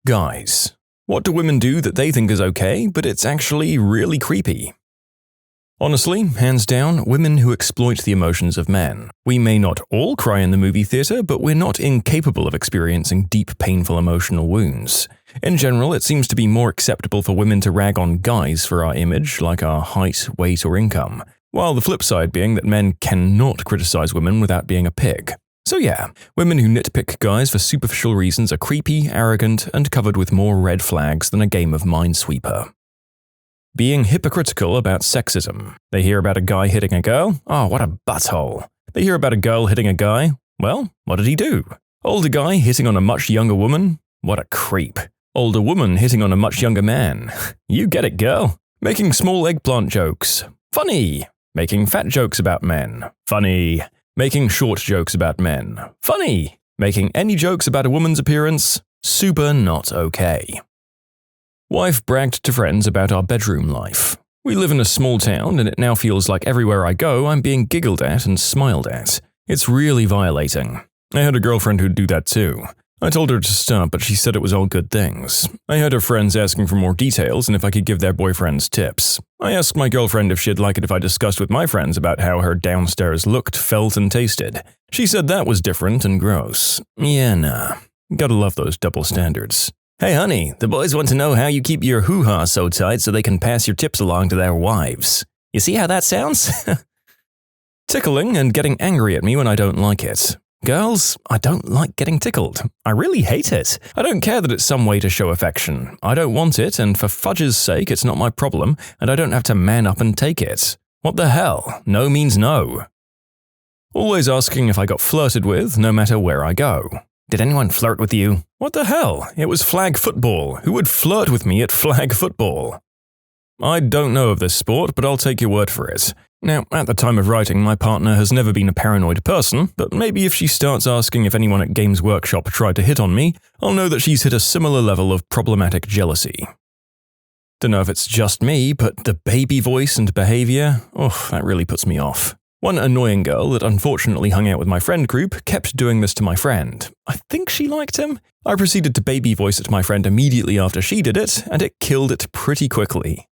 Guys. What do women do that they think is okay, but it's actually really creepy? Honestly, hands down, women who exploit the emotions of men. We may not all cry in the movie theater, but we're not incapable of experiencing deep, painful emotional wounds. In general, it seems to be more acceptable for women to rag on guys for our image, like our height, weight, or income, while the flip side being that men cannot criticize women without being a pig. So yeah, women who nitpick guys for superficial reasons are creepy, arrogant, and covered with more red flags than a game of Minesweeper. Being hypocritical about sexism. They hear about a guy hitting a girl? Oh, what a butthole. They hear about a girl hitting a guy? Well, what did he do? Older guy hitting on a much younger woman? What a creep. Older woman hitting on a much younger man? You get it, girl. Making small eggplant jokes? Funny. Making fat jokes about men? Funny. Making short jokes about men? Funny. Making any jokes about a woman's appearance? Super not okay. Wife bragged to friends about our bedroom life. We live in a small town and it now feels like everywhere I go I'm being giggled at and smiled at. It's really violating. I had a girlfriend who'd do that too. I told her to stop, but she said it was all good things. I had her friends asking for more details and if I could give their boyfriends tips. I asked my girlfriend if she'd like it if I discussed with my friends about how her downstairs looked, felt, and tasted. She said that was different and gross. Yeah, nah. Gotta love those double standards. Hey honey, the boys want to know how you keep your hoo-ha so tight so they can pass your tips along to their wives. You see how that sounds? Tickling and getting angry at me when I don't like it. Girls, I don't like getting tickled. I really hate it. I don't care that it's some way to show affection. I don't want it, and for fudge's sake, it's not my problem, and I don't have to man up and take it. What the hell? No means no. Always asking if I got flirted with, no matter where I go. Did anyone flirt with you? What the hell? It was flag football. Who would flirt with me at flag football? I don't know of this sport, but I'll take your word for it. Now, at the time of writing, my partner has never been a paranoid person, but maybe if she starts asking if anyone at Games Workshop tried to hit on me, I'll know that she's hit a similar level of problematic jealousy. Don't know if it's just me, but the baby voice and behavior, that really puts me off. One annoying girl that unfortunately hung out with my friend group kept doing this to my friend. I think she liked him. I proceeded to baby voice it to my friend immediately after she did it, and it killed it pretty quickly.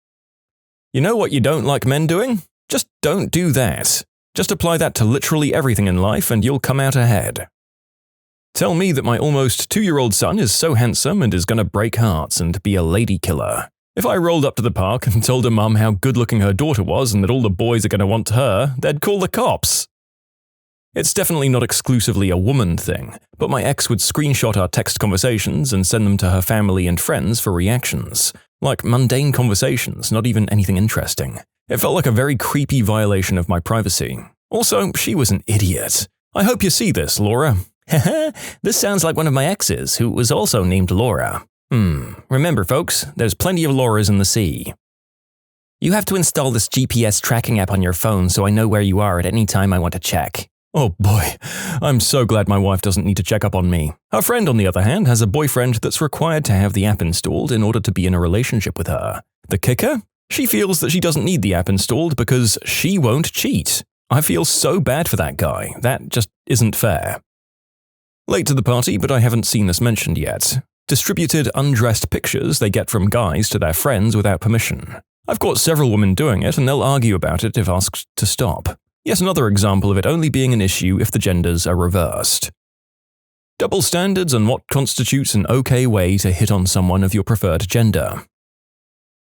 You know what you don't like men doing? Just don't do that. Just apply that to literally everything in life and you'll come out ahead. Tell me that my almost 2-year-old son is so handsome and is gonna break hearts and be a lady killer. If I rolled up to the park and told her mum how good-looking her daughter was and that all the boys are gonna want her, they'd call the cops. It's definitely not exclusively a woman thing, but my ex would screenshot our text conversations and send them to her family and friends for reactions. Like mundane conversations, not even anything interesting. It felt like a very creepy violation of my privacy. Also, she was an idiot. I hope you see this, Laura. Haha, this sounds like one of my exes, who was also named Laura. Remember folks, there's plenty of Lauras in the sea. You have to install this GPS tracking app on your phone so I know where you are at any time I want to check. Oh boy, I'm so glad my wife doesn't need to check up on me. Her friend, on the other hand, has a boyfriend that's required to have the app installed in order to be in a relationship with her. The kicker? She feels that she doesn't need the app installed because she won't cheat. I feel so bad for that guy. That just isn't fair. Late to the party, but I haven't seen this mentioned yet. Distributed undressed pictures they get from guys to their friends without permission. I've caught several women doing it and they'll argue about it if asked to stop. Yet another example of it only being an issue if the genders are reversed. Double standards on what constitutes an okay way to hit on someone of your preferred gender.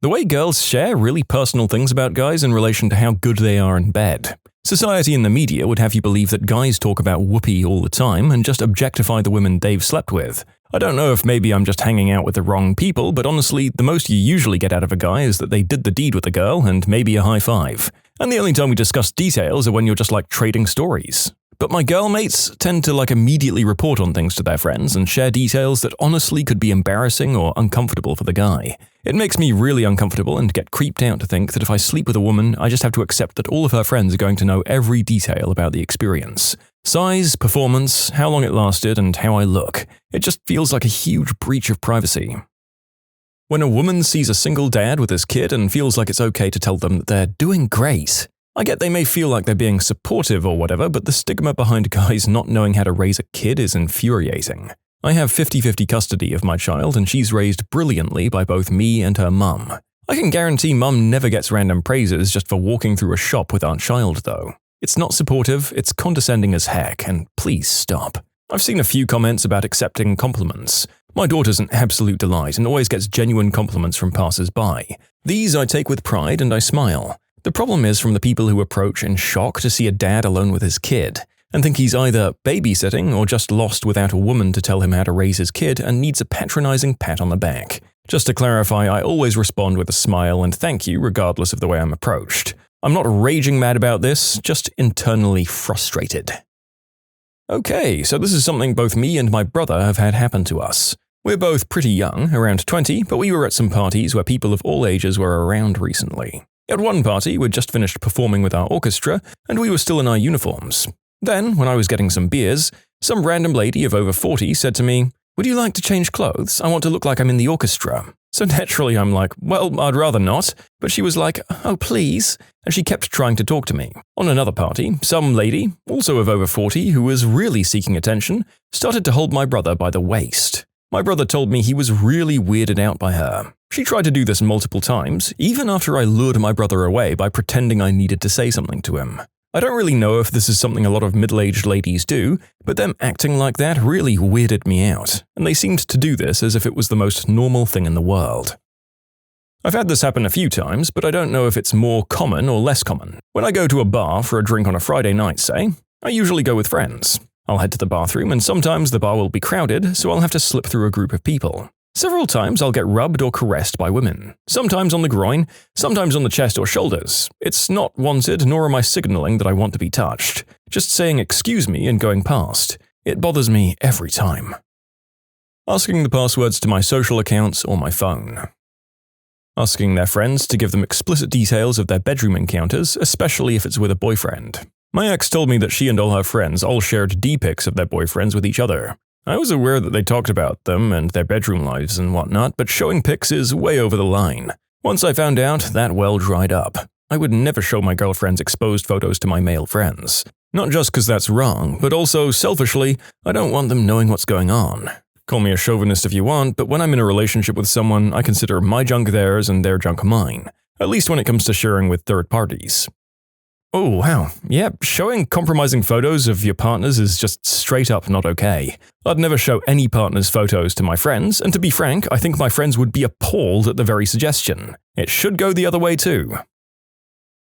The way girls share really personal things about guys in relation to how good they are in bed. Society and the media would have you believe that guys talk about whoopee all the time and just objectify the women they've slept with. I don't know if maybe I'm just hanging out with the wrong people, but honestly, the most you usually get out of a guy is that they did the deed with a girl and maybe a high five. And the only time we discuss details are when you're just like trading stories. But my girl mates tend to immediately report on things to their friends and share details that honestly could be embarrassing or uncomfortable for the guy. It makes me really uncomfortable and get creeped out to think that if I sleep with a woman, I just have to accept that all of her friends are going to know every detail about the experience. Size, performance, how long it lasted, and how I look. It just feels like a huge breach of privacy. When a woman sees a single dad with his kid and feels like it's okay to tell them that they're doing great. I get they may feel like they're being supportive or whatever, but the stigma behind guys not knowing how to raise a kid is infuriating. I have 50-50 custody of my child and she's raised brilliantly by both me and her mum. I can guarantee mum never gets random praises just for walking through a shop with our child though. It's not supportive, it's condescending as heck, and please stop. I've seen a few comments about accepting compliments. My daughter's an absolute delight and always gets genuine compliments from passers-by. These I take with pride and I smile. The problem is from the people who approach in shock to see a dad alone with his kid, and think he's either babysitting or just lost without a woman to tell him how to raise his kid and needs a patronizing pat on the back. Just to clarify, I always respond with a smile and thank you regardless of the way I'm approached. I'm not raging mad about this, just internally frustrated. Okay, so this is something both me and my brother have had happen to us. We're both pretty young, around 20, but we were at some parties where people of all ages were around recently. At one party, we'd just finished performing with our orchestra, and we were still in our uniforms. Then, when I was getting some beers, some random lady of over 40 said to me, "Would you like to change clothes? I want to look like I'm in the orchestra." So naturally I'm like, well, I'd rather not, but she was like, "Oh please," and she kept trying to talk to me. On another party, some lady, also of over 40, who was really seeking attention, started to hold my brother by the waist. My brother told me he was really weirded out by her. She tried to do this multiple times, even after I lured my brother away by pretending I needed to say something to him. I don't really know if this is something a lot of middle-aged ladies do, but them acting like that really weirded me out, and they seemed to do this as if it was the most normal thing in the world. I've had this happen a few times, but I don't know if it's more common or less common. When I go to a bar for a drink on a Friday night, say, I usually go with friends. I'll head to the bathroom and sometimes the bar will be crowded, so I'll have to slip through a group of people. Several times I'll get rubbed or caressed by women, sometimes on the groin, sometimes on the chest or shoulders. It's not wanted, nor am I signaling that I want to be touched. Just saying excuse me and going past. It bothers me every time. Asking the passwords to my social accounts or my phone. Asking their friends to give them explicit details of their bedroom encounters, especially if it's with a boyfriend. My ex told me that she and all her friends all shared D-pics of their boyfriends with each other. I was aware that they talked about them and their bedroom lives and whatnot, but showing pics is way over the line. Once I found out, that well dried up. I would never show my girlfriend's exposed photos to my male friends. Not just because that's wrong, but also, selfishly, I don't want them knowing what's going on. Call me a chauvinist if you want, but when I'm in a relationship with someone, I consider my junk theirs and their junk mine. At least when it comes to sharing with third parties. Oh, wow. Yeah, showing compromising photos of your partners is just straight up not okay. I'd never show any partner's photos to my friends, and to be frank, I think my friends would be appalled at the very suggestion. It should go the other way too.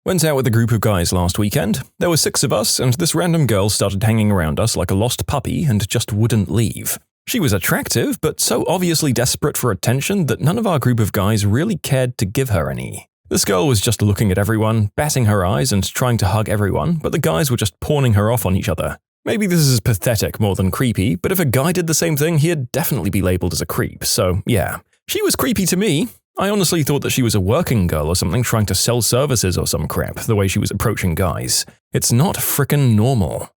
Went out with a group of guys last weekend. There were 6 of us, and this random girl started hanging around us like a lost puppy and just wouldn't leave. She was attractive, but so obviously desperate for attention that none of our group of guys really cared to give her any. This girl was just looking at everyone, batting her eyes and trying to hug everyone, but the guys were just pawning her off on each other. Maybe this is pathetic more than creepy, but if a guy did the same thing, he'd definitely be labeled as a creep, so yeah. She was creepy to me. I honestly thought that she was a working girl or something trying to sell services or some crap, the way she was approaching guys. It's not frickin' normal.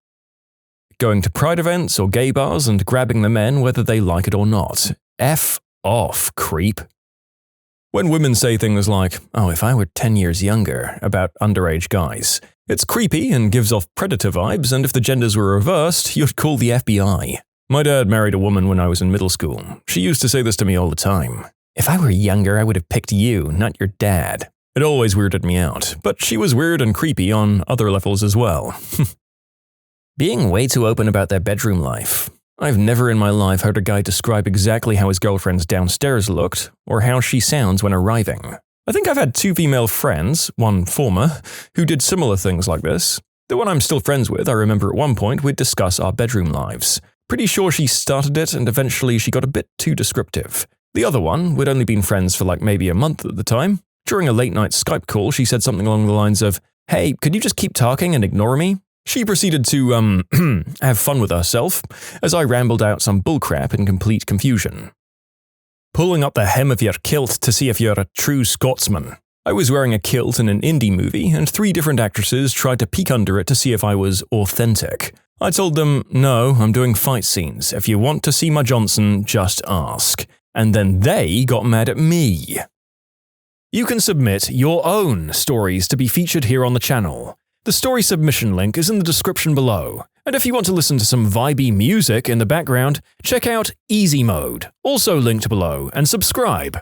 Going to pride events or gay bars and grabbing the men whether they like it or not. F off, creep. When women say things like, "Oh, if I were 10 years younger," about underage guys, it's creepy and gives off predator vibes, and if the genders were reversed, you'd call the FBI. My dad married a woman when I was in middle school. She used to say this to me all the time. "If I were younger, I would have picked you, not your dad." It always weirded me out, but she was weird and creepy on other levels as well. Being way too open about their bedroom life. I've never in my life heard a guy describe exactly how his girlfriend's downstairs looked, or how she sounds when arriving. I think I've had 2 female friends, one former, who did similar things like this. The one I'm still friends with, I remember at one point we'd discuss our bedroom lives. Pretty sure she started it and eventually she got a bit too descriptive. The other one, we'd only been friends for like maybe a month at the time. During a late night Skype call, she said something along the lines of, "Hey, could you just keep talking and ignore me?" She proceeded to, have fun with herself, as I rambled out some bullcrap in complete confusion. Pulling up the hem of your kilt to see if you're a true Scotsman. I was wearing a kilt in an indie movie, and 3 different actresses tried to peek under it to see if I was authentic. I told them, "No, I'm doing fight scenes. If you want to see my Johnson, just ask." And then they got mad at me. You can submit your own stories to be featured here on the channel. The story submission link is in the description below. And if you want to listen to some vibey music in the background, check out easymode, also linked below, and subscribe.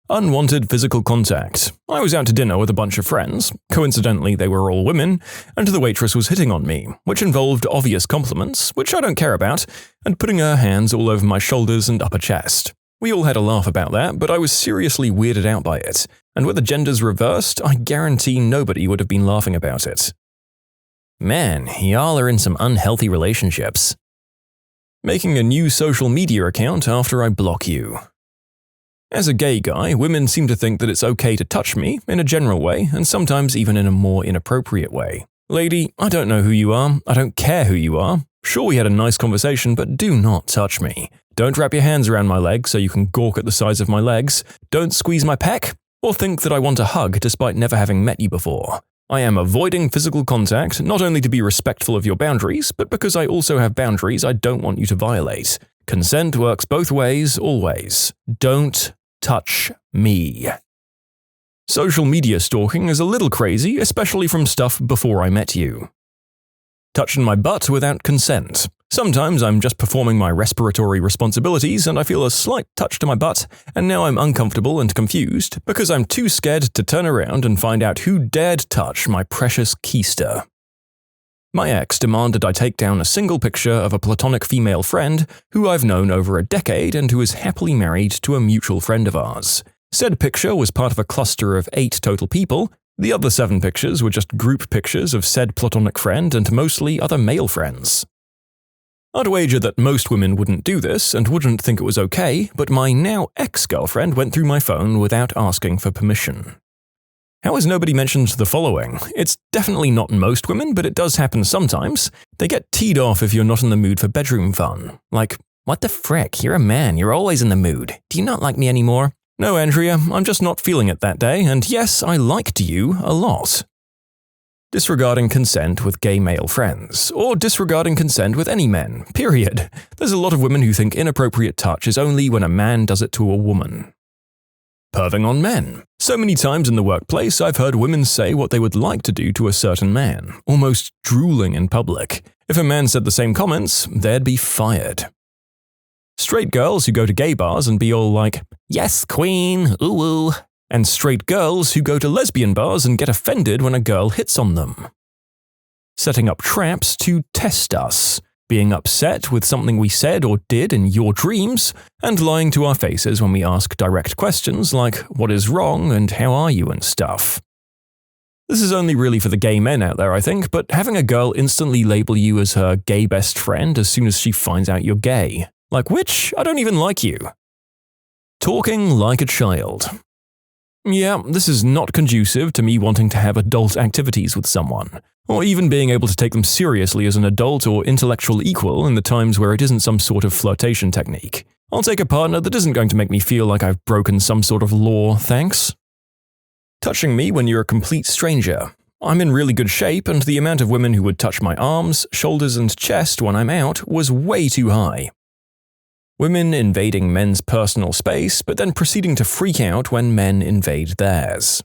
Unwanted physical contact. I was out to dinner with a bunch of friends. Coincidentally, they were all women, and the waitress was hitting on me, which involved obvious compliments, which I don't care about, and putting her hands all over my shoulders and upper chest. We all had a laugh about that, but I was seriously weirded out by it, and with the genders reversed, I guarantee nobody would have been laughing about it. Man, y'all are in some unhealthy relationships. Making a new social media account after I block you. As a gay guy, women seem to think that it's okay to touch me in a general way, and sometimes even in a more inappropriate way. Lady, I don't know who you are, I don't care who you are. Sure, we had a nice conversation, but do not touch me. Don't wrap your hands around my legs so you can gawk at the size of my legs. Don't squeeze my pec, or think that I want a hug despite never having met you before. I am avoiding physical contact, not only to be respectful of your boundaries, but because I also have boundaries I don't want you to violate. Consent works both ways, always. Don't touch me. Social media stalking is a little crazy, especially from stuff before I met you. Touching my butt without consent. Sometimes I'm just performing my respiratory responsibilities and I feel a slight touch to my butt, and now I'm uncomfortable and confused because I'm too scared to turn around and find out who dared touch my precious keister. My ex demanded I take down a single picture of a platonic female friend who I've known over a decade and who is happily married to a mutual friend of ours. Said picture was part of a cluster of 8 total people. The other 7 pictures were just group pictures of said platonic friend and mostly other male friends. I'd wager that most women wouldn't do this and wouldn't think it was okay, but my now ex-girlfriend went through my phone without asking for permission. How has nobody mentioned the following? It's definitely not most women, but it does happen sometimes. They get teed off if you're not in the mood for bedroom fun. Like, what the frick, you're a man, you're always in the mood. Do you not like me anymore? No, Andrea, I'm just not feeling it that day, and yes, I liked you a lot. Disregarding consent with gay male friends, or disregarding consent with any men, period. There's a lot of women who think inappropriate touch is only when a man does it to a woman. Perving on men. So many times in the workplace, I've heard women say what they would like to do to a certain man, almost drooling in public. If a man said the same comments, they'd be fired. Straight girls who go to gay bars and be all like, yes, queen, ooh ooh. And straight girls who go to lesbian bars and get offended when a girl hits on them. Setting up traps to test us. Being upset with something we said or did in your dreams, and lying to our faces when we ask direct questions like, what is wrong and how are you and stuff. This is only really for the gay men out there, I think, but having a girl instantly label you as her gay best friend as soon as she finds out you're gay. Like which? I don't even like you. Talking like a child. Yeah, this is not conducive to me wanting to have adult activities with someone, or even being able to take them seriously as an adult or intellectual equal in the times where it isn't some sort of flirtation technique. I'll take a partner that isn't going to make me feel like I've broken some sort of law, thanks. Touching me when you're a complete stranger. I'm in really good shape, and the amount of women who would touch my arms, shoulders, and chest when I'm out was way too high. Women invading men's personal space, but then proceeding to freak out when men invade theirs.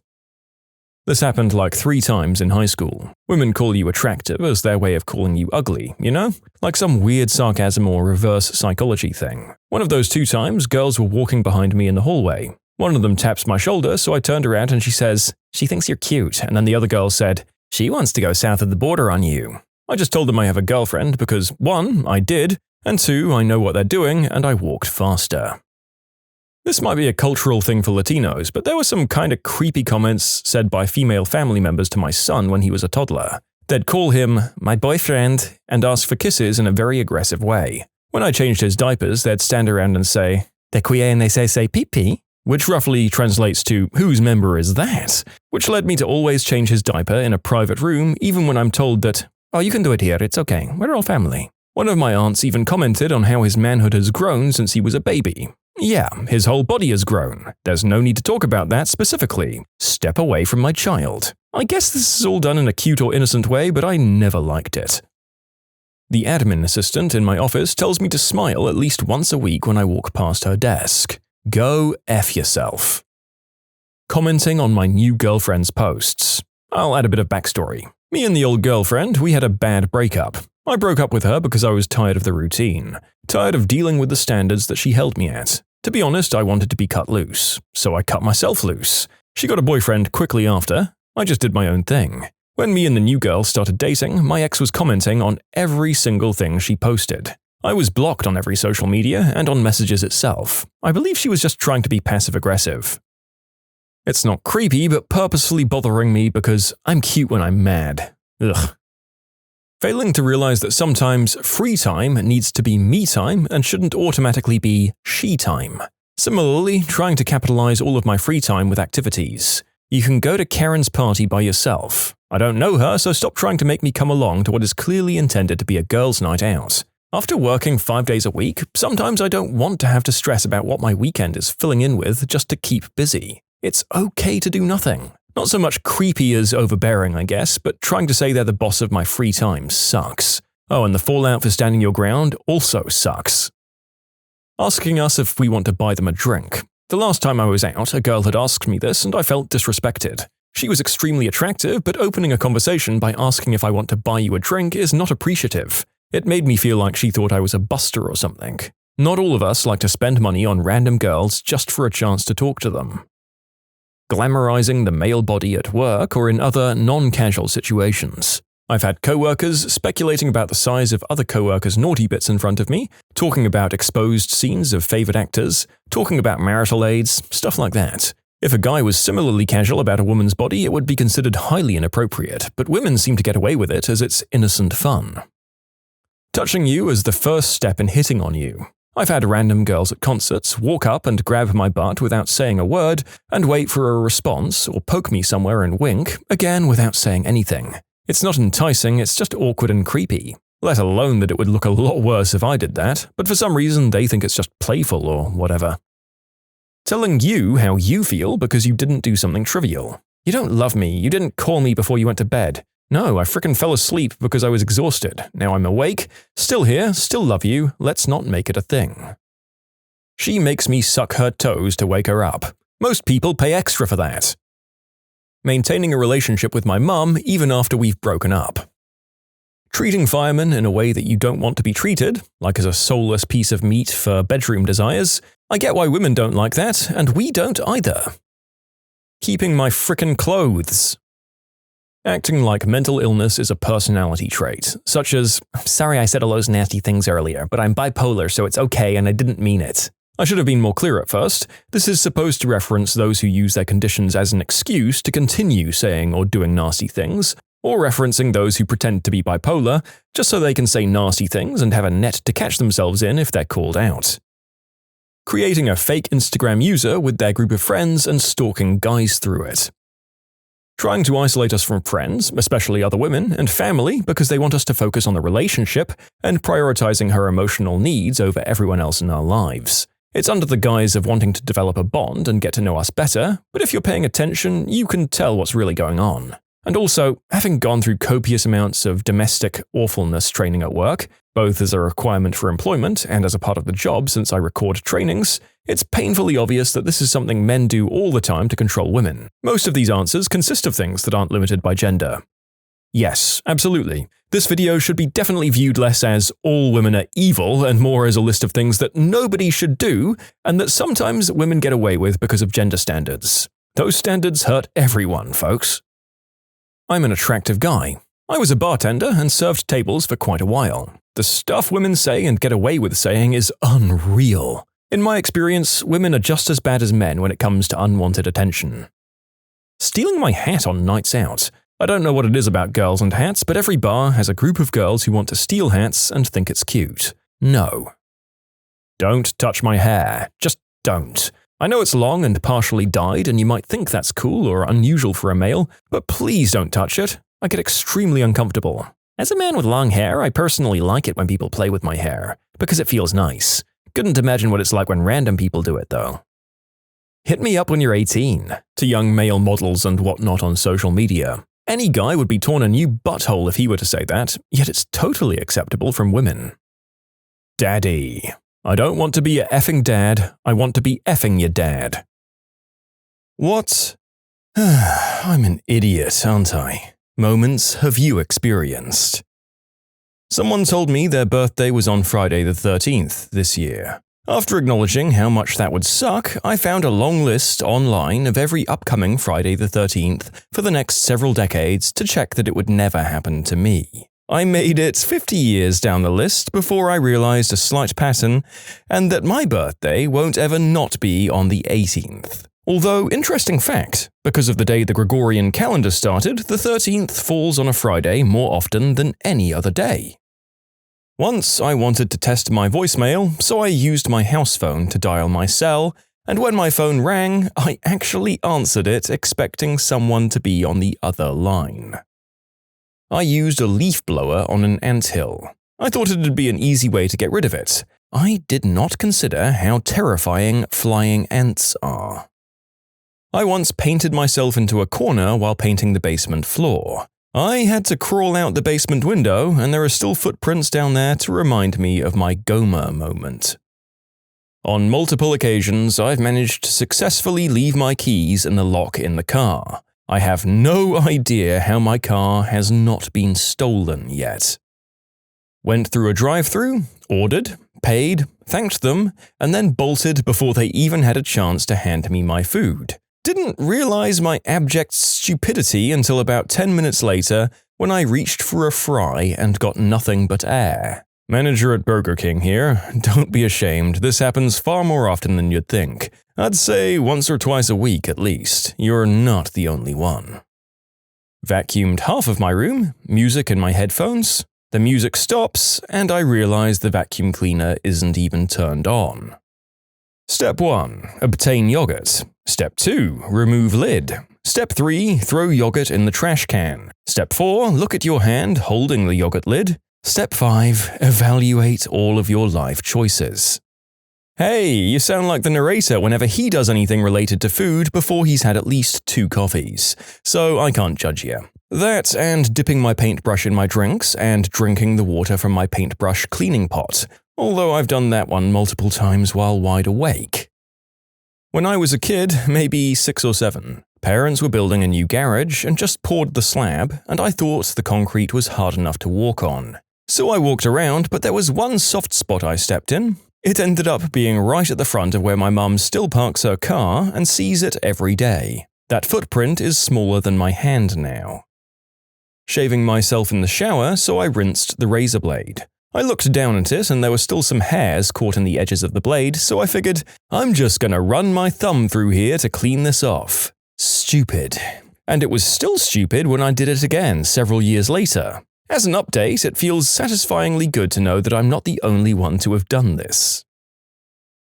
This happened like 3 times in high school. Women call you attractive as their way of calling you ugly, you know? Like some weird sarcasm or reverse psychology thing. One of those 2 times, girls were walking behind me in the hallway. One of them taps my shoulder, so I turned around and she says, she thinks you're cute, and then the other girl said, she wants to go south of the border on you. I just told them I have a girlfriend because 1, I did, and 2, I know what they're doing, and I walked faster. This might be a cultural thing for Latinos, but there were some kinda creepy comments said by female family members to my son when he was a toddler. They'd call him, my boyfriend, and ask for kisses in a very aggressive way. When I changed his diapers, they'd stand around and say, te cuye and say pee-pee, which roughly translates to, whose member is that? Which led me to always change his diaper in a private room, even when I'm told that, oh, you can do it here, it's okay, we're all family. One of my aunts even commented on how his manhood has grown since he was a baby. Yeah, his whole body has grown. There's no need to talk about that specifically. Step away from my child. I guess this is all done in a cute or innocent way, but I never liked it. The admin assistant in my office tells me to smile at least once a week when I walk past her desk. Go F yourself. Commenting on my new girlfriend's posts. I'll add a bit of backstory. Me and the old girlfriend, we had a bad breakup. I broke up with her because I was tired of the routine, tired of dealing with the standards that she held me at. To be honest, I wanted to be cut loose, so I cut myself loose. She got a boyfriend quickly after. I just did my own thing. When me and the new girl started dating, my ex was commenting on every single thing she posted. I was blocked on every social media and on messages itself. I believe she was just trying to be passive-aggressive. It's not creepy, but purposefully bothering me because I'm cute when I'm mad. Ugh. Failing to realize that sometimes free time needs to be me time and shouldn't automatically be she time. Similarly, trying to capitalize all of my free time with activities. You can go to Karen's party by yourself. I don't know her, so stop trying to make me come along to what is clearly intended to be a girls' night out. After working 5 days a week, sometimes I don't want to have to stress about what my weekend is filling in with just to keep busy. It's okay to do nothing. Not so much creepy as overbearing, I guess, but trying to say they're the boss of my free time sucks. Oh, and the fallout for standing your ground also sucks. Asking us if we want to buy them a drink. The last time I was out, a girl had asked me this and I felt disrespected. She was extremely attractive, but opening a conversation by asking if I want to buy you a drink is not appreciative. It made me feel like she thought I was a buster or something. Not all of us like to spend money on random girls just for a chance to talk to them. Glamorizing the male body at work or in other non-casual situations. I've had coworkers speculating about the size of other coworkers' naughty bits in front of me, talking about exposed scenes of favorite actors, talking about marital aids, stuff like that. If a guy was similarly casual about a woman's body, it would be considered highly inappropriate, but women seem to get away with it as it's innocent fun. Touching you as the first step in hitting on you. I've had random girls at concerts walk up and grab my butt without saying a word and wait for a response or poke me somewhere and wink, again without saying anything. It's not enticing, it's just awkward and creepy. Let alone that it would look a lot worse if I did that, but for some reason they think it's just playful or whatever. Telling you how you feel because you didn't do something trivial. You don't love me, you didn't call me before you went to bed. No, I frickin' fell asleep because I was exhausted. Now I'm awake, still here, still love you, let's not make it a thing. She makes me suck her toes to wake her up. Most people pay extra for that. Maintaining a relationship with my mum even after we've broken up. Treating firemen in a way that you don't want to be treated, like as a soulless piece of meat for bedroom desires. I get why women don't like that, and we don't either. Keeping my frickin' clothes. Acting like mental illness is a personality trait, such as, sorry I said all those nasty things earlier, but I'm bipolar so it's okay and I didn't mean it. I should have been more clear at first. This is supposed to reference those who use their conditions as an excuse to continue saying or doing nasty things, or referencing those who pretend to be bipolar just so they can say nasty things and have a net to catch themselves in if they're called out. Creating a fake Instagram user with their group of friends and stalking guys through it. Trying to isolate us from friends, especially other women, and family because they want us to focus on the relationship and prioritizing her emotional needs over everyone else in our lives. It's under the guise of wanting to develop a bond and get to know us better, but if you're paying attention, you can tell what's really going on. And also, having gone through copious amounts of domestic awfulness training at work, both as a requirement for employment and as a part of the job since I record trainings, it's painfully obvious that this is something men do all the time to control women. Most of these answers consist of things that aren't limited by gender. Yes, absolutely. This video should be definitely viewed less as all women are evil and more as a list of things that nobody should do and that sometimes women get away with because of gender standards. Those standards hurt everyone, folks. I'm an attractive guy. I was a bartender and served tables for quite a while. The stuff women say and get away with saying is unreal. In my experience, women are just as bad as men when it comes to unwanted attention. Stealing my hat on nights out. I don't know what it is about girls and hats, but every bar has a group of girls who want to steal hats and think it's cute. No. Don't touch my hair. Just don't. I know it's long and partially dyed and you might think that's cool or unusual for a male, but please don't touch it. I get extremely uncomfortable. As a man with long hair, I personally like it when people play with my hair, because it feels nice. Couldn't imagine what it's like when random people do it, though. Hit me up when you're 18, to young male models and whatnot on social media. Any guy would be torn a new butthole if he were to say that, yet it's totally acceptable from women. Daddy. I don't want to be your effing dad, I want to be effing your dad. What? I'm an idiot, aren't I? Moments have you experienced? Someone told me their birthday was on Friday the 13th this year. After acknowledging how much that would suck, I found a long list online of every upcoming Friday the 13th for the next several decades to check that it would never happen to me. I made it 50 years down the list before I realized a slight pattern, and that my birthday won't ever not be on the 18th. Although, interesting fact, because of the day the Gregorian calendar started, the 13th falls on a Friday more often than any other day. Once I wanted to test my voicemail, so I used my house phone to dial my cell, and when my phone rang, I actually answered it expecting someone to be on the other line. I used a leaf blower on an anthill. I thought it'd be an easy way to get rid of it. I did not consider how terrifying flying ants are. I once painted myself into a corner while painting the basement floor. I had to crawl out the basement window, and there are still footprints down there to remind me of my Gomer moment. On multiple occasions, I've managed to successfully leave my keys in the lock in the car. I have no idea how my car has not been stolen yet. Went through a drive-thru, ordered, paid, thanked them, and then bolted before they even had a chance to hand me my food. Didn't realize my abject stupidity until about 10 minutes later when I reached for a fry and got nothing but air. Manager at Burger King here, don't be ashamed, this happens far more often than you'd think. I'd say once or twice a week at least, you're not the only one. Vacuumed half of my room, music in my headphones, the music stops, and I realize the vacuum cleaner isn't even turned on. Step 1. Obtain yogurt. Step 2. Remove lid. Step 3. Throw yogurt in the trash can. Step 4. Look at your hand holding the yogurt lid. Step 5. Evaluate all of your life choices. Hey, you sound like the narrator whenever he does anything related to food before he's had at least 2 coffees, so I can't judge you. That and dipping my paintbrush in my drinks and drinking the water from my paintbrush cleaning pot, although I've done that one multiple times while wide awake. When I was a kid, maybe 6 or 7, parents were building a new garage and just poured the slab, and I thought the concrete was hard enough to walk on. So I walked around, but there was one soft spot I stepped in. It ended up being right at the front of where my mum still parks her car and sees it every day. That footprint is smaller than my hand now. Shaving myself in the shower, so I rinsed the razor blade. I looked down at it and there were still some hairs caught in the edges of the blade, so I figured, I'm just gonna run my thumb through here to clean this off. Stupid. And it was still stupid when I did it again several years later. As an update, it feels satisfyingly good to know that I'm not the only one to have done this.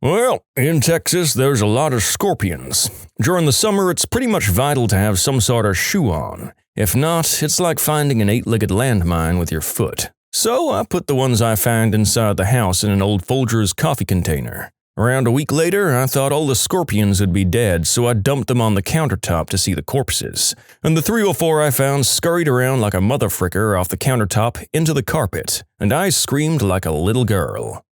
Well, in Texas, there's a lot of scorpions. During the summer, it's pretty much vital to have some sort of shoe on. If not, it's like finding an 8-legged landmine with your foot. So I put the ones I found inside the house in an old Folgers coffee container. Around a week later, I thought all the scorpions would be dead, so I dumped them on the countertop to see the corpses. And the 3 or 4 I found scurried around like a motherfricker off the countertop into the carpet, and I screamed like a little girl.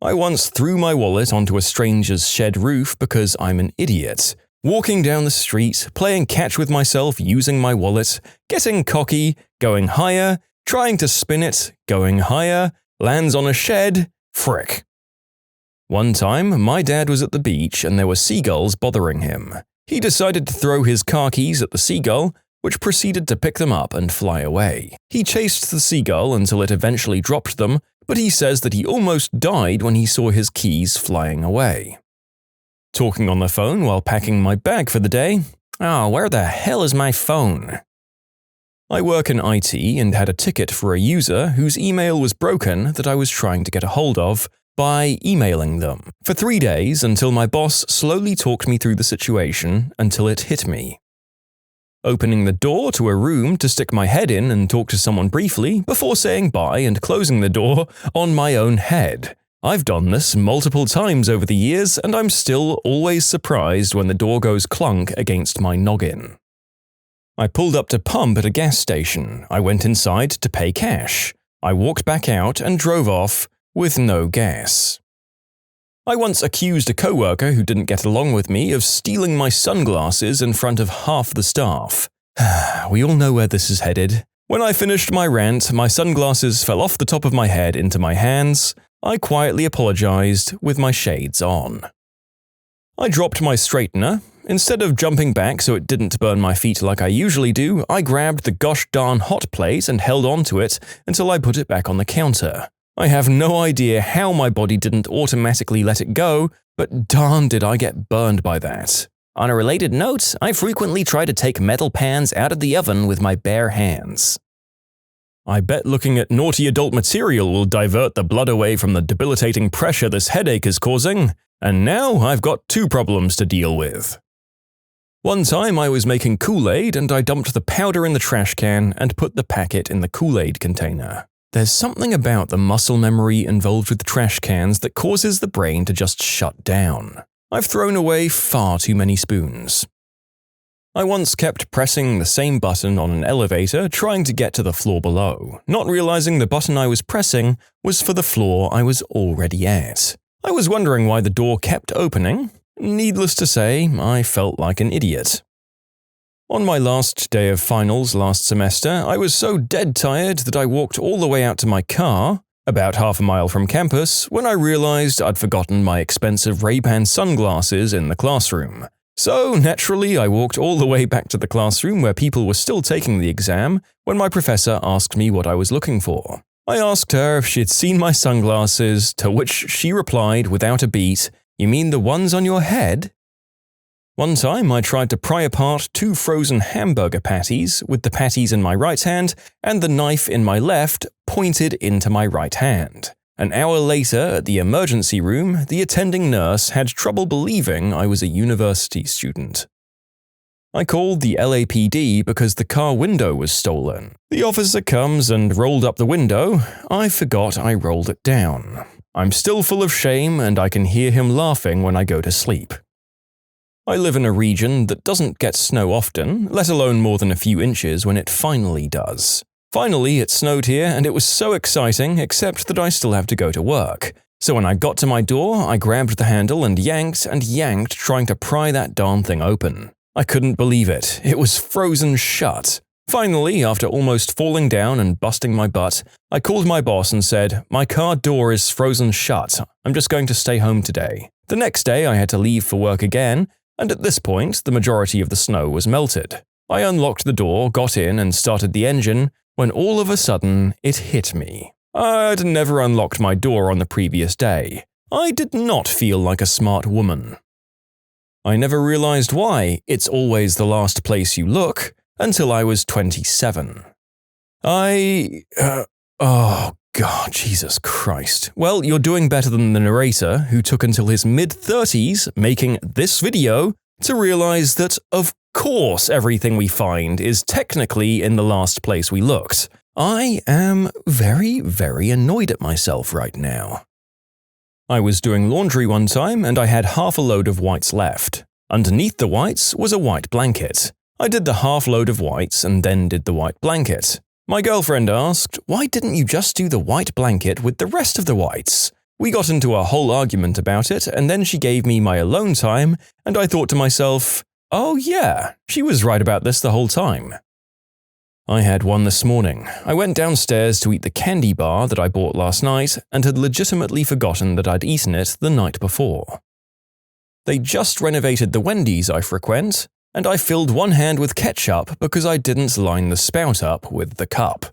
I once threw my wallet onto a stranger's shed roof because I'm an idiot. Walking down the street, playing catch with myself using my wallet, getting cocky, going higher, trying to spin it, going higher, lands on a shed, frick. One time, my dad was at the beach and there were seagulls bothering him. He decided to throw his car keys at the seagull, which proceeded to pick them up and fly away. He chased the seagull until it eventually dropped them, but he says that he almost died when he saw his keys flying away. Talking on the phone while packing my bag for the day. Oh, where the hell is my phone? I work in IT and had a ticket for a user whose email was broken that I was trying to get a hold of by emailing them for 3 days until my boss slowly talked me through the situation until it hit me. Opening the door to a room to stick my head in and talk to someone briefly before saying bye and closing the door on my own head. I've done this multiple times over the years and I'm still always surprised when the door goes clunk against my noggin. I pulled up to pump at a gas station. I went inside to pay cash. I walked back out and drove off with no gas. I once accused a coworker who didn't get along with me of stealing my sunglasses in front of half the staff. We all know where this is headed. When I finished my rant, my sunglasses fell off the top of my head into my hands. I quietly apologized with my shades on. I dropped my straightener. Instead of jumping back so it didn't burn my feet like I usually do, I grabbed the gosh darn hot plate and held on to it until I put it back on the counter. I have no idea how my body didn't automatically let it go, but darn did I get burned by that. On a related note, I frequently try to take metal pans out of the oven with my bare hands. I bet looking at naughty adult material will divert the blood away from the debilitating pressure this headache is causing, and now I've got two problems to deal with. One time I was making Kool-Aid and I dumped the powder in the trash can and put the packet in the Kool-Aid container. There's something about the muscle memory involved with trash cans that causes the brain to just shut down. I've thrown away far too many spoons. I once kept pressing the same button on an elevator trying to get to the floor below, not realizing the button I was pressing was for the floor I was already at. I was wondering why the door kept opening. Needless to say, I felt like an idiot. On my last day of finals last semester, I was so dead tired that I walked all the way out to my car, about half a mile from campus, when I realized I'd forgotten my expensive Ray-Ban sunglasses in the classroom. So, naturally, I walked all the way back to the classroom where people were still taking the exam when my professor asked me what I was looking for. I asked her if she'd seen my sunglasses, to which she replied without a beat, "You mean the ones on your head?" One time I tried to pry apart 2 frozen hamburger patties with the patties in my right hand and the knife in my left pointed into my right hand. An hour later at the emergency room, the attending nurse had trouble believing I was a university student. I called the LAPD because the car window was stolen. The officer comes and rolled up the window. I forgot I rolled it down. I'm still full of shame and I can hear him laughing when I go to sleep. I live in a region that doesn't get snow often, let alone more than a few inches when it finally does. Finally, it snowed here and it was so exciting, except that I still have to go to work. So when I got to my door, I grabbed the handle and yanked, trying to pry that darn thing open. I couldn't believe it. It was frozen shut. Finally, after almost falling down and busting my butt, I called my boss and said, "My car door is frozen shut. I'm just going to stay home today." The next day, I had to leave for work again, and at this point, the majority of the snow was melted. I unlocked the door, got in, and started the engine, when all of a sudden, it hit me. I'd never unlocked my door on the previous day. I did not feel like a smart woman. I never realized why it's always the last place you look until I was 27. Oh God, Jesus Christ. Well, you're doing better than the narrator, who took until his mid-30s making this video to realize that, of course, everything we find is technically in the last place we looked. I am very, very annoyed at myself right now. I was doing laundry one time and I had half a load of whites left. Underneath the whites was a white blanket. I did the half load of whites and then did the white blanket. My girlfriend asked, "Why didn't you just do the white blanket with the rest of the whites?" We got into a whole argument about it, and then she gave me my alone time, and I thought to myself, oh yeah, she was right about this the whole time. I had one this morning. I went downstairs to eat the candy bar that I bought last night and had legitimately forgotten that I'd eaten it the night before. They just renovated the Wendy's I frequent, and I filled one hand with ketchup because I didn't line the spout up with the cup.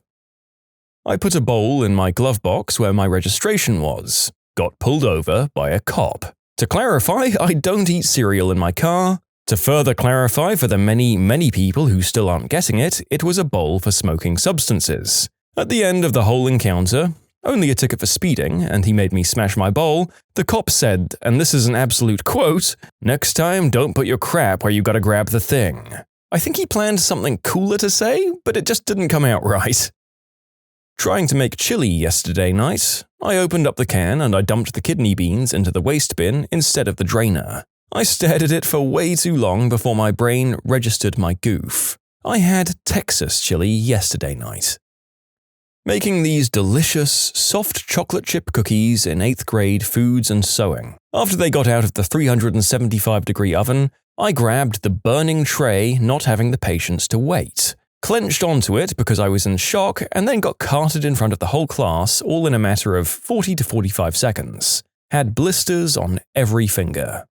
I put a bowl in my glove box where my registration was. Got pulled over by a cop. To clarify, I don't eat cereal in my car. To further clarify for the many people who still aren't getting it, it was a bowl for smoking substances. At the end of the whole encounter, only a ticket for speeding, and he made me smash my bowl, the cop said, and this is an absolute quote, "Next time, don't put your crap where you gotta grab the thing." I think he planned something cooler to say, but it just didn't come out right. Trying to make chili yesterday night, I opened up the can and I dumped the kidney beans into the waste bin instead of the drainer. I stared at it for way too long before my brain registered my goof. I had Texas chili yesterday night. Making these delicious, soft chocolate chip cookies in 8th grade foods and sewing. After they got out of the 375-degree oven, I grabbed the burning tray, not having the patience to wait. clenched onto it because I was in shock, and then got carted in front of the whole class all in a matter of 40 to 45 seconds. Had blisters on every finger.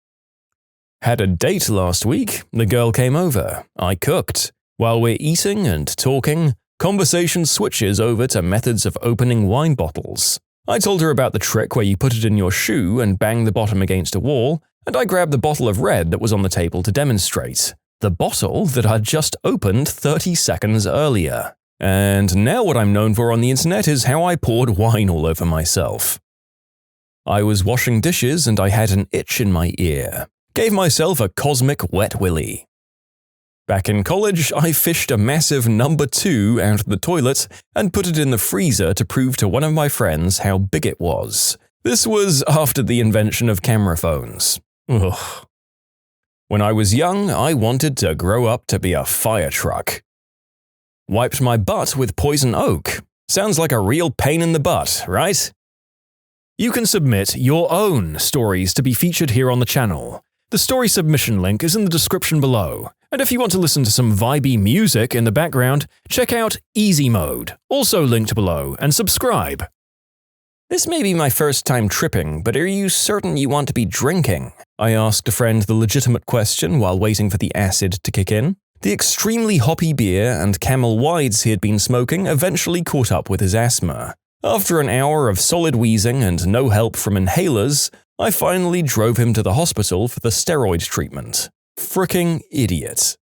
Had a date last week. The girl came over. I cooked. While we're eating and talking, conversation switches over to methods of opening wine bottles. I told her about the trick where you put it in your shoe and bang the bottom against a wall, and I grabbed the bottle of red that was on the table to demonstrate. The bottle that I'd just opened 30 seconds earlier. And now what I'm known for on the internet is how I poured wine all over myself. I was washing dishes and I had an itch in my ear. Gave myself a cosmic wet willy. Back in college, I fished a massive number 2 out of the toilet and put it in the freezer to prove to one of my friends how big it was. This was after the invention of camera phones. Ugh. When I was young, I wanted to grow up to be a fire truck. Wiped my butt with poison oak. Sounds like a real pain in the butt, right? You can submit your own stories to be featured here on the channel. The story submission link is in the description below. And if you want to listen to some vibey music in the background, check out easymode, also linked below, and subscribe. This may be my first time tripping, but are you certain you want to be drinking? I asked a friend the legitimate question while waiting for the acid to kick in. The extremely hoppy beer and Camel Wides he had been smoking eventually caught up with his asthma. After an hour of solid wheezing and no help from inhalers, I finally drove him to the hospital for the steroid treatment. Fricking idiot.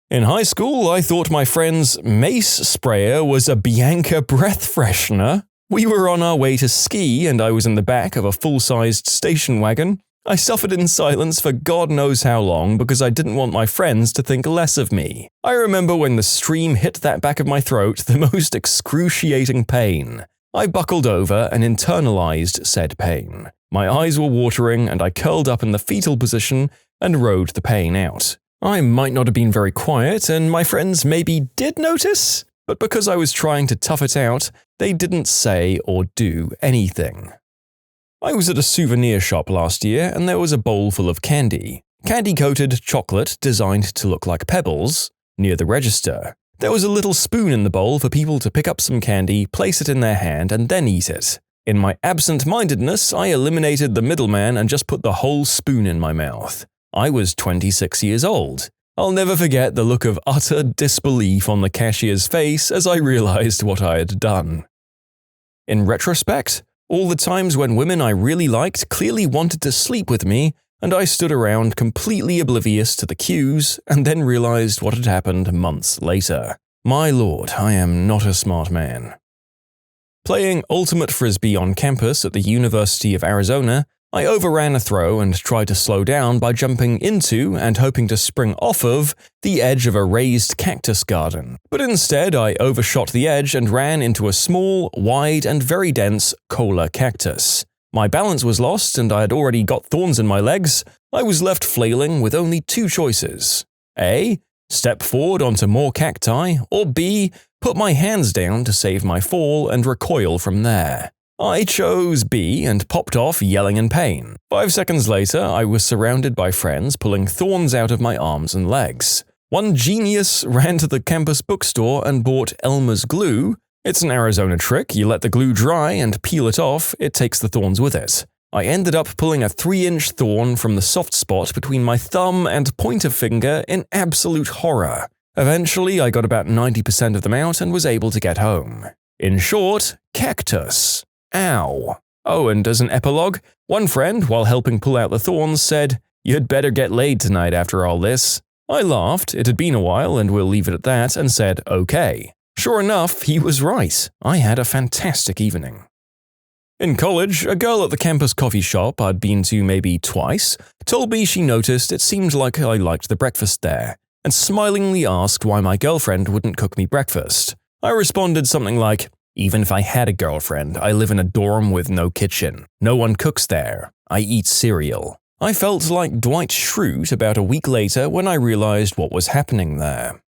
In high school, I thought my friend's mace sprayer was a Bianca breath freshener. We were on our way to ski and I was in the back of a full-sized station wagon. I suffered in silence for God knows how long because I didn't want my friends to think less of me. I remember when the stream hit that back of my throat, the most excruciating pain. I buckled over and internalized said pain. My eyes were watering and I curled up in the fetal position and rode the pain out. I might not have been very quiet and my friends maybe did notice, but because I was trying to tough it out, they didn't say or do anything. I was at a souvenir shop last year and there was a bowl full of candy. Candy-coated chocolate designed to look like pebbles. Near the register, there was a little spoon in the bowl for people to pick up some candy, place it in their hand, and then eat it. In my absent-mindedness, I eliminated the middleman and just put the whole spoon in my mouth. I was 26 years old. I'll never forget the look of utter disbelief on the cashier's face as I realized what I had done. In retrospect, all the times when women I really liked clearly wanted to sleep with me, and I stood around completely oblivious to the cues and then realized what had happened months later. My lord, I am not a smart man. Playing ultimate frisbee on campus at the University of Arizona, I overran a throw and tried to slow down by jumping into and hoping to spring off of the edge of a raised cactus garden. But instead, I overshot the edge and ran into a small, wide, and very dense cola cactus. My balance was lost and I had already got thorns in my legs. I was left flailing with only 2 choices. A. Step forward onto more cacti, or B. Put my hands down to save my fall and recoil from there. I chose B and popped off yelling in pain. 5 seconds later, I was surrounded by friends pulling thorns out of my arms and legs. One genius ran to the campus bookstore and bought Elmer's glue. It's an Arizona trick, you let the glue dry and peel it off, it takes the thorns with it. I ended up pulling a 3-inch thorn from the soft spot between my thumb and pointer finger in absolute horror. Eventually, I got about 90% of them out and was able to get home. In short, cactus. Ow. Oh, and as an epilogue, one friend, while helping pull out the thorns, said, "You'd better get laid tonight after all this." I laughed, it had been a while and we'll leave it at that, and said, okay. Sure enough, he was right. I had a fantastic evening. In college, a girl at the campus coffee shop I'd been to maybe twice told me she noticed it seemed like I liked the breakfast there, and smilingly asked why my girlfriend wouldn't cook me breakfast. I responded something like, "Even if I had a girlfriend, I live in a dorm with no kitchen. No one cooks there. I eat cereal." I felt like Dwight Schrute about a week later when I realized what was happening there.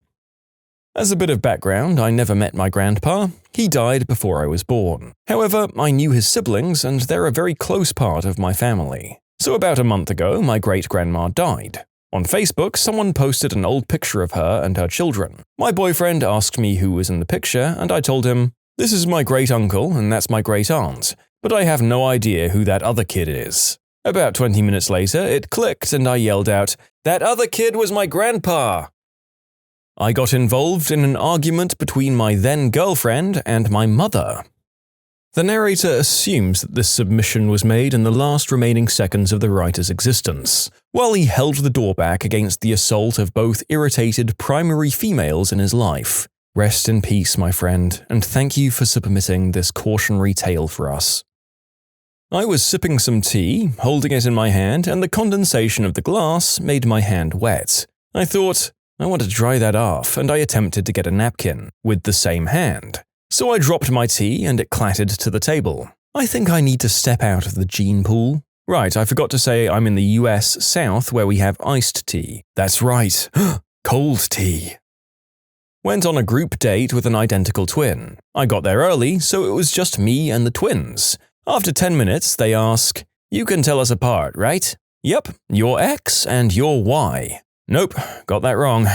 As a bit of background, I never met my grandpa. He died before I was born. However, I knew his siblings and they're a very close part of my family. So about a month ago, my great-grandma died. On Facebook, someone posted an old picture of her and her children. My boyfriend asked me who was in the picture, and I told him, "This is my great-uncle and that's my great-aunt, but I have no idea who that other kid is." About 20 minutes later, it clicked and I yelled out, "That other kid was my grandpa!" I got involved in an argument between my then-girlfriend and my mother. The narrator assumes that this submission was made in the last remaining seconds of the writer's existence, while he held the door back against the assault of both irritated primary females in his life. Rest in peace, my friend, and thank you for submitting this cautionary tale for us. I was sipping some tea, holding it in my hand, and the condensation of the glass made my hand wet. I thought, I want to dry that off, and I attempted to get a napkin, with the same hand. So I dropped my tea and it clattered to the table. I think I need to step out of the gene pool. Right, I forgot to say I'm in the US South where we have iced tea. That's right, cold tea. Went on a group date with an identical twin. I got there early, so it was just me and the twins. After 10 minutes, they ask, "You can tell us apart, right?" "Yep, you're X and you're Y." "Nope, got that wrong."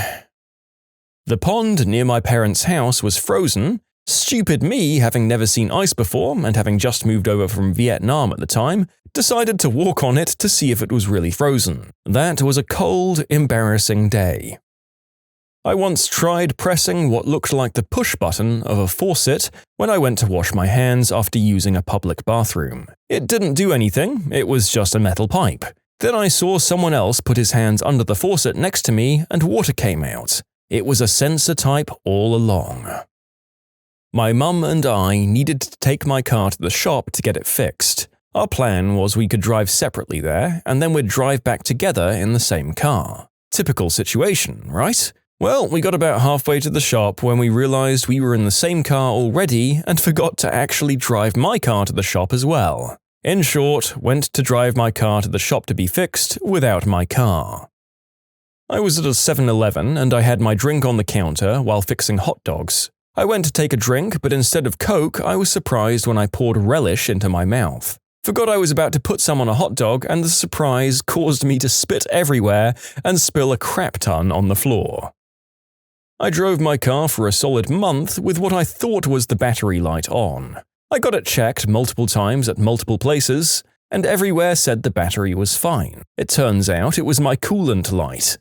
The pond near my parents' house was frozen. Stupid me, having never seen ice before and having just moved over from Vietnam at the time, decided to walk on it to see if it was really frozen. That was a cold, embarrassing day. I once tried pressing what looked like the push button of a faucet when I went to wash my hands after using a public bathroom. It didn't do anything, it was just a metal pipe. Then I saw someone else put his hands under the faucet next to me and water came out. It was a sensor type all along. My mum and I needed to take my car to the shop to get it fixed. Our plan was we could drive separately there, and then we'd drive back together in the same car. Typical situation, right? Well, we got about halfway to the shop when we realized we were in the same car already and forgot to actually drive my car to the shop as well. In short, went to drive my car to the shop to be fixed without my car. I was at a 7-Eleven and I had my drink on the counter while fixing hot dogs. I went to take a drink, but instead of Coke, I was surprised when I poured relish into my mouth. Forgot I was about to put some on a hot dog, and the surprise caused me to spit everywhere and spill a crap ton on the floor. I drove my car for a solid month with what I thought was the battery light on. I got it checked multiple times at multiple places, and everywhere said the battery was fine. It turns out it was my coolant light.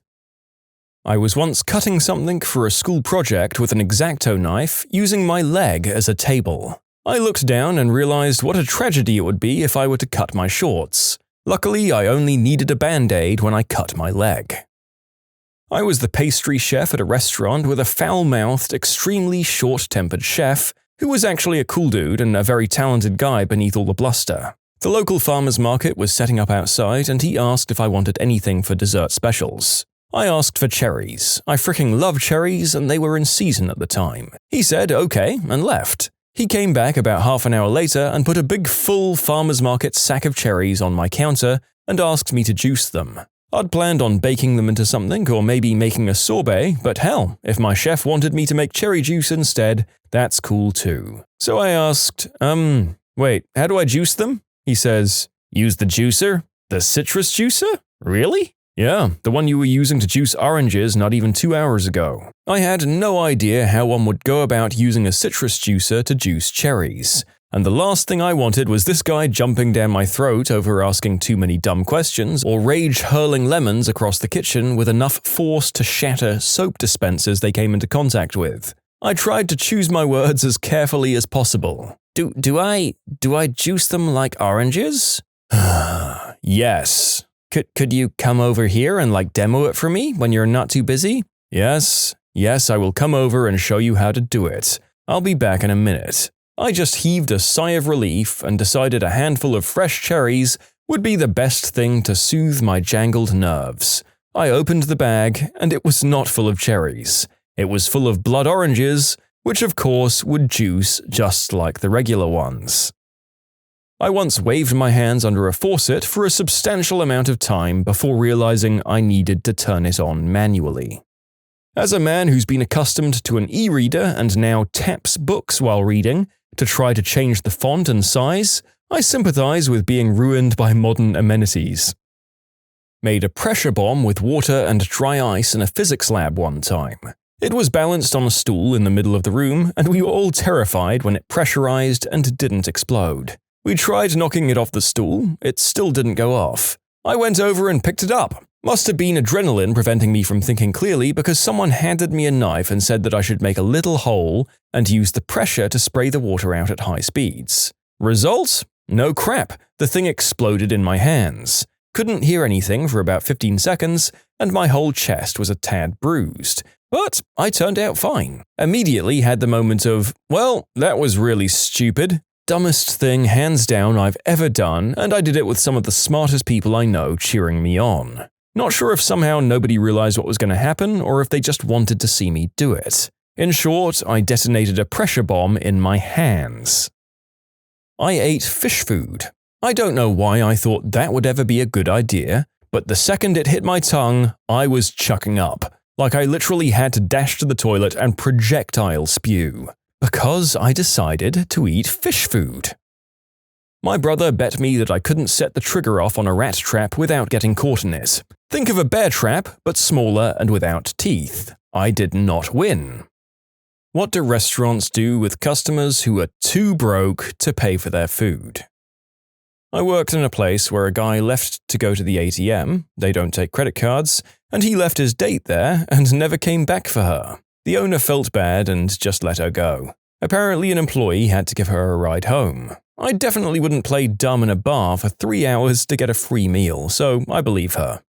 I was once cutting something for a school project with an X-Acto knife using my leg as a table. I looked down and realized what a tragedy it would be if I were to cut my shorts. Luckily, I only needed a band-aid when I cut my leg. I was the pastry chef at a restaurant with a foul-mouthed, extremely short-tempered chef who was actually a cool dude and a very talented guy beneath all the bluster. The local farmer's market was setting up outside and he asked if I wanted anything for dessert specials. I asked for cherries. I fricking love cherries and they were in season at the time. He said okay and left. He came back about half an hour later and put a big full farmer's market sack of cherries on my counter and asked me to juice them. I'd planned on baking them into something or maybe making a sorbet, but hell, if my chef wanted me to make cherry juice instead, that's cool too. So I asked, wait, how do I juice them? He says, use the juicer? The citrus juicer? Really? Yeah, the one you were using to juice oranges not even 2 hours ago. I had no idea how one would go about using a citrus juicer to juice cherries. And the last thing I wanted was this guy jumping down my throat over asking too many dumb questions or rage-hurling lemons across the kitchen with enough force to shatter soap dispensers they came into contact with. I tried to choose my words as carefully as possible. Do I juice them like oranges? Yes. Could you come over here and demo it for me when you're not too busy? Yes, I will come over and show you how to do it. I'll be back in a minute. I just heaved a sigh of relief and decided a handful of fresh cherries would be the best thing to soothe my jangled nerves. I opened the bag and it was not full of cherries. It was full of blood oranges, which of course would juice just like the regular ones. I once waved my hands under a faucet for a substantial amount of time before realizing I needed to turn it on manually. As a man who's been accustomed to an e-reader and now taps books while reading to try to change the font and size, I sympathize with being ruined by modern amenities. made a pressure bomb with water and dry ice in a physics lab one time. It was balanced on a stool in the middle of the room, and we were all terrified when it pressurized and didn't explode. We tried knocking it off the stool, it still didn't go off. I went over and picked it up. Must have been adrenaline preventing me from thinking clearly because someone handed me a knife and said that I should make a little hole and use the pressure to spray the water out at high speeds. Result? No crap, the thing exploded in my hands. Couldn't hear anything for about 15 seconds, and my whole chest was a tad bruised. But I turned out fine. Immediately had the moment of, well, that was really stupid. Dumbest thing hands down I've ever done, and I did it with some of the smartest people I know cheering me on. Not sure if somehow nobody realized what was going to happen or if they just wanted to see me do it. In short, I detonated a pressure bomb in my hands. I ate fish food. I don't know why I thought that would ever be a good idea, but the second it hit my tongue, I was chucking up. Like I literally had to dash to the toilet and projectile spew. Because I decided to eat fish food. My brother bet me that I couldn't set the trigger off on a rat trap without getting caught in it. Think of a bear trap, but smaller and without teeth. I did not win. What do restaurants do with customers who are too broke to pay for their food? I worked in a place where a guy left to go to the ATM, they don't take credit cards, and he left his date there and never came back for her. The owner felt bad and just let her go. Apparently an employee had to give her a ride home. I definitely wouldn't play dumb in a bar for 3 hours to get a free meal, so I believe her.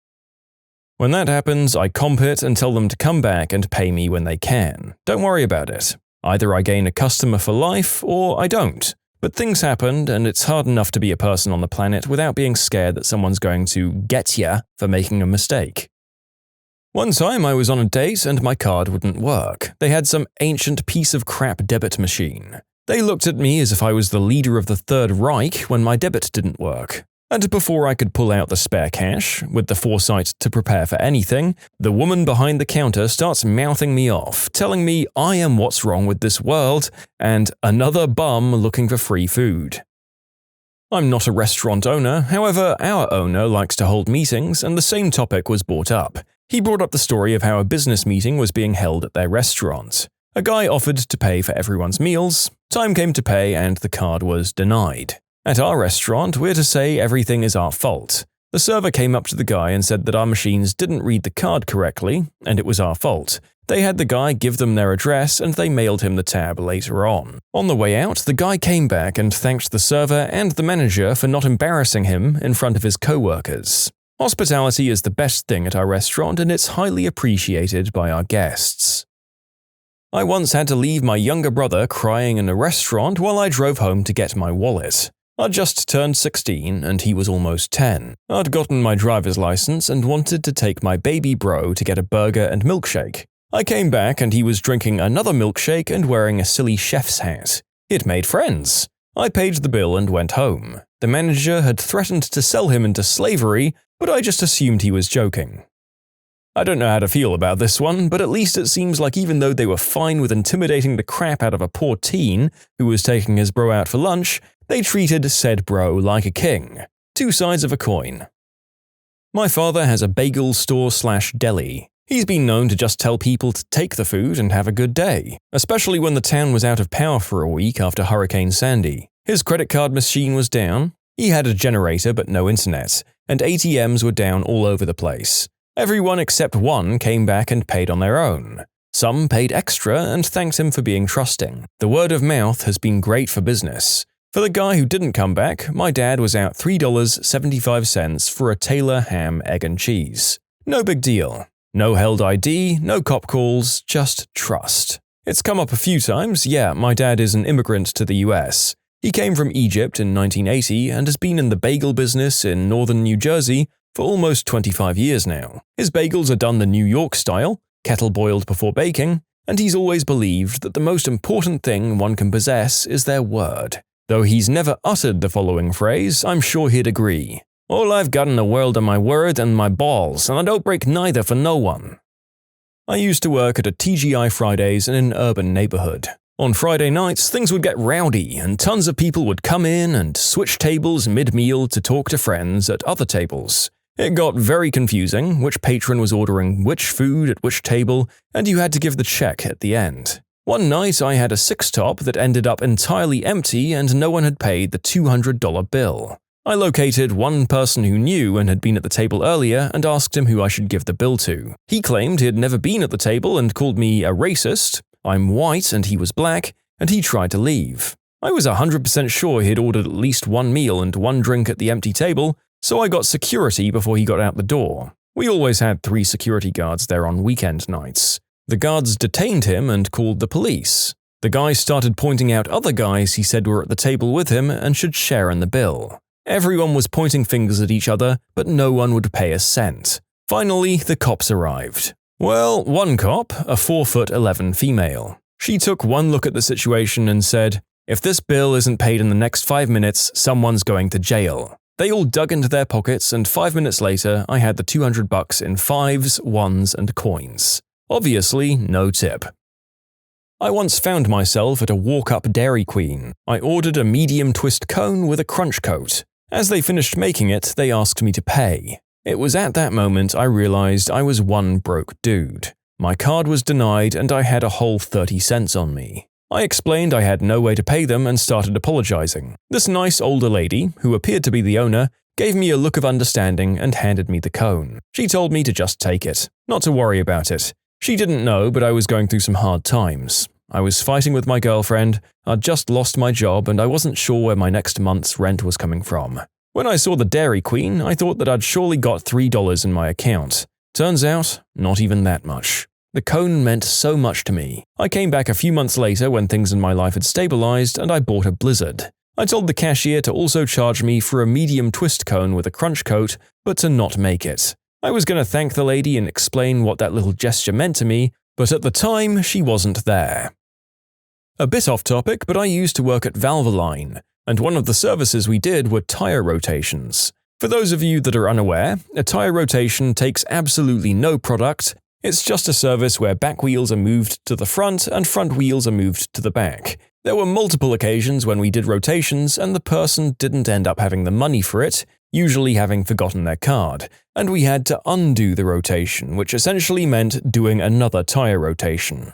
When that happens, I comp it and tell them to come back and pay me when they can. Don't worry about it. Either I gain a customer for life, or I don't. But things happened, and it's hard enough to be a person on the planet without being scared that someone's going to get ya for making a mistake. One time I was on a date and my card wouldn't work. They had some ancient piece of crap debit machine. They looked at me as if I was the leader of the Third Reich when my debit didn't work. And before I could pull out the spare cash, with the foresight to prepare for anything, the woman behind the counter starts mouthing me off, telling me I am what's wrong with this world and another bum looking for free food. I'm not a restaurant owner, however, our owner likes to hold meetings and the same topic was brought up. He brought up the story of how a business meeting was being held at their restaurant. A guy offered to pay for everyone's meals, time came to pay and the card was denied. At our restaurant, we're to say everything is our fault. The server came up to the guy and said that our machines didn't read the card correctly, and it was our fault. They had the guy give them their address and they mailed him the tab later on. On the way out, the guy came back and thanked the server and the manager for not embarrassing him in front of his co-workers. Hospitality is the best thing at our restaurant and it's highly appreciated by our guests. I once had to leave my younger brother crying in a restaurant while I drove home to get my wallet. I'd just turned 16 and he was almost 10. I'd gotten my driver's license and wanted to take my baby bro to get a burger and milkshake. I came back and he was drinking another milkshake and wearing a silly chef's hat. It made friends. I paid the bill and went home. The manager had threatened to sell him into slavery, but I just assumed he was joking. I don't know how to feel about this one, but at least it seems like even though they were fine with intimidating the crap out of a poor teen who was taking his bro out for lunch, they treated said bro like a king. Two sides of a coin. My father has a bagel store/deli. He's been known to just tell people to take the food and have a good day, especially when the town was out of power for a week after Hurricane Sandy. His credit card machine was down, he had a generator but no internet, and ATMs were down all over the place. Everyone except one came back and paid on their own. Some paid extra and thanked him for being trusting. The word of mouth has been great for business. For the guy who didn't come back, my dad was out $3.75 for a Taylor ham, egg and cheese. No big deal. No held ID, no cop calls, just trust. It's come up a few times, yeah, my dad is an immigrant to the US. He came from Egypt in 1980 and has been in the bagel business in northern New Jersey for almost 25 years now. His bagels are done the New York style, kettle boiled before baking, and he's always believed that the most important thing one can possess is their word. Though he's never uttered the following phrase, I'm sure he'd agree. All I've got in the world are my word and my balls, and I don't break neither for no one. I used to work at a TGI Fridays in an urban neighborhood. On Friday nights, things would get rowdy, and tons of people would come in and switch tables mid-meal to talk to friends at other tables. It got very confusing which patron was ordering which food at which table, and you had to give the check at the end. One night I had a six-top that ended up entirely empty and no one had paid the $200 bill. I located one person who knew and had been at the table earlier and asked him who I should give the bill to. He claimed he had never been at the table and called me a racist. I'm white and he was black, and he tried to leave. I was 100% sure he had ordered at least one meal and one drink at the empty table, so I got security before he got out the door. We always had 3 security guards there on weekend nights. The guards detained him and called the police. The guy started pointing out other guys he said were at the table with him and should share in the bill. Everyone was pointing fingers at each other, but no one would pay a cent. Finally, the cops arrived. Well, one cop, a 4'11" female. She took one look at the situation and said, "If this bill isn't paid in the next 5 minutes, someone's going to jail." They all dug into their pockets, and 5 minutes later, I had the $200 in 5s, 1s, and coins. Obviously, no tip. I once found myself at a walk-up Dairy Queen. I ordered a medium twist cone with a crunch coat. As they finished making it, they asked me to pay. It was at that moment I realized I was one broke dude. My card was denied and I had a whole 30 cents on me. I explained I had no way to pay them and started apologizing. This nice older lady, who appeared to be the owner, gave me a look of understanding and handed me the cone. She told me to just take it, not to worry about it. She didn't know, but I was going through some hard times. I was fighting with my girlfriend, I'd just lost my job, and I wasn't sure where my next month's rent was coming from. When I saw the Dairy Queen, I thought that I'd surely got $3 in my account. Turns out, not even that much. The cone meant so much to me. I came back a few months later when things in my life had stabilized and I bought a Blizzard. I told the cashier to also charge me for a medium twist cone with a crunch coat, but to not make it. I was going to thank the lady and explain what that little gesture meant to me, but at the time, she wasn't there. A bit off topic, but I used to work at Valvoline, and one of the services we did were tire rotations. For those of you that are unaware, a tire rotation takes absolutely no product. It's just a service where back wheels are moved to the front and front wheels are moved to the back. There were multiple occasions when we did rotations and the person didn't end up having the money for it, usually having forgotten their card, and we had to undo the rotation, which essentially meant doing another tire rotation.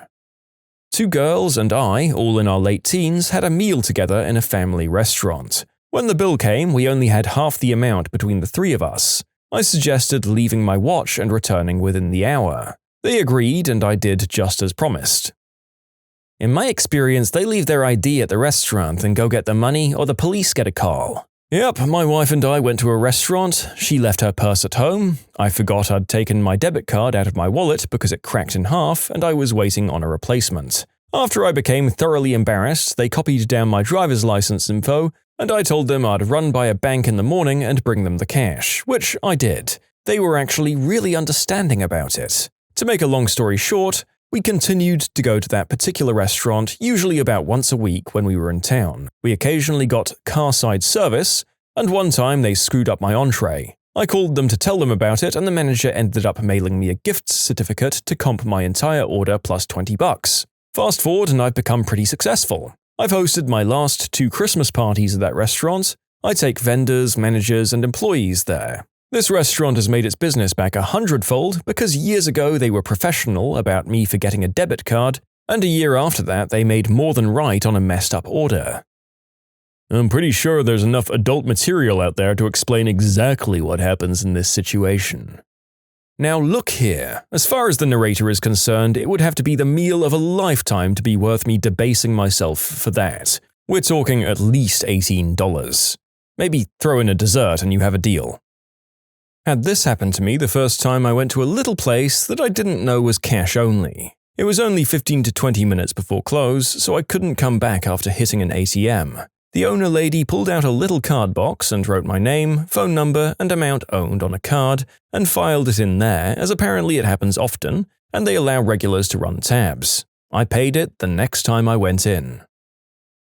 2 girls and I, all in our late teens, had a meal together in a family restaurant. When the bill came, we only had half the amount between the 3 of us. I suggested leaving my watch and returning within the hour. They agreed, and I did just as promised. In my experience, they leave their ID at the restaurant and go get the money, or the police get a call. Yep, my wife and I went to a restaurant. She left her purse at home. I forgot I'd taken my debit card out of my wallet because it cracked in half, and I was waiting on a replacement. After I became thoroughly embarrassed, they copied down my driver's license info, and I told them I'd run by a bank in the morning and bring them the cash, which I did. They were actually really understanding about it. To make a long story short, we continued to go to that particular restaurant usually about once a week when we were in town. We occasionally got car-side service, and one time they screwed up my entree. I called them to tell them about it, and the manager ended up mailing me a gift certificate to comp my entire order plus $20. Fast forward and I've become pretty successful. I've hosted my last 2 Christmas parties at that restaurant. I take vendors, managers, and employees there. This restaurant has made its business back 100-fold because years ago they were professional about me forgetting a debit card, and a year after that they made more than right on a messed up order. I'm pretty sure there's enough adult material out there to explain exactly what happens in this situation. Now look here, as far as the narrator is concerned, it would have to be the meal of a lifetime to be worth me debasing myself for that. We're talking at least $18. Maybe throw in a dessert and you have a deal. Had this happened to me the first time I went to a little place that I didn't know was cash only. It was only 15 to 20 minutes before close, so I couldn't come back after hitting an ATM. The owner lady pulled out a little card box and wrote my name, phone number, and amount owned on a card, and filed it in there, as apparently it happens often, and they allow regulars to run tabs. I paid it the next time I went in.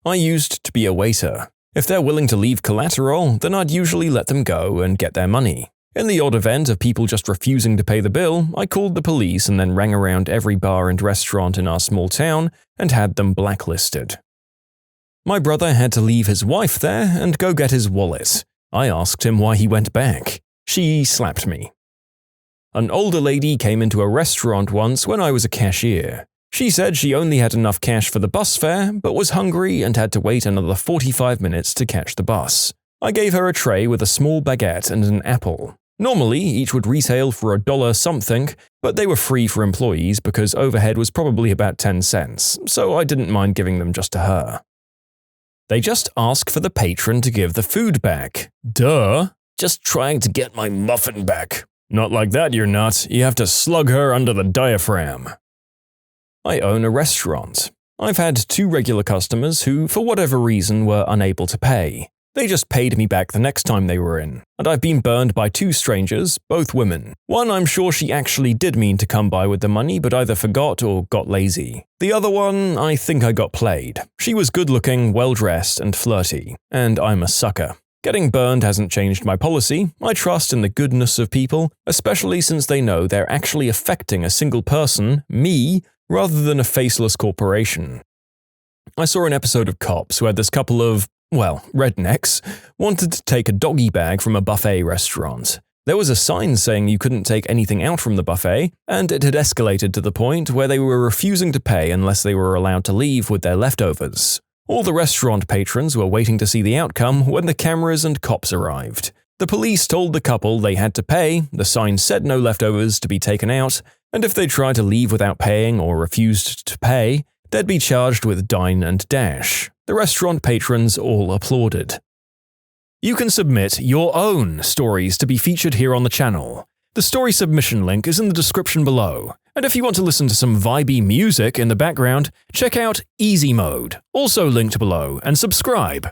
I used to be a waiter. If they're willing to leave collateral, then I'd usually let them go and get their money. In the odd event of people just refusing to pay the bill, I called the police and then rang around every bar and restaurant in our small town and had them blacklisted. My brother had to leave his wife there and go get his wallet. I asked him why he went back. She slapped me. An older lady came into a restaurant once when I was a cashier. She said she only had enough cash for the bus fare, but was hungry and had to wait another 45 minutes to catch the bus. I gave her a tray with a small baguette and an apple. Normally, each would retail for $1 something, but they were free for employees because overhead was probably about 10 cents, so I didn't mind giving them just to her. They just ask for the patron to give the food back. Duh. Just trying to get my muffin back. Not like that, you're not. You have to slug her under the diaphragm. I own a restaurant. I've had 2 regular customers who, for whatever reason, were unable to pay. They just paid me back the next time they were in, and I've been burned by 2 strangers, both women. One, I'm sure she actually did mean to come by with the money but either forgot or got lazy. The other one, I think I got played. She was good-looking, well-dressed, and flirty, and I'm a sucker. Getting burned hasn't changed my policy. I trust in the goodness of people, especially since they know they're actually affecting a single person, me, rather than a faceless corporation. I saw an episode of Cops where this couple of, rednecks, wanted to take a doggy bag from a buffet restaurant. There was a sign saying you couldn't take anything out from the buffet, and it had escalated to the point where they were refusing to pay unless they were allowed to leave with their leftovers. All the restaurant patrons were waiting to see the outcome when the cameras and cops arrived. The police told the couple they had to pay, the sign said no leftovers to be taken out, and if they tried to leave without paying or refused to pay, they'd be charged with dine and dash. The restaurant patrons all applauded. You can submit your own stories to be featured here on the channel. The story submission link is in the description below. And if you want to listen to some vibey music in the background, check out easymode, also linked below, and subscribe.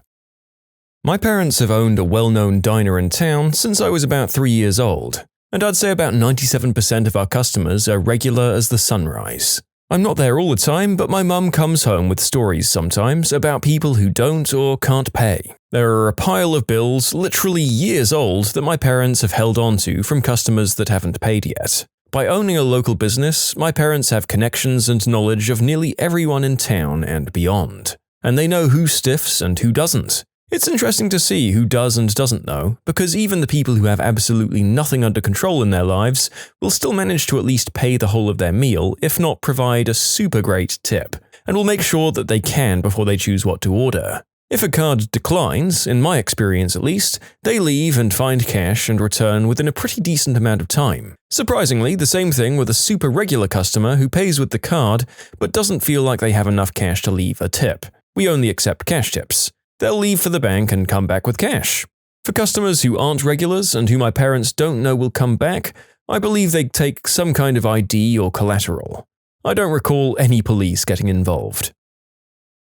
My parents have owned a well-known diner in town since I was about 3 years old, and I'd say about 97% of our customers are regular as the sunrise. I'm not there all the time, but my mum comes home with stories sometimes about people who don't or can't pay. There are a pile of bills, literally years old, that my parents have held on to from customers that haven't paid yet. By owning a local business, my parents have connections and knowledge of nearly everyone in town and beyond. And they know who stiffs and who doesn't. It's interesting to see who does and doesn't know, because even the people who have absolutely nothing under control in their lives will still manage to at least pay the whole of their meal, if not provide a super great tip, and will make sure that they can before they choose what to order. If a card declines, in my experience at least, they leave and find cash and return within a pretty decent amount of time. Surprisingly, the same thing with a super regular customer who pays with the card but doesn't feel like they have enough cash to leave a tip. We only accept cash tips. They'll leave for the bank and come back with cash. For customers who aren't regulars and who my parents don't know will come back, I believe they take some kind of ID or collateral. I don't recall any police getting involved.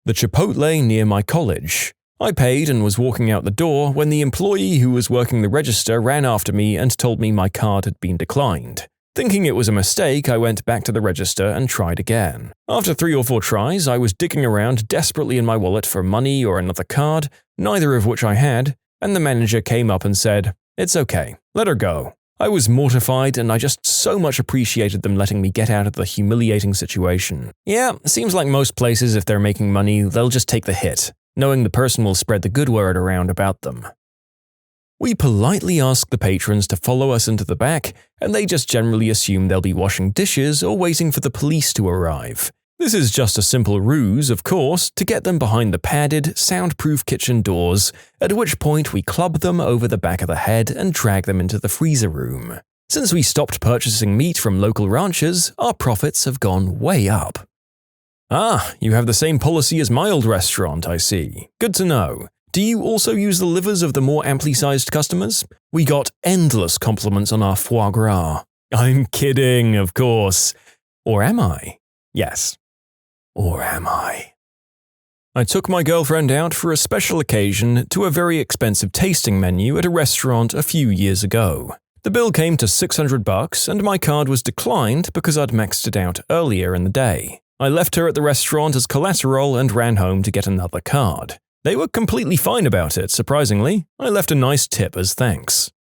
The Chipotle near my college. I paid and was walking out the door when the employee who was working the register ran after me and told me my card had been declined. Thinking it was a mistake, I went back to the register and tried again. After 3 or 4 tries, I was digging around desperately in my wallet for money or another card, neither of which I had, and the manager came up and said, "It's okay, let her go." I was mortified and I just so much appreciated them letting me get out of the humiliating situation. Yeah, seems like most places if they're making money, they'll just take the hit, knowing the person will spread the good word around about them. We politely ask the patrons to follow us into the back, and they just generally assume they'll be washing dishes or waiting for the police to arrive. This is just a simple ruse, of course, to get them behind the padded, soundproof kitchen doors, at which point we club them over the back of the head and drag them into the freezer room. Since we stopped purchasing meat from local ranchers, our profits have gone way up. Ah, you have the same policy as my old restaurant, I see. Good to know. Do you also use the livers of the more amply sized customers? We got endless compliments on our foie gras. I'm kidding, of course. Or am I? Yes. Or am I? I took my girlfriend out for a special occasion to a very expensive tasting menu at a restaurant a few years ago. The bill came to $600 and my card was declined because I'd maxed it out earlier in the day. I left her at the restaurant as collateral and ran home to get another card. They were completely fine about it, surprisingly. I left a nice tip as thanks.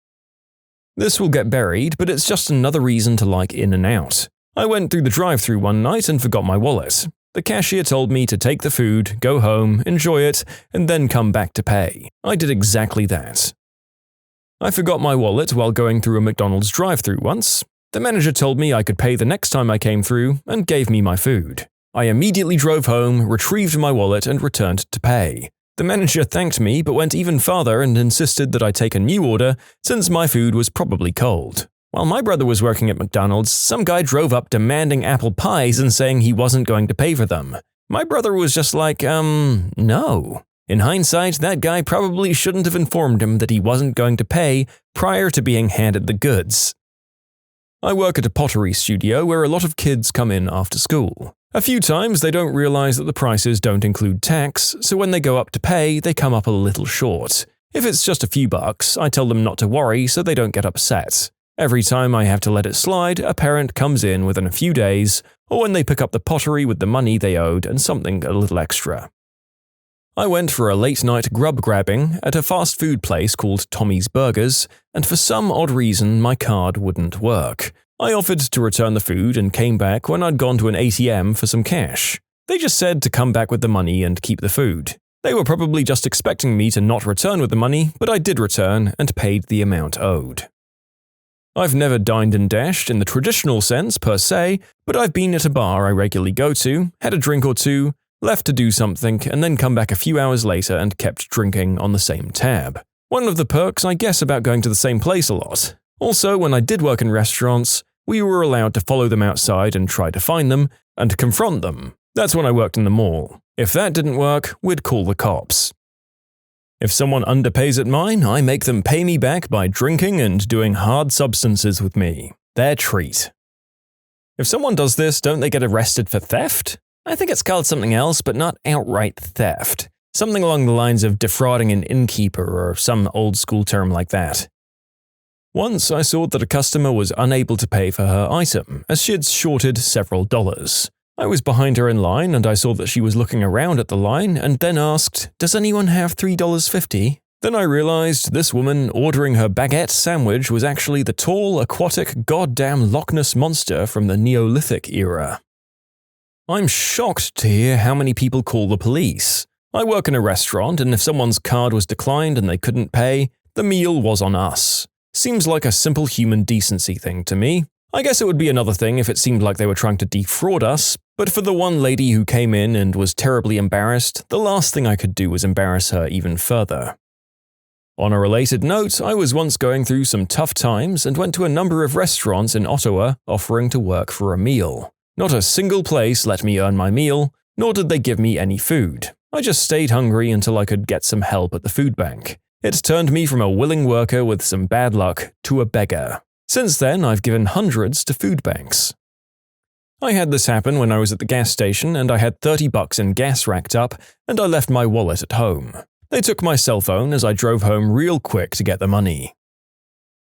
This will get buried, but it's just another reason to like In-N-Out. I went through the drive-thru one night and forgot my wallet. The cashier told me to take the food, go home, enjoy it, and then come back to pay. I did exactly that. I forgot my wallet while going through a McDonald's drive-thru once. The manager told me I could pay the next time I came through and gave me my food. I immediately drove home, retrieved my wallet, and returned to pay. The manager thanked me but went even farther and insisted that I take a new order since my food was probably cold. While my brother was working at McDonald's, some guy drove up demanding apple pies and saying he wasn't going to pay for them. My brother was just like, no. In hindsight, that guy probably shouldn't have informed him that he wasn't going to pay prior to being handed the goods. I work at a pottery studio where a lot of kids come in after school. A few times they don't realize that the prices don't include tax, so when they go up to pay, they come up a little short. If it's just a few bucks, I tell them not to worry so they don't get upset. Every time I have to let it slide, a parent comes in within a few days, or when they pick up the pottery with the money they owed and something a little extra. I went for a late-night grub grabbing at a fast food place called Tommy's Burgers, and for some odd reason my card wouldn't work. I offered to return the food and came back when I'd gone to an ATM for some cash. They just said to come back with the money and keep the food. They were probably just expecting me to not return with the money, but I did return and paid the amount owed. I've never dined and dashed in the traditional sense per se, but I've been at a bar I regularly go to, had a drink or two, left to do something, and then come back a few hours later and kept drinking on the same tab. One of the perks, I guess, about going to the same place a lot. Also, when I did work in restaurants, we were allowed to follow them outside and try to find them, and confront them. That's when I worked in the mall. If that didn't work, we'd call the cops. If someone underpays at mine, I make them pay me back by drinking and doing hard substances with me. Their treat. If someone does this, don't they get arrested for theft? I think it's called something else, but not outright theft. Something along the lines of defrauding an innkeeper or some old-school term like that. Once I saw that a customer was unable to pay for her item, as she had shorted several dollars. I was behind her in line and I saw that she was looking around at the line and then asked, "Does anyone have $3.50? Then I realized this woman ordering her baguette sandwich was actually the tall, aquatic, goddamn Loch Ness monster from the Neolithic era. I'm shocked to hear how many people call the police. I work in a restaurant, and if someone's card was declined and they couldn't pay, the meal was on us. Seems like a simple human decency thing to me. I guess it would be another thing if it seemed like they were trying to defraud us, but for the one lady who came in and was terribly embarrassed, the last thing I could do was embarrass her even further. On a related note, I was once going through some tough times and went to a number of restaurants in Ottawa offering to work for a meal. Not a single place let me earn my meal, nor did they give me any food. I just stayed hungry until I could get some help at the food bank. It turned me from a willing worker with some bad luck to a beggar. Since then, I've given hundreds to food banks. I had this happen when I was at the gas station and I had $30 in gas racked up and I left my wallet at home. They took my cell phone as I drove home real quick to get the money.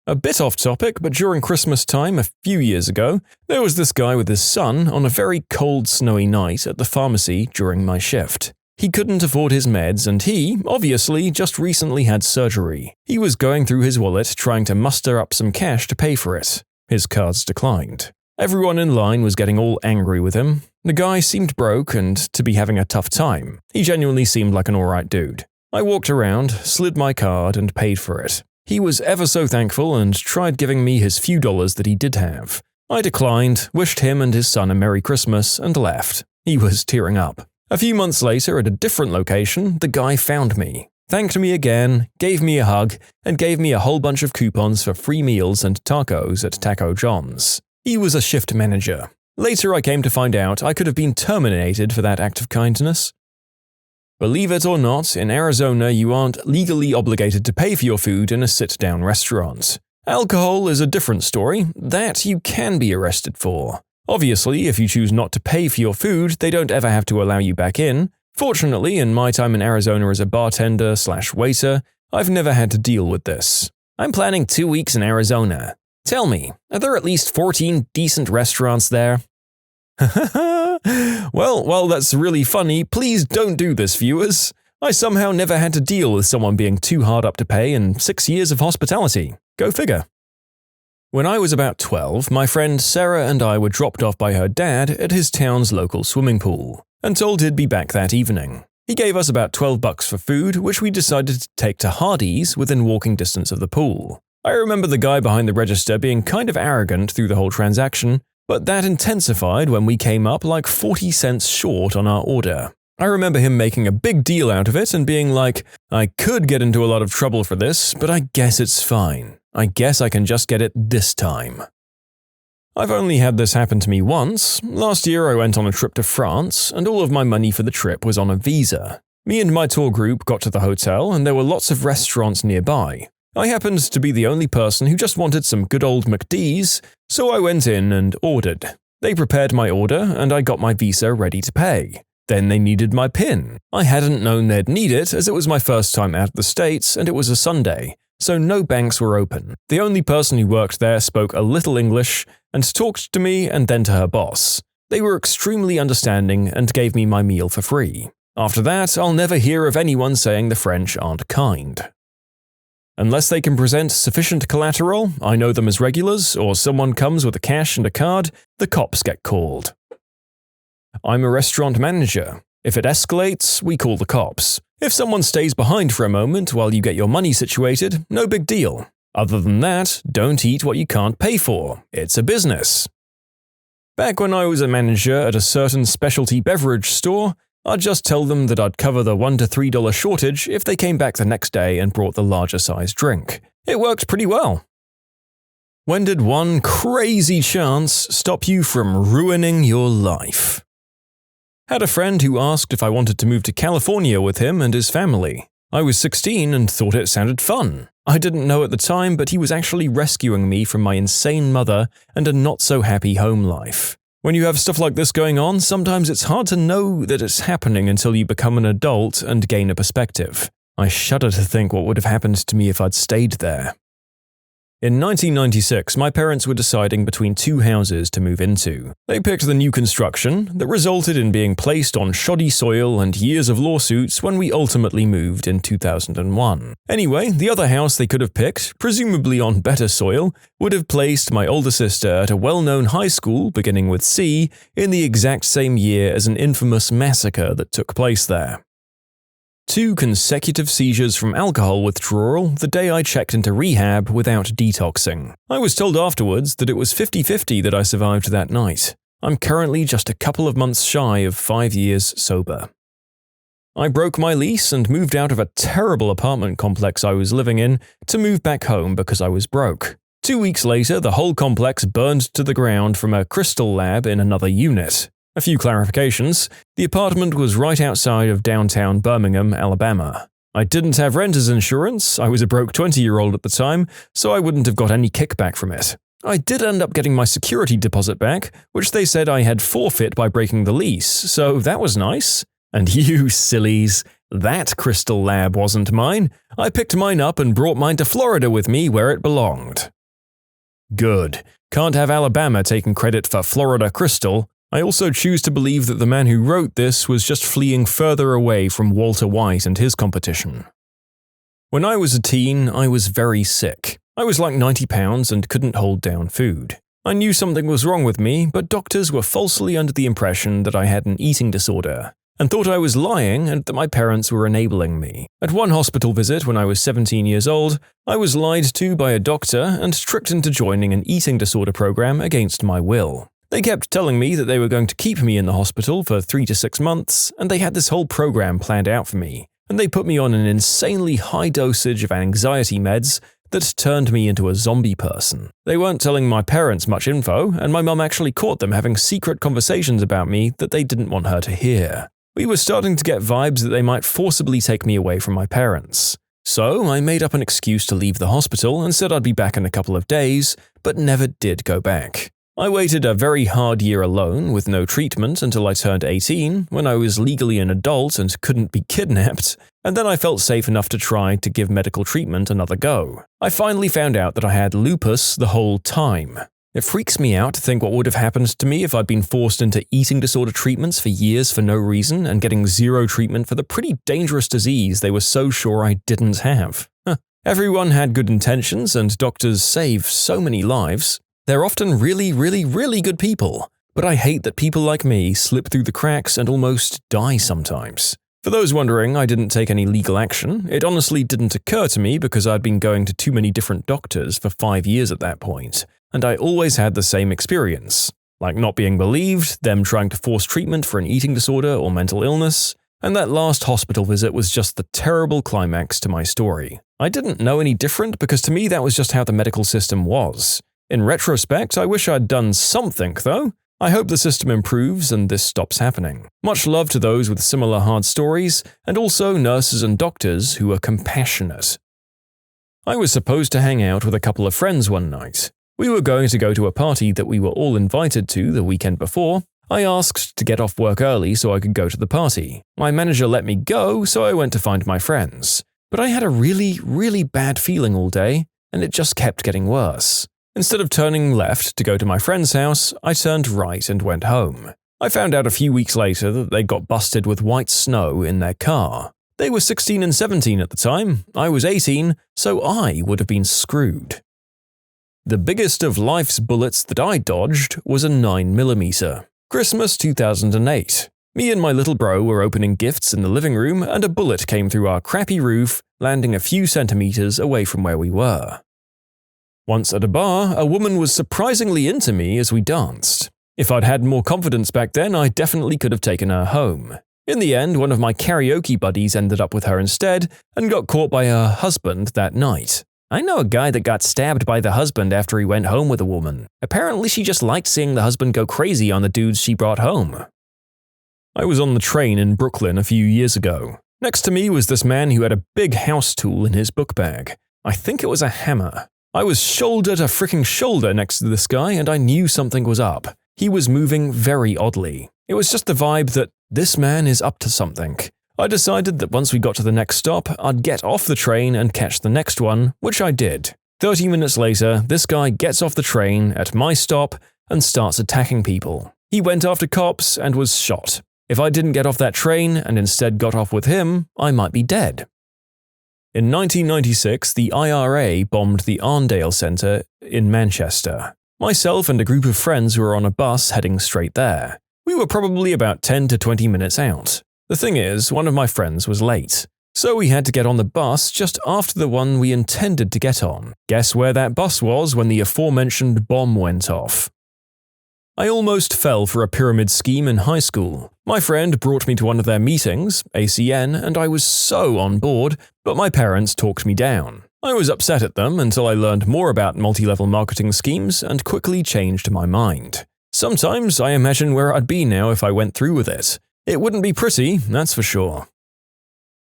A bit off topic, but during Christmas time a few years ago, there was this guy with his son on a very cold, snowy night at the pharmacy during my shift. He couldn't afford his meds and he, obviously, just recently had surgery. He was going through his wallet trying to muster up some cash to pay for it. His cards declined. Everyone in line was getting all angry with him. The guy seemed broke and to be having a tough time. He genuinely seemed like an alright dude. I walked around, slid my card, and paid for it. He was ever so thankful and tried giving me his few dollars that he did have. I declined, wished him and his son a Merry Christmas, and left. He was tearing up. A few months later, at a different location, the guy found me, thanked me again, gave me a hug, and gave me a whole bunch of coupons for free meals and tacos at Taco John's. He was a shift manager. Later I came to find out I could have been terminated for that act of kindness. Believe it or not, in Arizona you aren't legally obligated to pay for your food in a sit-down restaurant. Alcohol is a different story. That you can be arrested for. Obviously, if you choose not to pay for your food, they don't ever have to allow you back in. Fortunately, in my time in Arizona as a bartender/waiter, I've never had to deal with this. I'm planning 2 weeks in Arizona. Tell me, are there at least 14 decent restaurants there? Well, while that's really funny, please don't do this, viewers. I somehow never had to deal with someone being too hard up to pay in 6 years of hospitality. Go figure. When I was about 12, my friend Sarah and I were dropped off by her dad at his town's local swimming pool, and told he'd be back that evening. He gave us about $12 for food, which we decided to take to Hardee's within walking distance of the pool. I remember the guy behind the register being kind of arrogant through the whole transaction, but that intensified when we came up like 40 cents short on our order. I remember him making a big deal out of it and being like, I could get into a lot of trouble for this, but I guess it's fine. I guess I can just get it this time. I've only had this happen to me once. Last year I went on a trip to France, and all of my money for the trip was on a visa. Me and my tour group got to the hotel, and there were lots of restaurants nearby. I happened to be the only person who just wanted some good old McD's, so I went in and ordered. They prepared my order, and I got my visa ready to pay. Then they needed my PIN. I hadn't known they'd need it, as it was my first time out of the States, and it was a Sunday, so no banks were open. The only person who worked there spoke a little English and talked to me and then to her boss. They were extremely understanding and gave me my meal for free. After that, I'll never hear of anyone saying the French aren't kind. Unless they can present sufficient collateral, I know them as regulars, or someone comes with a cash and a card, the cops get called. I'm a restaurant manager. If it escalates, we call the cops. If someone stays behind for a moment while you get your money situated, no big deal. Other than that, don't eat what you can't pay for. It's a business. Back when I was a manager at a certain specialty beverage store, I'd just tell them that I'd cover the $1 to $3 shortage if they came back the next day and brought the larger size drink. It worked pretty well. When did one crazy chance stop you from ruining your life? Had a friend who asked if I wanted to move to California with him and his family. I was 16 and thought it sounded fun. I didn't know at the time, but he was actually rescuing me from my insane mother and a not-so-happy home life. When you have stuff like this going on, sometimes it's hard to know that it's happening until you become an adult and gain a perspective. I shudder to think what would have happened to me if I'd stayed there. In 1996, my parents were deciding between two houses to move into. They picked the new construction that resulted in being placed on shoddy soil and years of lawsuits when we ultimately moved in 2001. Anyway, the other house they could have picked, presumably on better soil, would have placed my older sister at a well-known high school beginning with C in the exact same year as an infamous massacre that took place there. 2 consecutive seizures from alcohol withdrawal the day I checked into rehab without detoxing. I was told afterwards that it was 50-50 that I survived that night. I'm currently just a couple of months shy of 5 years sober. I broke my lease and moved out of a terrible apartment complex I was living in to move back home because I was broke. 2 weeks later, the whole complex burned to the ground from a crystal lab in another unit. A few clarifications. The apartment was right outside of downtown Birmingham, Alabama. I didn't have renter's insurance, I was a broke 20-year-old at the time, so I wouldn't have got any kickback from it. I did end up getting my security deposit back, which they said I had forfeit by breaking the lease, so that was nice. And you sillies, that crystal lab wasn't mine. I picked mine up and brought mine to Florida with me where it belonged. Good. Can't have Alabama taking credit for Florida Crystal. I also choose to believe that the man who wrote this was just fleeing further away from Walter White and his competition. When I was a teen, I was very sick. I was like 90 pounds and couldn't hold down food. I knew something was wrong with me, but doctors were falsely under the impression that I had an eating disorder, and thought I was lying and that my parents were enabling me. At one hospital visit when I was 17 years old, I was lied to by a doctor and tricked into joining an eating disorder program against my will. They kept telling me that they were going to keep me in the hospital for 3 to 6 months, and they had this whole program planned out for me, and they put me on an insanely high dosage of anxiety meds that turned me into a zombie person. They weren't telling my parents much info, and my mum actually caught them having secret conversations about me that they didn't want her to hear. We were starting to get vibes that they might forcibly take me away from my parents. So I made up an excuse to leave the hospital and said I'd be back in a couple of days, but never did go back. I waited a very hard year alone with no treatment until I turned 18, when I was legally an adult and couldn't be kidnapped, and then I felt safe enough to try to give medical treatment another go. I finally found out that I had lupus the whole time. It freaks me out to think what would have happened to me if I'd been forced into eating disorder treatments for years for no reason and getting zero treatment for the pretty dangerous disease they were so sure I didn't have. Everyone had good intentions and doctors save so many lives. They're often really, really, really good people, but I hate that people like me slip through the cracks and almost die sometimes. For those wondering, I didn't take any legal action. It honestly didn't occur to me because I'd been going to too many different doctors for 5 years at that point, and I always had the same experience, like not being believed, them trying to force treatment for an eating disorder or mental illness, and that last hospital visit was just the terrible climax to my story. I didn't know any different because to me that was just how the medical system was. In retrospect, I wish I'd done something, though. I hope the system improves and this stops happening. Much love to those with similar hard stories, and also nurses and doctors who are compassionate. I was supposed to hang out with a couple of friends one night. We were going to go to a party that we were all invited to the weekend before. I asked to get off work early so I could go to the party. My manager let me go, so I went to find my friends. But I had a really bad feeling all day, and it just kept getting worse. Instead of turning left to go to my friend's house, I turned right and went home. I found out a few weeks later that they got busted with white snow in their car. They were 16 and 17 at the time, I was 18, so I would have been screwed. The biggest of life's bullets that I dodged was a 9mm. Christmas 2008. Me and my little bro were opening gifts in the living room and a bullet came through our crappy roof, landing a few centimeters away from where we were. Once at a bar, a woman was surprisingly into me as we danced. If I'd had more confidence back then, I definitely could have taken her home. In the end, one of my karaoke buddies ended up with her instead and got caught by her husband that night. I know a guy that got stabbed by the husband after he went home with a woman. Apparently she just liked seeing the husband go crazy on the dudes she brought home. I was on the train in Brooklyn a few years ago. Next to me was this man who had a big house tool in his book bag. I think it was a hammer. I was shoulder to freaking shoulder next to this guy and I knew something was up. He was moving very oddly. It was just the vibe that this man is up to something. I decided that once we got to the next stop, I'd get off the train and catch the next one, which I did. 30 minutes later, this guy gets off the train at my stop and starts attacking people. He went after cops and was shot. If I didn't get off that train and instead got off with him, I might be dead. In 1996, the IRA bombed the Arndale Centre in Manchester. Myself and a group of friends were on a bus heading straight there. We were probably about 10 to 20 minutes out. The thing is, one of my friends was late, so we had to get on the bus just after the one we intended to get on. Guess where that bus was when the aforementioned bomb went off? I almost fell for a pyramid scheme in high school. My friend brought me to one of their meetings, ACN, and I was so on board, but my parents talked me down. I was upset at them until I learned more about multi-level marketing schemes and quickly changed my mind. Sometimes I imagine where I'd be now if I went through with it. It wouldn't be pretty, that's for sure.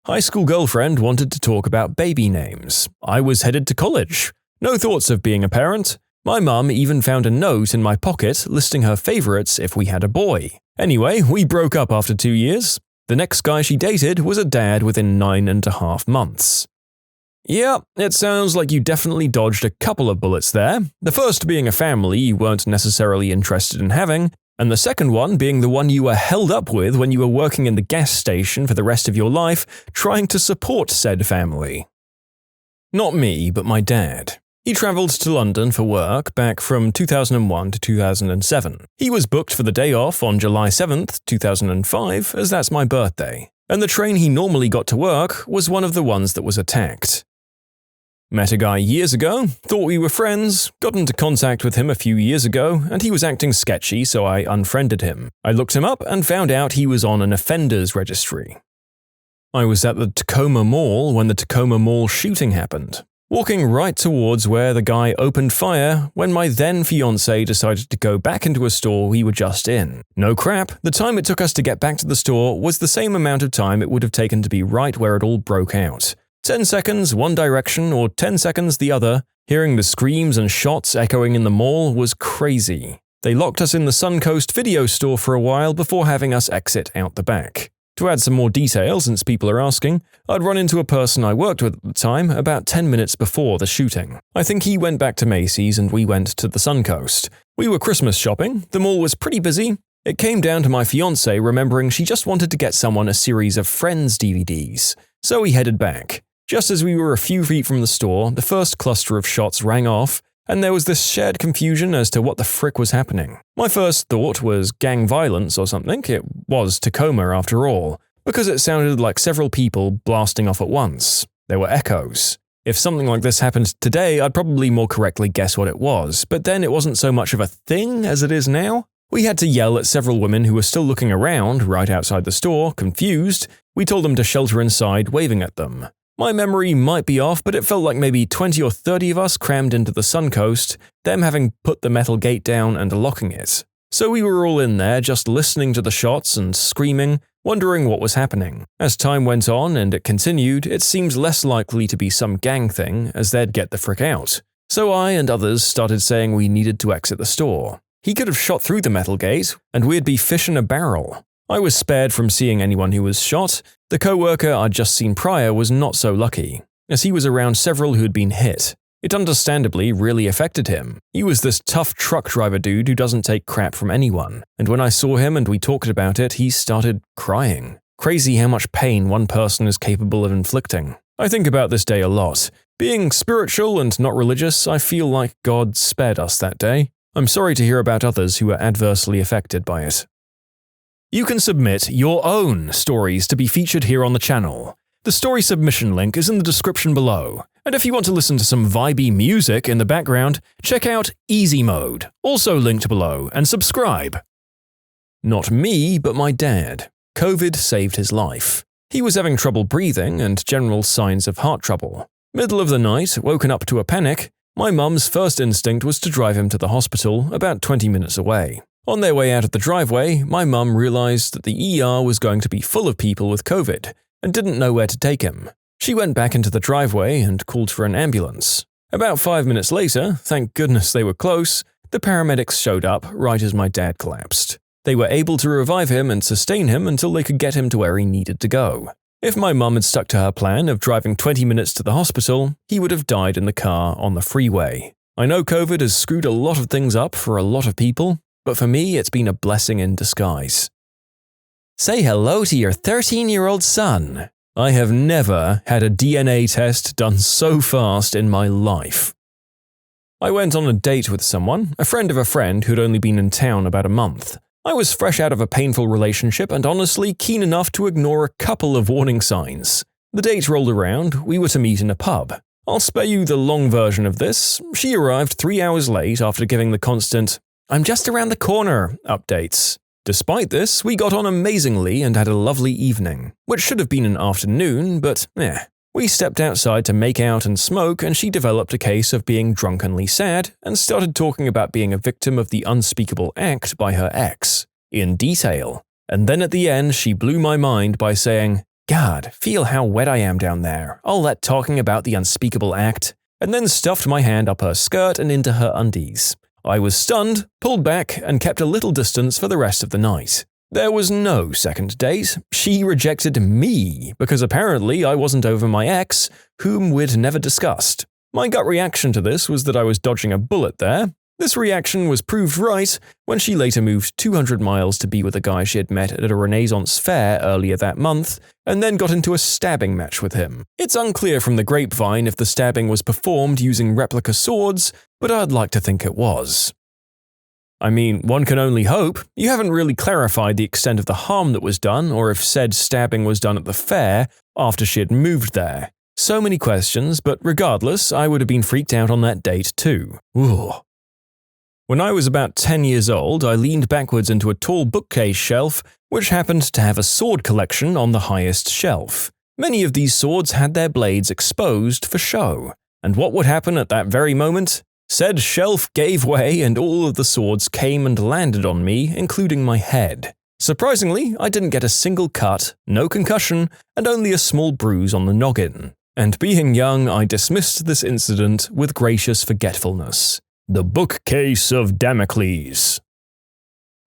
High school girlfriend wanted to talk about baby names. I was headed to college. No thoughts of being a parent. My mum even found a note in my pocket listing her favorites if we had a boy. Anyway, we broke up after 2 years. The next guy she dated was a dad within 9.5 months. Yeah, it sounds like you definitely dodged a couple of bullets there. The first being a family you weren't necessarily interested in having, and the second one being the one you were held up with when you were working in the gas station for the rest of your life, trying to support said family. Not me, but my dad. He travelled to London for work back from 2001 to 2007. He was booked for the day off on July 7th, 2005, as that's my birthday, and the train he normally got to work was one of the ones that was attacked. Met a guy years ago, thought we were friends, got into contact with him a few years ago, and he was acting sketchy, so I unfriended him. I looked him up and found out he was on an offenders registry. I was at the Tacoma Mall when the Tacoma Mall shooting happened. Walking right towards where the guy opened fire when my then fiancé decided to go back into a store we were just in. No crap, the time it took us to get back to the store was the same amount of time it would have taken to be right where it all broke out. 10 seconds one direction or 10 seconds the other, hearing the screams and shots echoing in the mall was crazy. They locked us in the Suncoast video store for a while before having us exit out the back. To add some more detail, since people are asking, I'd run into a person I worked with at the time about 10 minutes before the shooting. I think he went back to Macy's and we went to the Suncoast. We were Christmas shopping, the mall was pretty busy. It came down to my fiancée remembering she just wanted to get someone a series of Friends DVDs, so we headed back. Just as we were a few feet from the store, the first cluster of shots rang off, and there was this shared confusion as to what the frick was happening. My first thought was gang violence or something, it was Tacoma after all, because it sounded like several people blasting off at once. There were echoes. If something like this happened today, I'd probably more correctly guess what it was, but then it wasn't so much of a thing as it is now. We had to yell at several women who were still looking around right outside the store, confused. We told them to shelter inside, waving at them. My memory might be off, but it felt like maybe 20 or 30 of us crammed into the Suncoast, them having put the metal gate down and locking it. So we were all in there just listening to the shots and screaming, wondering what was happening. As time went on and it continued, it seemed less likely to be some gang thing, as they'd get the frick out. So I and others started saying we needed to exit the store. He could have shot through the metal gate, and we'd be fish in a barrel. I was spared from seeing anyone who was shot. The co-worker I'd just seen prior was not so lucky, as he was around several who had been hit. It understandably really affected him. He was this tough truck driver dude who doesn't take crap from anyone, and when I saw him and we talked about it, he started crying. Crazy how much pain one person is capable of inflicting. I think about this day a lot. Being spiritual and not religious, I feel like God spared us that day. I'm sorry to hear about others who were adversely affected by it. You can submit your own stories to be featured here on the channel. The story submission link is in the description below. And if you want to listen to some vibey music in the background, check out easymode, also linked below, and subscribe. Not me, but my dad. COVID saved his life. He was having trouble breathing and general signs of heart trouble. Middle of the night, woken up to a panic, my mum's first instinct was to drive him to the hospital about 20 minutes away. On their way out of the driveway, my mum realized that the ER was going to be full of people with COVID and didn't know where to take him. She went back into the driveway and called for an ambulance. About 5 minutes later, thank goodness they were close, the paramedics showed up right as my dad collapsed. They were able to revive him and sustain him until they could get him to where he needed to go. If my mum had stuck to her plan of driving 20 minutes to the hospital, he would have died in the car on the freeway. I know COVID has screwed a lot of things up for a lot of people, but for me it's been a blessing in disguise. Say hello to your 13-year-old son. I have never had a DNA test done so fast in my life. I went on a date with someone, a friend of a friend who'd only been in town about a month. I was fresh out of a painful relationship and honestly keen enough to ignore a couple of warning signs. The date rolled around, we were to meet in a pub. I'll spare you the long version of this. She arrived 3 hours late after giving the constant, "I'm just around the corner," updates. Despite this, we got on amazingly and had a lovely evening, which should have been an afternoon, but We stepped outside to make out and smoke, and she developed a case of being drunkenly sad and started talking about being a victim of the unspeakable act by her ex, in detail. And then at the end, she blew my mind by saying, "God, feel how wet I am down there, all that talking about the unspeakable act," and then stuffed my hand up her skirt and into her undies. I was stunned, pulled back, and kept a little distance for the rest of the night. There was no second date. She rejected me because apparently I wasn't over my ex, whom we'd never discussed. My gut reaction to this was that I was dodging a bullet there. This reaction was proved right when she later moved 200 miles to be with a guy she had met at a Renaissance fair earlier that month, and then got into a stabbing match with him. It's unclear from the grapevine if the stabbing was performed using replica swords, but I'd like to think it was. I mean, one can only hope. You haven't really clarified the extent of the harm that was done, or if said stabbing was done at the fair after she had moved there. So many questions, but regardless, I would have been freaked out on that date too. Ooh. When I was about 10 years old, I leaned backwards into a tall bookcase shelf, which happened to have a sword collection on the highest shelf. Many of these swords had their blades exposed for show. And what would happen at that very moment? Said shelf gave way and all of the swords came and landed on me, including my head. Surprisingly, I didn't get a single cut, no concussion, and only a small bruise on the noggin. And being young, I dismissed this incident with gracious forgetfulness. The bookcase of Damocles.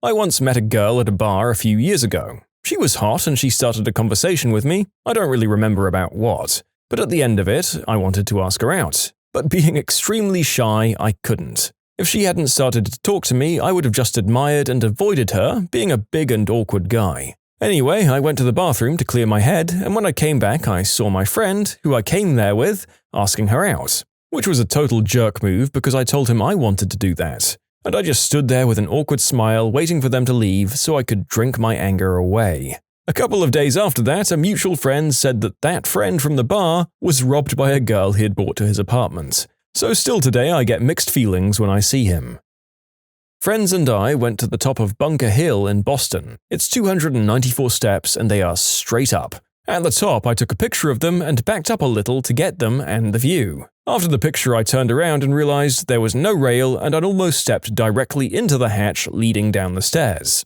I once met a girl at a bar a few years ago. She was hot and she started a conversation with me. I don't really remember about what, but at the end of it, I wanted to ask her out. But being extremely shy, I couldn't. If she hadn't started to talk to me, I would have just admired and avoided her, being a big and awkward guy. Anyway, I went to the bathroom to clear my head, and when I came back, I saw my friend, who I came there with, asking her out. Which was a total jerk move because I told him I wanted to do that. And I just stood there with an awkward smile waiting for them to leave so I could drink my anger away. A couple of days after that, a mutual friend said that friend from the bar was robbed by a girl he had brought to his apartment. So still today I get mixed feelings when I see him. Friends and I went to the top of Bunker Hill in Boston. It's 294 steps and they are straight up. At the top, I took a picture of them and backed up a little to get them and the view. After the picture, I turned around and realized there was no rail and I'd almost stepped directly into the hatch leading down the stairs.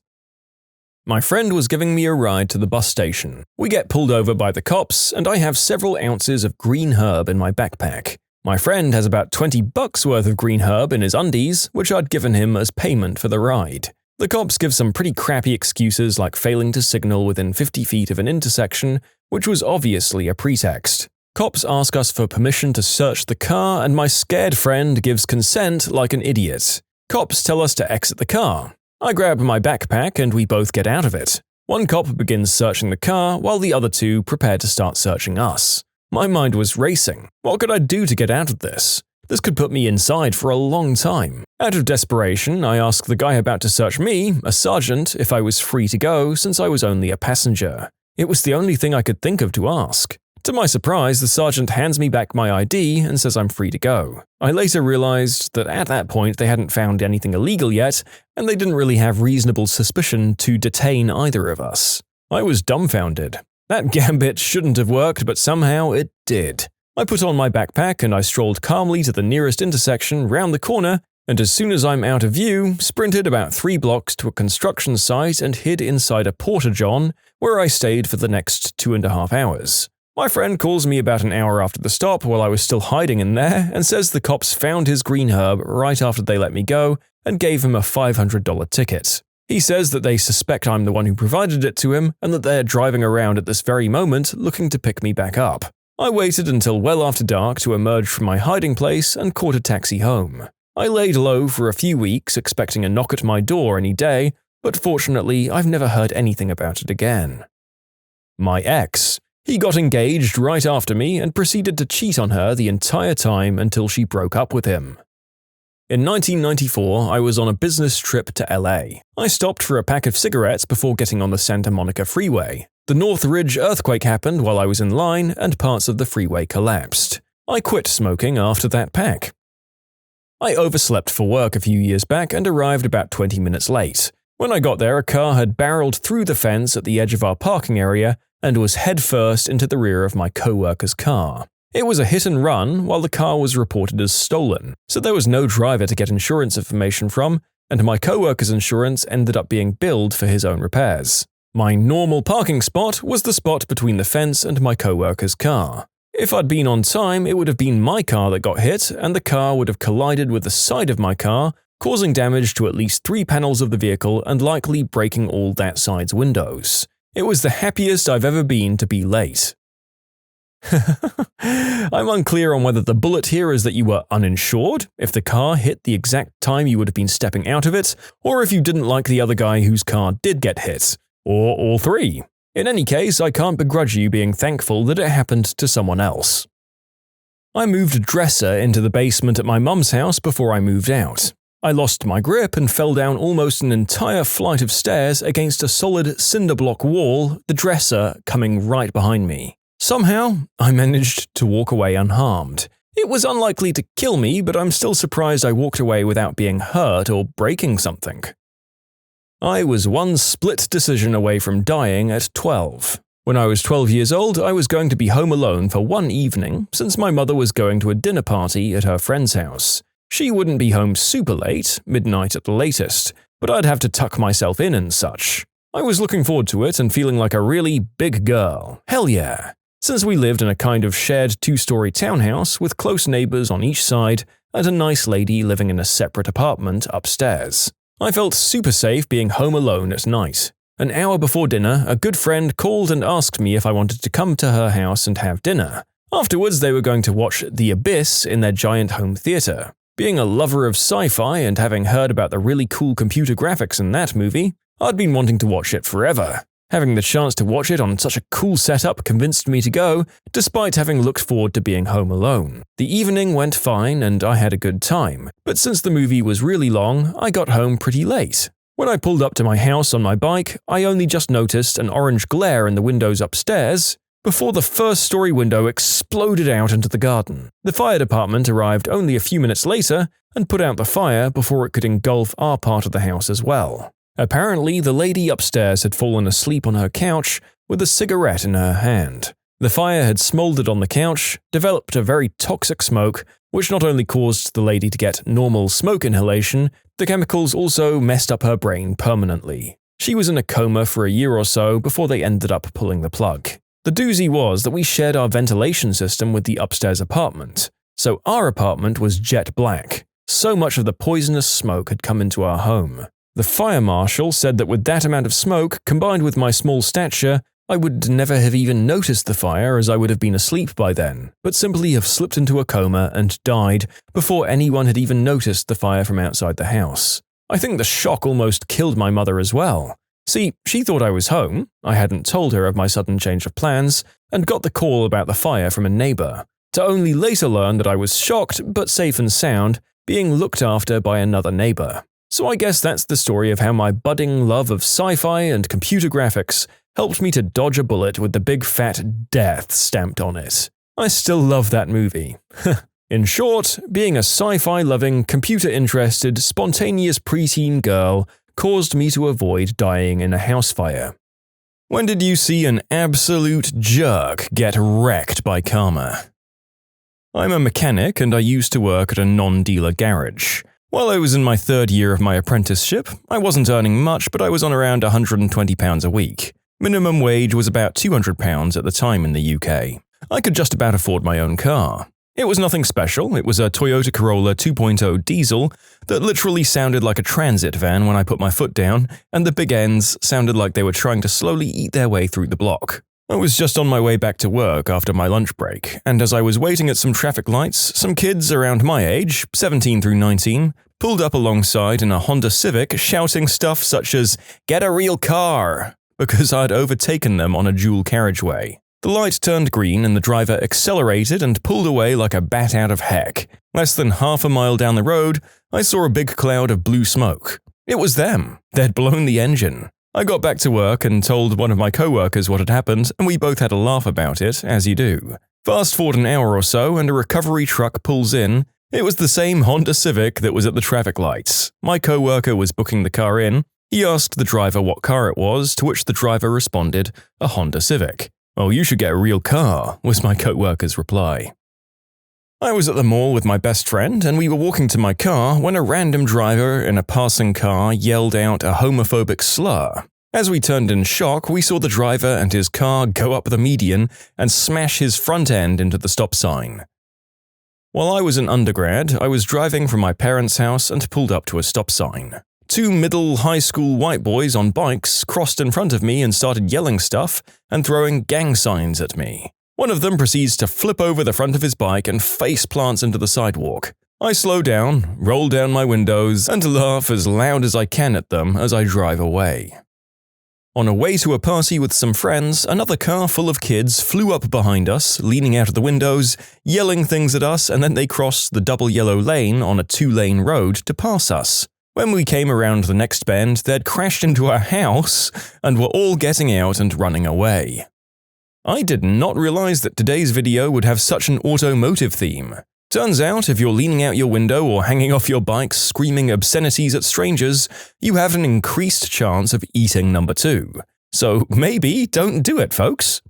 My friend was giving me a ride to the bus station. We get pulled over by the cops and I have several ounces of green herb in my backpack. My friend has about $20 worth of green herb in his undies, which I'd given him as payment for the ride. The cops give some pretty crappy excuses like failing to signal within 50 feet of an intersection, which was obviously a pretext. Cops ask us for permission to search the car and my scared friend gives consent like an idiot. Cops tell us to exit the car. I grab my backpack and we both get out of it. One cop begins searching the car while the other two prepare to start searching us. My mind was racing. What could I do to get out of this? This could put me inside for a long time. Out of desperation, I asked the guy about to search me, a sergeant, if I was free to go since I was only a passenger. It was the only thing I could think of to ask. To my surprise, the sergeant hands me back my ID and says I'm free to go. I later realized that at that point they hadn't found anything illegal yet, and they didn't really have reasonable suspicion to detain either of us. I was dumbfounded. That gambit shouldn't have worked, but somehow it did. I put on my backpack and I strolled calmly to the nearest intersection round the corner, and as soon as I'm out of view, sprinted about 3 blocks to a construction site and hid inside a porta-john, where I stayed for the next 2.5 hours. My friend calls me about an hour after the stop while I was still hiding in there and says the cops found his green herb right after they let me go and gave him a $500 ticket. He says that they suspect I'm the one who provided it to him and that they're driving around at this very moment looking to pick me back up. I waited until well after dark to emerge from my hiding place and caught a taxi home. I laid low for a few weeks expecting a knock at my door any day, but fortunately I've never heard anything about it again. My ex. He got engaged right after me and proceeded to cheat on her the entire time until she broke up with him. In 1994, I was on a business trip to LA. I stopped for a pack of cigarettes before getting on the Santa Monica freeway. The North Ridge earthquake happened while I was in line and parts of the freeway collapsed. I quit smoking after that pack. I overslept for work a few years back and arrived about 20 minutes late. When I got there, a car had barreled through the fence at the edge of our parking area and was headfirst into the rear of my co-worker's car. It was a hit and run while the car was reported as stolen, so there was no driver to get insurance information from, and my co-worker's insurance ended up being billed for his own repairs. My normal parking spot was the spot between the fence and my co-worker's car. If I'd been on time, it would have been my car that got hit, and the car would have collided with the side of my car, causing damage to at least 3 panels of the vehicle and likely breaking all that side's windows. It was the happiest I've ever been to be late. I'm unclear on whether the bullet here is that you were uninsured, if the car hit the exact time you would have been stepping out of it, or if you didn't like the other guy whose car did get hit, or all 3. In any case, I can't begrudge you being thankful that it happened to someone else. I moved a dresser into the basement at my mum's house before I moved out. I lost my grip and fell down almost an entire flight of stairs against a solid cinder block wall, the dresser coming right behind me. Somehow, I managed to walk away unharmed. It was unlikely to kill me, but I'm still surprised I walked away without being hurt or breaking something. I was one split decision away from dying at 12. When I was 12 years old, I was going to be home alone for one evening since my mother was going to a dinner party at her friend's house. She wouldn't be home super late, midnight at the latest, but I'd have to tuck myself in and such. I was looking forward to it and feeling like a really big girl. Hell yeah! Since we lived in a kind of shared 2-story townhouse with close neighbors on each side and a nice lady living in a separate apartment upstairs. I felt super safe being home alone at night. An hour before dinner, a good friend called and asked me if I wanted to come to her house and have dinner. Afterwards, they were going to watch The Abyss in their giant home theater. Being a lover of sci-fi and having heard about the really cool computer graphics in that movie, I'd been wanting to watch it forever. Having the chance to watch it on such a cool setup convinced me to go, despite having looked forward to being home alone. The evening went fine and I had a good time, but since the movie was really long, I got home pretty late. When I pulled up to my house on my bike, I only just noticed an orange glare in the windows upstairs before the first-story window exploded out into the garden. The fire department arrived only a few minutes later and put out the fire before it could engulf our part of the house as well. Apparently, the lady upstairs had fallen asleep on her couch with a cigarette in her hand. The fire had smoldered on the couch, developed a very toxic smoke, which not only caused the lady to get normal smoke inhalation, the chemicals also messed up her brain permanently. She was in a coma for a year or so before they ended up pulling the plug. The doozy was that we shared our ventilation system with the upstairs apartment, so our apartment was jet black. So much of the poisonous smoke had come into our home. The fire marshal said that with that amount of smoke, combined with my small stature, I would never have even noticed the fire as I would have been asleep by then, but simply have slipped into a coma and died before anyone had even noticed the fire from outside the house. I think the shock almost killed my mother as well. See, she thought I was home, I hadn't told her of my sudden change of plans, and got the call about the fire from a neighbor, to only later learn that I was shocked but safe and sound, being looked after by another neighbor. So I guess that's the story of how my budding love of sci-fi and computer graphics helped me to dodge a bullet with the big fat death stamped on it. I still love that movie. In short, being a sci-fi loving, computer-interested, spontaneous preteen girl caused me to avoid dying in a house fire. When did you see an absolute jerk get wrecked by karma? I'm a mechanic and I used to work at a non-dealer garage. While I was in my third year of my apprenticeship, I wasn't earning much, but I was on around £120 a week. Minimum wage was about £200 at the time in the UK. I could just about afford my own car. It was nothing special, it was a Toyota Corolla 2.0 diesel that literally sounded like a transit van when I put my foot down, and the big ends sounded like they were trying to slowly eat their way through the block. I was just on my way back to work after my lunch break, and as I was waiting at some traffic lights, some kids around my age, 17 through 19, pulled up alongside in a Honda Civic shouting stuff such as, "Get a real car!" because I'd overtaken them on a dual carriageway. The light turned green and the driver accelerated and pulled away like a bat out of heck. Less than half a mile down the road, I saw a big cloud of blue smoke. It was them. They'd blown the engine. I got back to work and told one of my co-workers what had happened, and we both had a laugh about it, as you do. Fast forward an hour or so and a recovery truck pulls in. It was the same Honda Civic that was at the traffic lights. My co-worker was booking the car in. He asked the driver what car it was, to which the driver responded, "A Honda Civic." "Oh, you should get a real car," was my co-worker's reply. I was at the mall with my best friend, and we were walking to my car when a random driver in a passing car yelled out a homophobic slur. As we turned in shock, we saw the driver and his car go up the median and smash his front end into the stop sign. While I was an undergrad, I was driving from my parents' house and pulled up to a stop sign. Two middle high school white boys on bikes crossed in front of me and started yelling stuff and throwing gang signs at me. One of them proceeds to flip over the front of his bike and face plants into the sidewalk. I slow down, roll down my windows, and laugh as loud as I can at them as I drive away. On a way to a party with some friends, another car full of kids flew up behind us, leaning out of the windows, yelling things at us, and then they crossed the double yellow lane on a two-lane road to pass us. When we came around the next bend, they'd crashed into our house and were all getting out and running away. I did not realize that today's video would have such an automotive theme. Turns out, if you're leaning out your window or hanging off your bike screaming obscenities at strangers, you have an increased chance of eating number 2. So maybe don't do it, folks.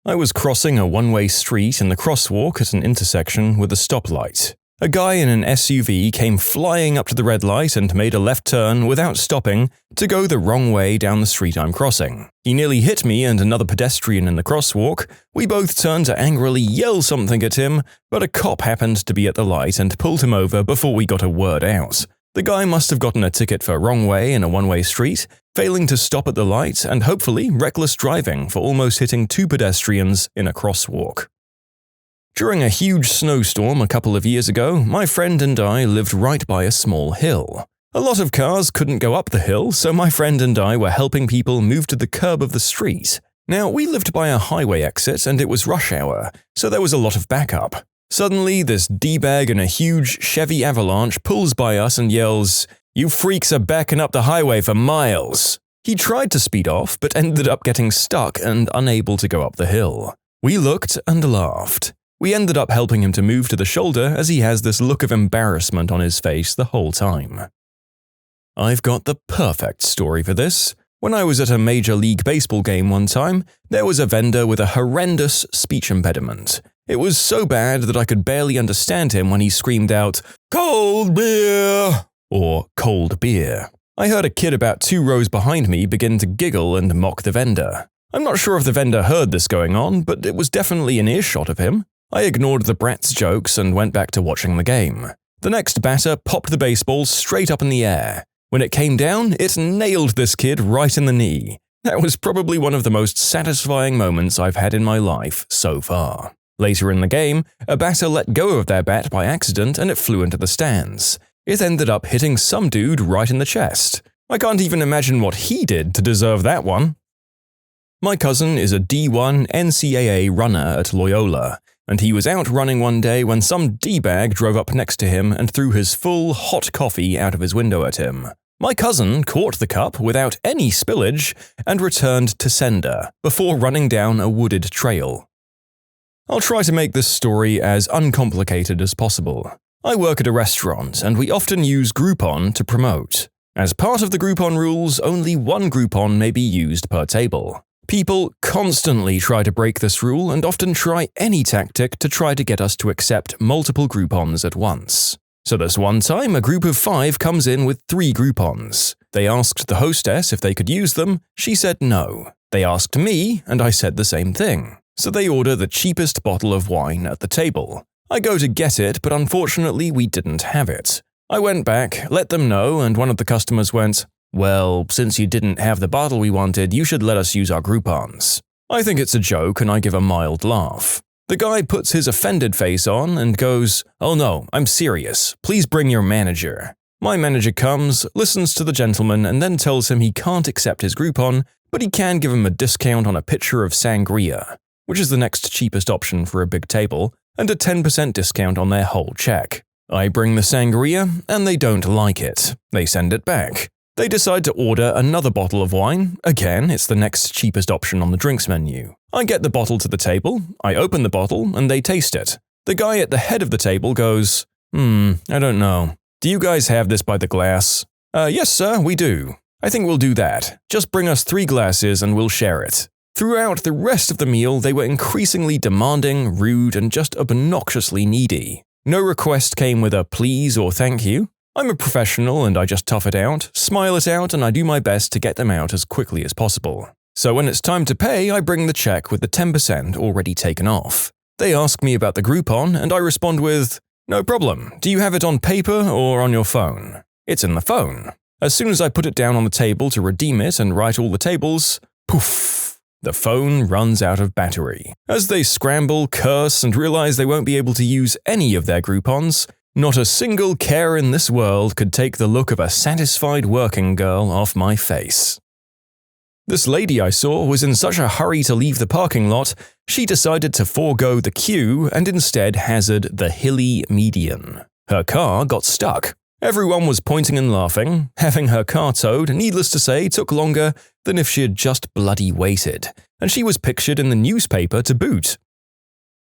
I was crossing a one-way street in the crosswalk at an intersection with a stoplight. A guy in an SUV came flying up to the red light and made a left turn without stopping to go the wrong way down the street I'm crossing. He nearly hit me and another pedestrian in the crosswalk. We both turned to angrily yell something at him, but a cop happened to be at the light and pulled him over before we got a word out. The guy must have gotten a ticket for wrong way in a one-way street, failing to stop at the light, and hopefully reckless driving for almost hitting 2 pedestrians in a crosswalk. During a huge snowstorm a couple of years ago, my friend and I lived right by a small hill. A lot of cars couldn't go up the hill, so my friend and I were helping people move to the curb of the street. Now, we lived by a highway exit and it was rush hour, so there was a lot of backup. Suddenly, this D-bag in a huge Chevy Avalanche pulls by us and yells, You freaks are backing up the highway for miles." He tried to speed off, but ended up getting stuck and unable to go up the hill. We looked and laughed. We ended up helping him to move to the shoulder as he has this look of embarrassment on his face the whole time. I've got the perfect story for this. When I was at a Major League Baseball game one time, there was a vendor with a horrendous speech impediment. It was so bad that I could barely understand him when he screamed out, "Cold beer!" or "cold beer." I heard a kid about 2 rows behind me begin to giggle and mock the vendor. I'm not sure if the vendor heard this going on, but it was definitely an earshot of him. I ignored the brat's jokes and went back to watching the game. The next batter popped the baseball straight up in the air. When it came down, it nailed this kid right in the knee. That was probably one of the most satisfying moments I've had in my life so far. Later in the game, a batter let go of their bat by accident and it flew into the stands. It ended up hitting some dude right in the chest. I can't even imagine what he did to deserve that one. My cousin is a D1 NCAA runner at Loyola, and he was out running one day when some D-bag drove up next to him and threw his full hot coffee out of his window at him. My cousin caught the cup without any spillage and returned to sender before running down a wooded trail. I'll try to make this story as uncomplicated as possible. I work at a restaurant and we often use Groupon to promote. As part of the Groupon rules, only 1 Groupon may be used per table. People constantly try to break this rule and often try any tactic to try to get us to accept multiple Groupons at once. So this one time, a group of 5 comes in with 3 Groupons. They asked the hostess if they could use them. She said no. They asked me, and I said the same thing. So they order the cheapest bottle of wine at the table. I go to get it, but unfortunately we didn't have it. I went back, let them know, and one of the customers went, "Well, since you didn't have the bottle we wanted, you should let us use our Groupons." I think it's a joke and I give a mild laugh. The guy puts his offended face on and goes, "Oh no, I'm serious. Please bring your manager." My manager comes, listens to the gentleman, and then tells him he can't accept his Groupon, but he can give him a discount on a pitcher of sangria, which is the next cheapest option for a big table, and a 10% discount on their whole check. I bring the sangria, and they don't like it. They send it back. They decide to order another bottle of wine. Again, it's the next cheapest option on the drinks menu. I get the bottle to the table, I open the bottle, and they taste it. The guy at the head of the table goes, I don't know. Do you guys have this by the glass?" Yes, sir, we do. I think we'll do that. Just bring us 3 glasses and we'll share it." Throughout the rest of the meal, they were increasingly demanding, rude, and just obnoxiously needy. No request came with a please or thank you. I'm a professional and I just tough it out, smile it out, and I do my best to get them out as quickly as possible. So when it's time to pay, I bring the check with the 10% already taken off. They ask me about the Groupon, and I respond with, "No problem. Do you have it on paper or on your phone?" It's in the phone. As soon as I put it down on the table to redeem it and write all the tables, poof, the phone runs out of battery. As they scramble, curse, and realize they won't be able to use any of their Groupons, not a single care in this world could take the look of a satisfied working girl off my face. This lady I saw was in such a hurry to leave the parking lot, she decided to forego the queue and instead hazard the hilly median. Her car got stuck. Everyone was pointing and laughing. Having her car towed, needless to say, took longer than if she had just bloody waited, and she was pictured in the newspaper to boot.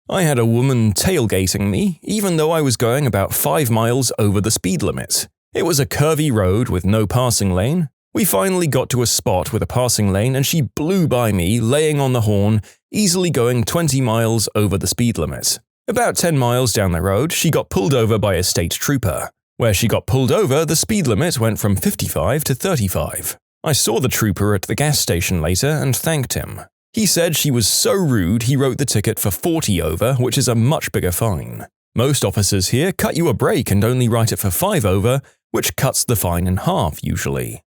I had a woman tailgating me, even though I was going about 5 miles over the speed limit. It was a curvy road with no passing lane. We finally got to a spot with a passing lane and she blew by me, laying on the horn, easily going 20 miles over the speed limit. About 10 miles down the road, she got pulled over by a state trooper. Where she got pulled over, the speed limit went from 55 to 35. I saw the trooper at the gas station later and thanked him. He said she was so rude he wrote the ticket for 40 over, which is a much bigger fine. Most officers here cut you a break and only write it for 5 over, which cuts the fine in half usually.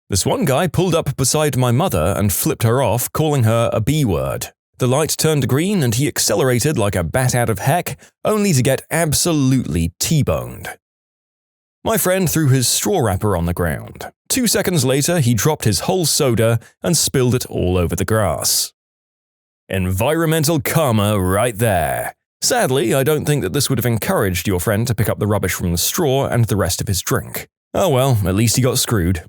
This one guy pulled up beside my mother and flipped her off, calling her a B-word. The light turned green and he accelerated like a bat out of heck, only to get absolutely T-boned. My friend threw his straw wrapper on the ground. 2 seconds later, he dropped his whole soda and spilled it all over the grass. Environmental karma right there. Sadly, I don't think that this would have encouraged your friend to pick up the rubbish from the straw and the rest of his drink. Oh well, at least he got screwed.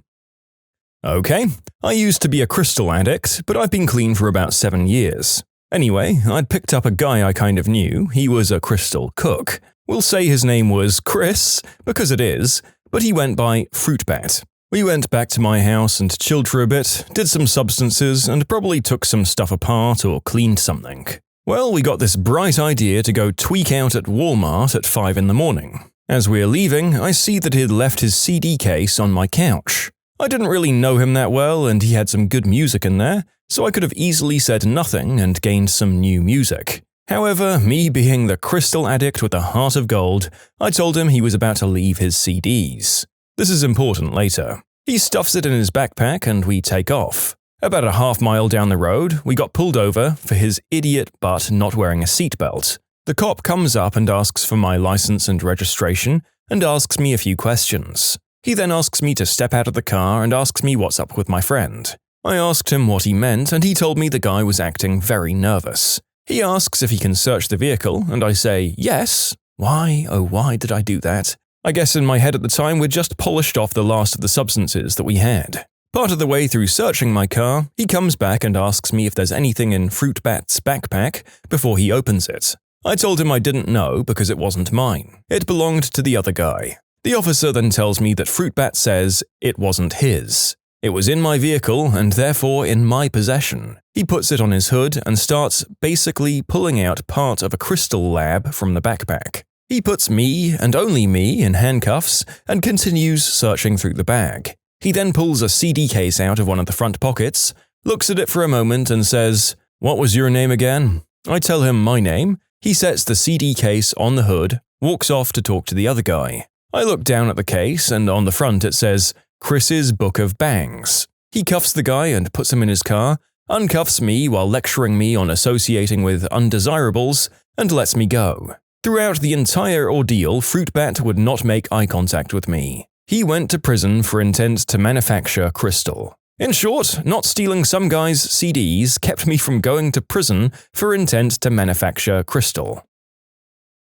Okay, I used to be a crystal addict, but I've been clean for about 7 years. Anyway, I'd picked up a guy I kind of knew. He was a crystal cook. We'll say his name was Chris, because it is, but he went by Fruitbat. We went back to my house and chilled for a bit, did some substances, and probably took some stuff apart or cleaned something. Well, we got this bright idea to go tweak out at Walmart at 5 in the morning. As we're leaving, I see that he'd left his CD case on my couch. I didn't really know him that well, and he had some good music in there, so I could have easily said nothing and gained some new music. However, me being the crystal addict with a heart of gold, I told him he was about to leave his CDs. This is important later. He stuffs it in his backpack and we take off. About a half-mile down the road, we got pulled over for his idiot butt not wearing a seatbelt. The cop comes up and asks for my license and registration and asks me a few questions. He then asks me to step out of the car and asks me what's up with my friend. I asked him what he meant and he told me the guy was acting very nervous. He asks if he can search the vehicle and I say, yes. Why, oh why did I do that? I guess in my head at the time we'd just polished off the last of the substances that we had. Part of the way through searching my car, he comes back and asks me if there's anything in Fruitbat's backpack before he opens it. I told him I didn't know because it wasn't mine. It belonged to the other guy. The officer then tells me that Fruitbat says it wasn't his. It was in my vehicle and therefore in my possession. He puts it on his hood and starts basically pulling out part of a crystal lab from the backpack. He puts me, and only me, in handcuffs and continues searching through the bag. He then pulls a CD case out of one of the front pockets, looks at it for a moment and says, "What was your name again?" I tell him my name. He sets the CD case on the hood, walks off to talk to the other guy. I look down at the case and on the front it says, Chris's Book of Bangs. He cuffs the guy and puts him in his car, uncuffs me while lecturing me on associating with undesirables, and lets me go. Throughout the entire ordeal, Fruitbat would not make eye contact with me. He went to prison for intent to manufacture crystal. In short, not stealing some guy's CDs kept me from going to prison for intent to manufacture crystal.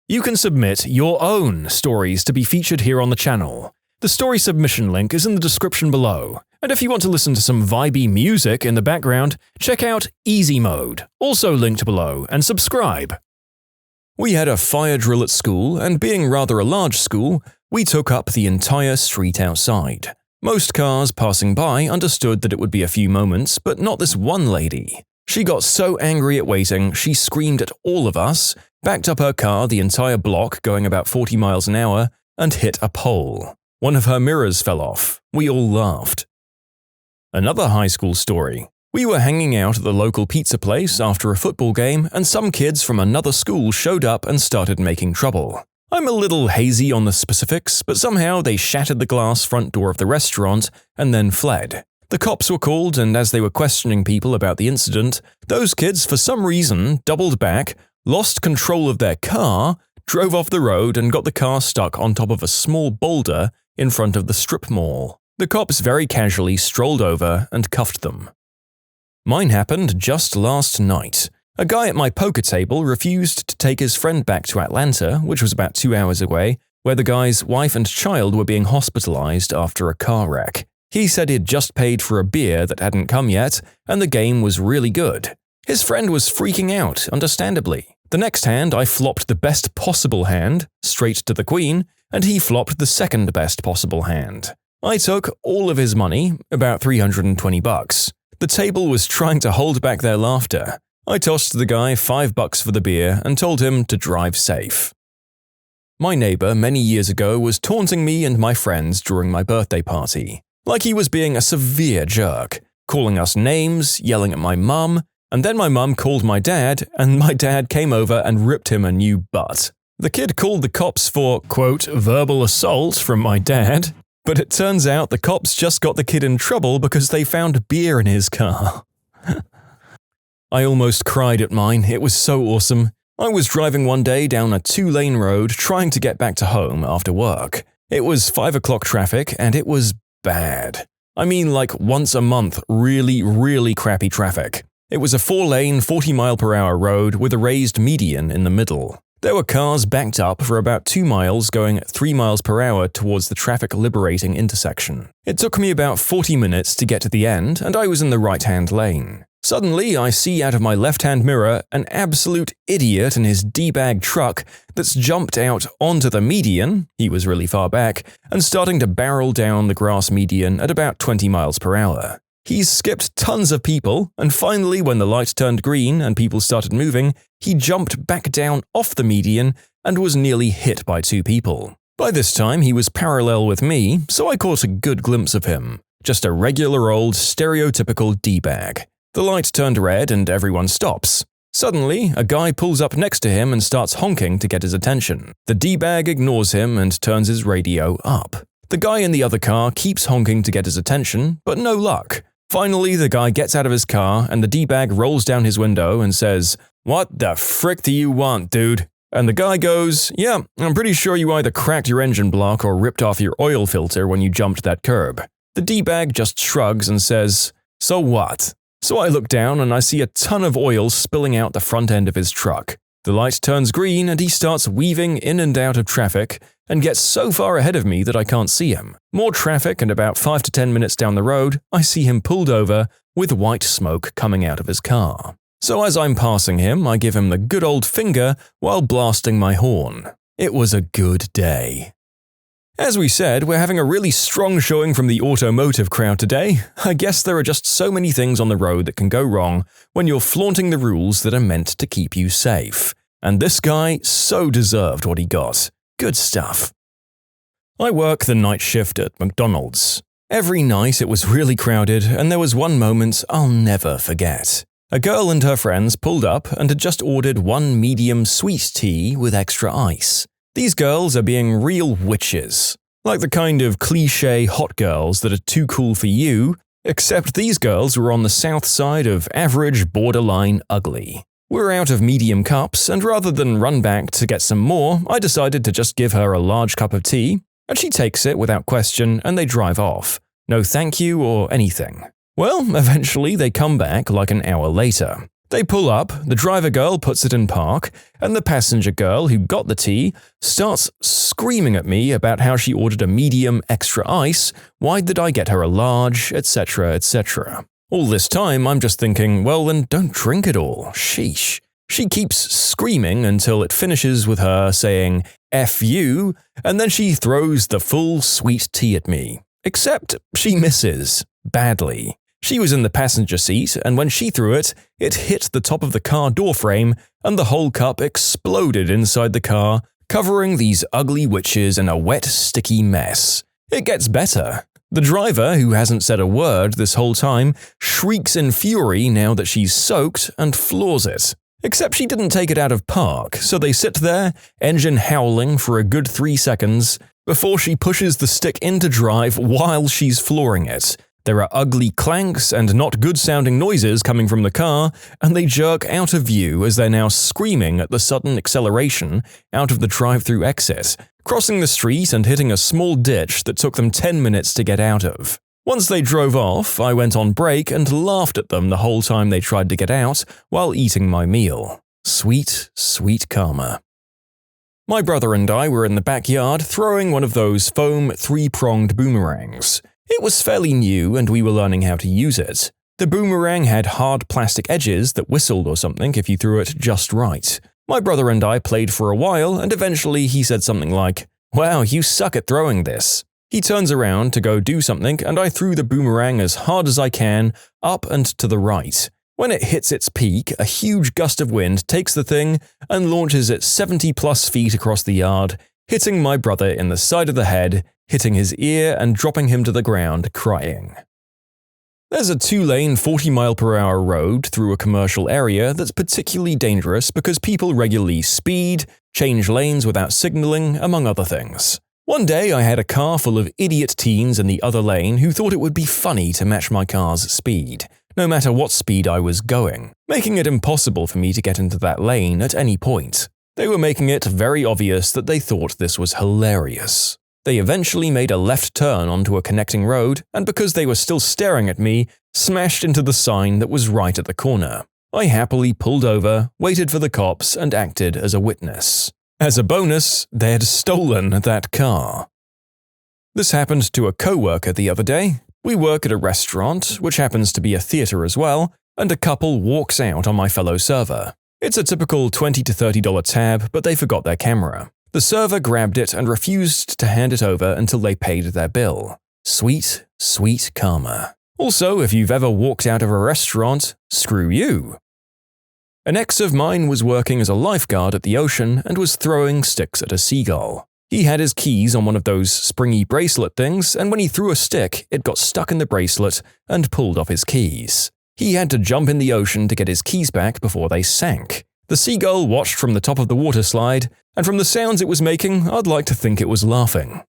You can submit your own stories to be featured here on the channel. The story submission link is in the description below, and if you want to listen to some vibey music in the background, check out easymode, also linked below, and subscribe. We had a fire drill at school, and being rather a large school, we took up the entire street outside. Most cars passing by understood that it would be a few moments, but not this one lady. She got so angry at waiting, she screamed at all of us, backed up her car the entire block going about 40 miles an hour, and hit a pole. One of her mirrors fell off. We all laughed. Another high school story. We were hanging out at the local pizza place after a football game, and some kids from another school showed up and started making trouble. I'm a little hazy on the specifics, but somehow they shattered the glass front door of the restaurant and then fled. The cops were called, and as they were questioning people about the incident, those kids for some reason doubled back, lost control of their car, drove off the road and got the car stuck on top of a small boulder in front of the strip mall. The cops very casually strolled over and cuffed them. Mine happened just last night. A guy at my poker table refused to take his friend back to Atlanta, which was about 2 hours away, where the guy's wife and child were being hospitalized after a car wreck. He said he'd just paid for a beer that hadn't come yet, and the game was really good. His friend was freaking out, understandably. The next hand, I flopped the best possible hand, straight to the queen, and he flopped the second best possible hand. I took all of his money, about $320. The table was trying to hold back their laughter. I tossed the guy $5 for the beer and told him to drive safe. My neighbor many years ago was taunting me and my friends during my birthday party. Like he was being a severe jerk, calling us names, yelling at my mum, and then my mum called my dad, and my dad came over and ripped him a new butt. The kid called the cops for, quote, verbal assault from my dad, but it turns out the cops just got the kid in trouble because they found beer in his car. I almost cried at mine, it was so awesome. I was driving one day down a 2-lane road trying to get back to home after work. It was 5 o'clock traffic and it was bad. I mean like once a month, really crappy traffic. It was a 4-lane, 40-mile-per-hour road with a raised median in the middle. There were cars backed up for about 2 miles going at 3 miles per hour towards the traffic-liberating intersection. It took me about 40 minutes to get to the end, and I was in the right-hand lane. Suddenly, I see out of my left-hand mirror an absolute idiot in his D-bag truck that's jumped out onto the median, he was really far back, and starting to barrel down the grass median at about 20 miles per hour. He's skipped tons of people, and finally when the light turned green and people started moving, he jumped back down off the median and was nearly hit by 2 people. By this time, he was parallel with me, so I caught a good glimpse of him. Just a regular old stereotypical D-bag. The light turned red and everyone stops. Suddenly, a guy pulls up next to him and starts honking to get his attention. The D-bag ignores him and turns his radio up. The guy in the other car keeps honking to get his attention, but no luck. Finally, the guy gets out of his car and the D-bag rolls down his window and says, "What the frick do you want, dude?" And the guy goes, "Yeah, I'm pretty sure you either cracked your engine block or ripped off your oil filter when you jumped that curb." The D-bag just shrugs and says, "So what?" So I look down and I see a ton of oil spilling out the front end of his truck. The light turns green and he starts weaving in and out of traffic and gets so far ahead of me that I can't see him. More traffic and about 5 to 10 minutes down the road, I see him pulled over with white smoke coming out of his car. So as I'm passing him, I give him the good old finger while blasting my horn. It was a good day. As we said, we're having a really strong showing from the automotive crowd today. I guess there are just so many things on the road that can go wrong when you're flaunting the rules that are meant to keep you safe. And this guy so deserved what he got. Good stuff. I work the night shift at McDonald's. Every night it was really crowded, and there was one moment I'll never forget. A girl and her friends pulled up and had just ordered 1 medium sweet tea with extra ice. These girls are being real witches. Like the kind of cliché hot girls that are too cool for you, except these girls were on the south side of average borderline ugly. We're out of medium cups, and rather than run back to get some more, I decided to just give her a large cup of tea, and she takes it without question and they drive off. No thank you or anything. Well, eventually they come back like an hour later. They pull up, the driver girl puts it in park, and the passenger girl who got the tea starts screaming at me about how she ordered a medium extra ice, why did I get her a large, etc., etc. All this time I'm just thinking, well then don't drink it all, sheesh. She keeps screaming until it finishes with her saying, "F you," and then she throws the full sweet tea at me. Except she misses. Badly. She was in the passenger seat, and when she threw it, it hit the top of the car door frame, and the whole cup exploded inside the car, covering these ugly witches in a wet, sticky mess. It gets better. The driver, who hasn't said a word this whole time, shrieks in fury now that she's soaked and floors it. Except she didn't take it out of park, so they sit there, engine howling for a good 3 seconds, before she pushes the stick into drive while she's flooring it. There are ugly clanks and not good-sounding noises coming from the car, and they jerk out of view as they're now screaming at the sudden acceleration out of the drive-through exit, crossing the street and hitting a small ditch that took them 10 minutes to get out of. Once they drove off, I went on break and laughed at them the whole time they tried to get out while eating my meal. Sweet, sweet karma. My brother and I were in the backyard throwing one of those foam 3-pronged boomerangs. It was fairly new and we were learning how to use it. The boomerang had hard plastic edges that whistled or something if you threw it just right. My brother and I played for a while and eventually he said something like, "Wow, you suck at throwing this." He turns around to go do something and I threw the boomerang as hard as I can, up and to the right. When it hits its peak, a huge gust of wind takes the thing and launches it 70+ feet across the yard, hitting my brother in the side of the head, hitting his ear and dropping him to the ground, crying. There's a 2-lane 40-mile-per-hour road through a commercial area that's particularly dangerous because people regularly speed, change lanes without signaling, among other things. One day I had a car full of idiot teens in the other lane who thought it would be funny to match my car's speed, no matter what speed I was going, making it impossible for me to get into that lane at any point. They were making it very obvious that they thought this was hilarious. They eventually made a left turn onto a connecting road, and because they were still staring at me, smashed into the sign that was right at the corner. I happily pulled over, waited for the cops, and acted as a witness. As a bonus, they'd stolen that car. This happened to a co-worker the other day. We work at a restaurant, which happens to be a theater as well, and a couple walks out on my fellow server. It's a typical $20 to $30 tab, but they forgot their camera. The server grabbed it and refused to hand it over until they paid their bill. Sweet, sweet karma. Also, if you've ever walked out of a restaurant, screw you. An ex of mine was working as a lifeguard at the ocean and was throwing sticks at a seagull. He had his keys on one of those springy bracelet things, and when he threw a stick, it got stuck in the bracelet and pulled off his keys. He had to jump in the ocean to get his keys back before they sank. The seagull watched from the top of the water slide, and from the sounds it was making, I'd like to think it was laughing.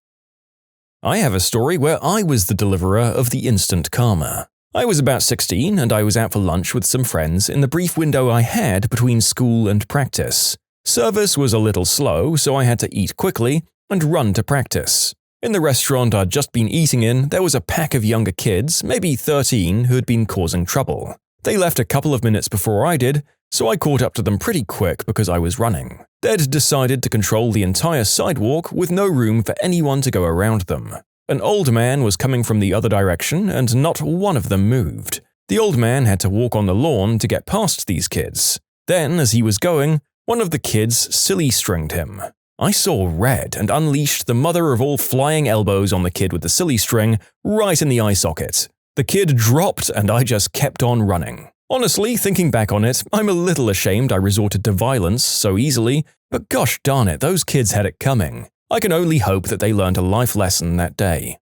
I have a story where I was the deliverer of the instant karma. I was about 16 and I was out for lunch with some friends in the brief window I had between school and practice. Service was a little slow, so I had to eat quickly and run to practice. In the restaurant I'd just been eating in, there was a pack of younger kids, maybe 13, who had been causing trouble. They left a couple of minutes before I did, so I caught up to them pretty quick because I was running. They'd decided to control the entire sidewalk with no room for anyone to go around them. An old man was coming from the other direction and not one of them moved. The old man had to walk on the lawn to get past these kids. Then, as he was going, one of the kids silly-stringed him. I saw red and unleashed the mother of all flying elbows on the kid with the silly string right in the eye socket. The kid dropped and I just kept on running. Honestly, thinking back on it, I'm a little ashamed I resorted to violence so easily, but gosh darn it, those kids had it coming. I can only hope that they learned a life lesson that day.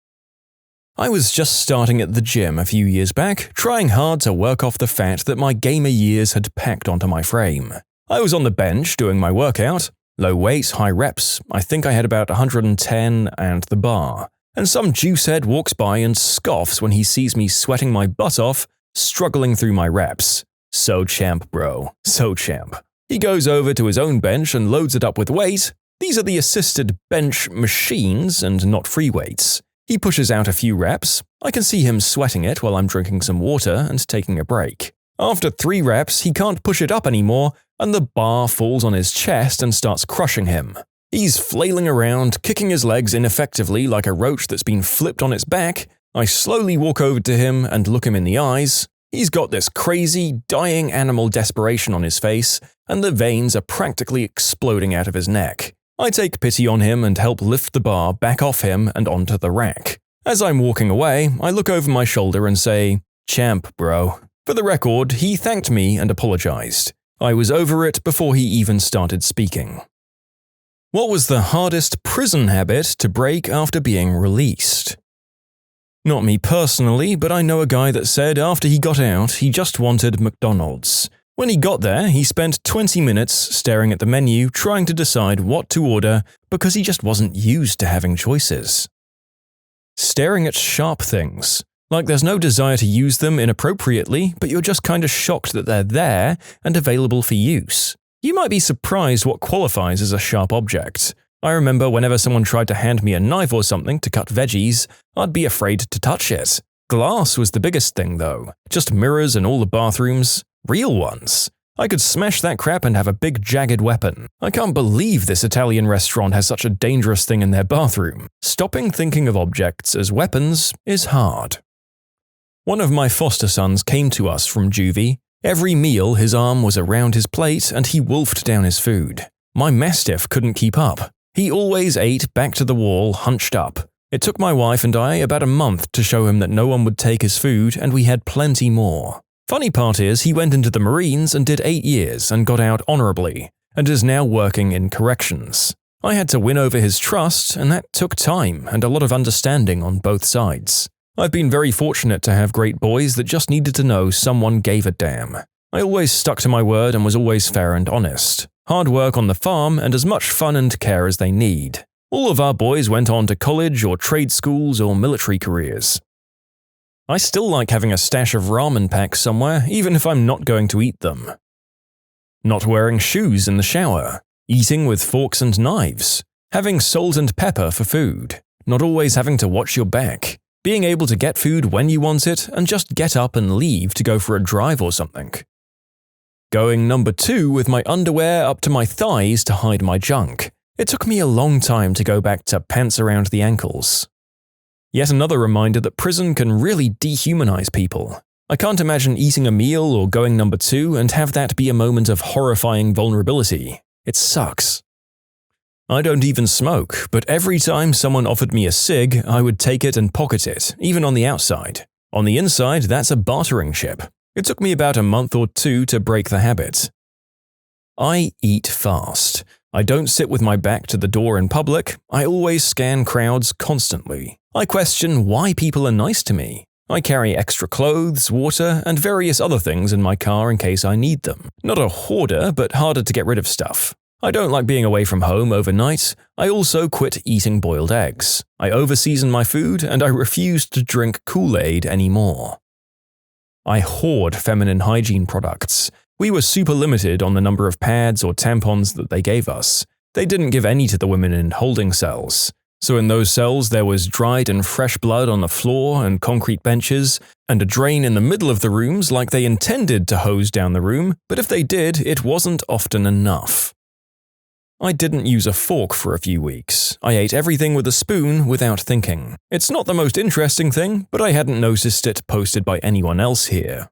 I was just starting at the gym a few years back, trying hard to work off the fat that my gamer years had packed onto my frame. I was on the bench doing my workout, low weight, high reps, I think I had about 110 and the bar, and some juicehead walks by and scoffs when he sees me sweating my butt off, struggling through my reps. So champ, bro, so champ. He goes over to his own bench and loads it up with weight. These are the assisted bench machines and not free weights. He pushes out a few reps. I can see him sweating it while I'm drinking some water and taking a break. After 3 reps, he can't push it up anymore, and the bar falls on his chest and starts crushing him. He's flailing around, kicking his legs ineffectively like a roach that's been flipped on its back. I slowly walk over to him and look him in the eyes. He's got this crazy, dying animal desperation on his face, and the veins are practically exploding out of his neck. I take pity on him and help lift the bar back off him and onto the rack. As I'm walking away, I look over my shoulder and say, "Champ, bro." For the record, he thanked me and apologized. I was over it before he even started speaking. What was the hardest prison habit to break after being released? Not me personally, but I know a guy that said after he got out, he just wanted McDonald's. When he got there, he spent 20 minutes staring at the menu trying to decide what to order because he just wasn't used to having choices. Staring at sharp things. Like there's no desire to use them inappropriately, but you're just kind of shocked that they're there and available for use. You might be surprised what qualifies as a sharp object. I remember whenever someone tried to hand me a knife or something to cut veggies, I'd be afraid to touch it. Glass was the biggest thing though. Just mirrors in all the bathrooms. Real ones. I could smash that crap and have a big jagged weapon. I can't believe this Italian restaurant has such a dangerous thing in their bathroom. Stopping thinking of objects as weapons is hard. One of my foster sons came to us from juvie. Every meal his arm was around his plate and he wolfed down his food. My mastiff couldn't keep up. He always ate back to the wall, hunched up. It took my wife and I about a month to show him that no one would take his food and we had plenty more. Funny part is he went into the Marines and did 8 years and got out honorably, and is now working in corrections. I had to win over his trust, and that took time and a lot of understanding on both sides. I've been very fortunate to have great boys that just needed to know someone gave a damn. I always stuck to my word and was always fair and honest. Hard work on the farm and as much fun and care as they need. All of our boys went on to college or trade schools or military careers. I still like having a stash of ramen packs somewhere, even if I'm not going to eat them. Not wearing shoes in the shower. Eating with forks and knives. Having salt and pepper for food. Not always having to watch your back. Being able to get food when you want it and just get up and leave to go for a drive or something. Going number 2 with my underwear up to my thighs to hide my junk. It took me a long time to go back to pants around the ankles. Yet another reminder that prison can really dehumanize people. I can't imagine eating a meal or going number 2 and have that be a moment of horrifying vulnerability. It sucks. I don't even smoke, but every time someone offered me a cig, I would take it and pocket it, even on the outside. On the inside, that's a bartering chip. It took me about a month or 2 to break the habit. I eat fast. I don't sit with my back to the door in public. I always scan crowds constantly. I question why people are nice to me. I carry extra clothes, water, and various other things in my car in case I need them. Not a hoarder, but harder to get rid of stuff. I don't like being away from home overnight. I also quit eating boiled eggs. I overseason my food, and I refuse to drink Kool-Aid anymore. I hoard feminine hygiene products. We were super limited on the number of pads or tampons that they gave us. They didn't give any to the women in holding cells. So in those cells there was dried and fresh blood on the floor and concrete benches, and a drain in the middle of the rooms like they intended to hose down the room, but if they did, it wasn't often enough. I didn't use a fork for a few weeks. I ate everything with a spoon without thinking. It's not the most interesting thing, but I hadn't noticed it posted by anyone else here.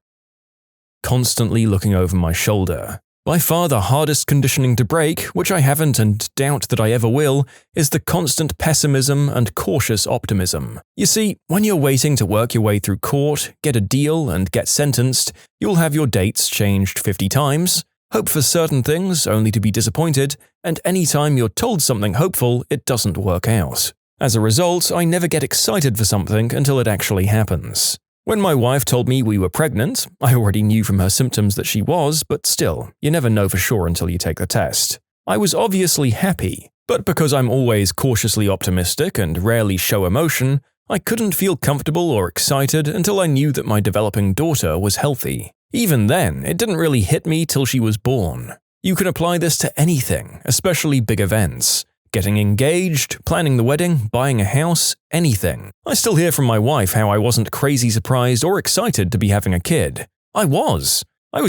Constantly looking over my shoulder. By far the hardest conditioning to break, which I haven't and doubt that I ever will, is the constant pessimism and cautious optimism. You see, when you're waiting to work your way through court, get a deal, and get sentenced, you'll have your dates changed 50 times, hope for certain things only to be disappointed, and any time you're told something hopeful, it doesn't work out. As a result, I never get excited for something until it actually happens. When my wife told me we were pregnant, I already knew from her symptoms that she was, but still, you never know for sure until you take the test. I was obviously happy, but because I'm always cautiously optimistic and rarely show emotion, I couldn't feel comfortable or excited until I knew that my developing daughter was healthy. Even then, it didn't really hit me till she was born. You can apply this to anything, especially big events. Getting engaged, planning the wedding, buying a house, anything. I still hear from my wife how I wasn't crazy surprised or excited to be having a kid. I was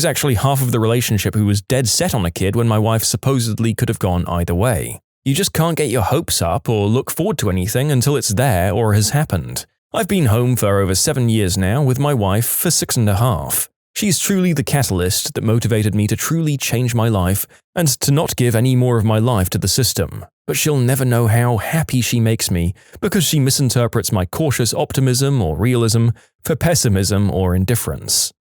actually half of the relationship who was dead set on a kid when my wife supposedly could have gone either way. You just can't get your hopes up or look forward to anything until it's there or has happened. I've been home for over 7 years now with my wife for 6.5. She's truly the catalyst that motivated me to truly change my life and to not give any more of my life to the system. But she'll never know how happy she makes me because she misinterprets my cautious optimism or realism for pessimism or indifference.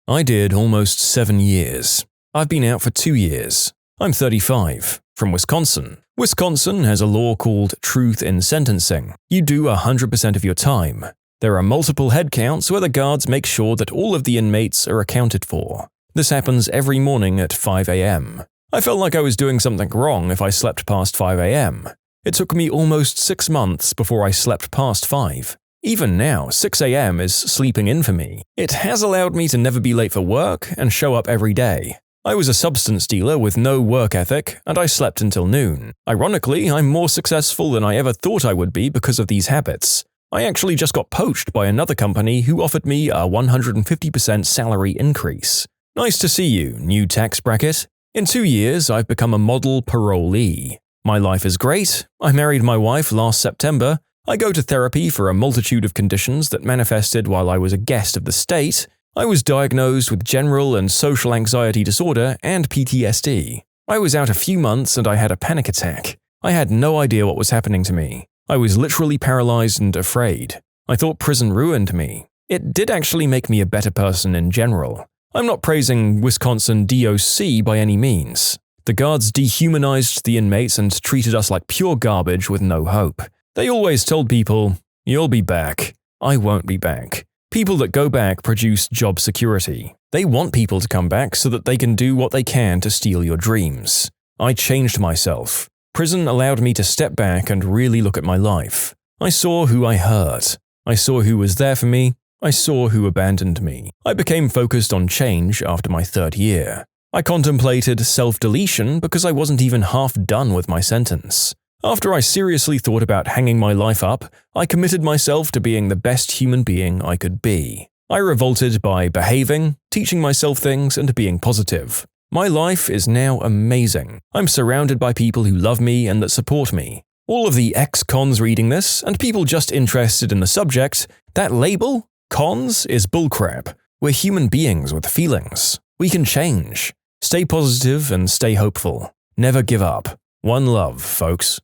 I did almost 7 years. I've been out for 2 years. I'm 35, from Wisconsin. Wisconsin has a law called truth in sentencing. You do 100% of your time. There are multiple head counts where the guards make sure that all of the inmates are accounted for. This happens every morning at 5 a.m. I felt like I was doing something wrong if I slept past 5 a.m. It took me almost 6 months before I slept past 5. Even now, 6 a.m. is sleeping in for me. It has allowed me to never be late for work and show up every day. I was a substance dealer with no work ethic, and I slept until noon. Ironically, I'm more successful than I ever thought I would be because of these habits. I actually just got poached by another company who offered me a 150% salary increase. Nice to see you, new tax bracket. In 2 years, I've become a model parolee. My life is great. I married my wife last September. I go to therapy for a multitude of conditions that manifested while I was a guest of the state. I was diagnosed with general and social anxiety disorder and PTSD. I was out a few months and I had a panic attack. I had no idea what was happening to me. I was literally paralyzed and afraid. I thought prison ruined me. It did actually make me a better person in general. I'm not praising Wisconsin DOC by any means. The guards dehumanized the inmates and treated us like pure garbage with no hope. They always told people, "You'll be back." I won't be back. People that go back produce job security. They want people to come back so that they can do what they can to steal your dreams. I changed myself. Prison allowed me to step back and really look at my life. I saw who I hurt. I saw who was there for me. I saw who abandoned me. I became focused on change after my 3rd year. I contemplated self-deletion because I wasn't even half done with my sentence. After I seriously thought about hanging my life up, I committed myself to being the best human being I could be. I revolted by behaving, teaching myself things, and being positive. My life is now amazing. I'm surrounded by people who love me and that support me. All of the ex-cons reading this, and people just interested in the subject, that label, cons, is bullcrap. We're human beings with feelings. We can change. Stay positive and stay hopeful. Never give up. One love, folks.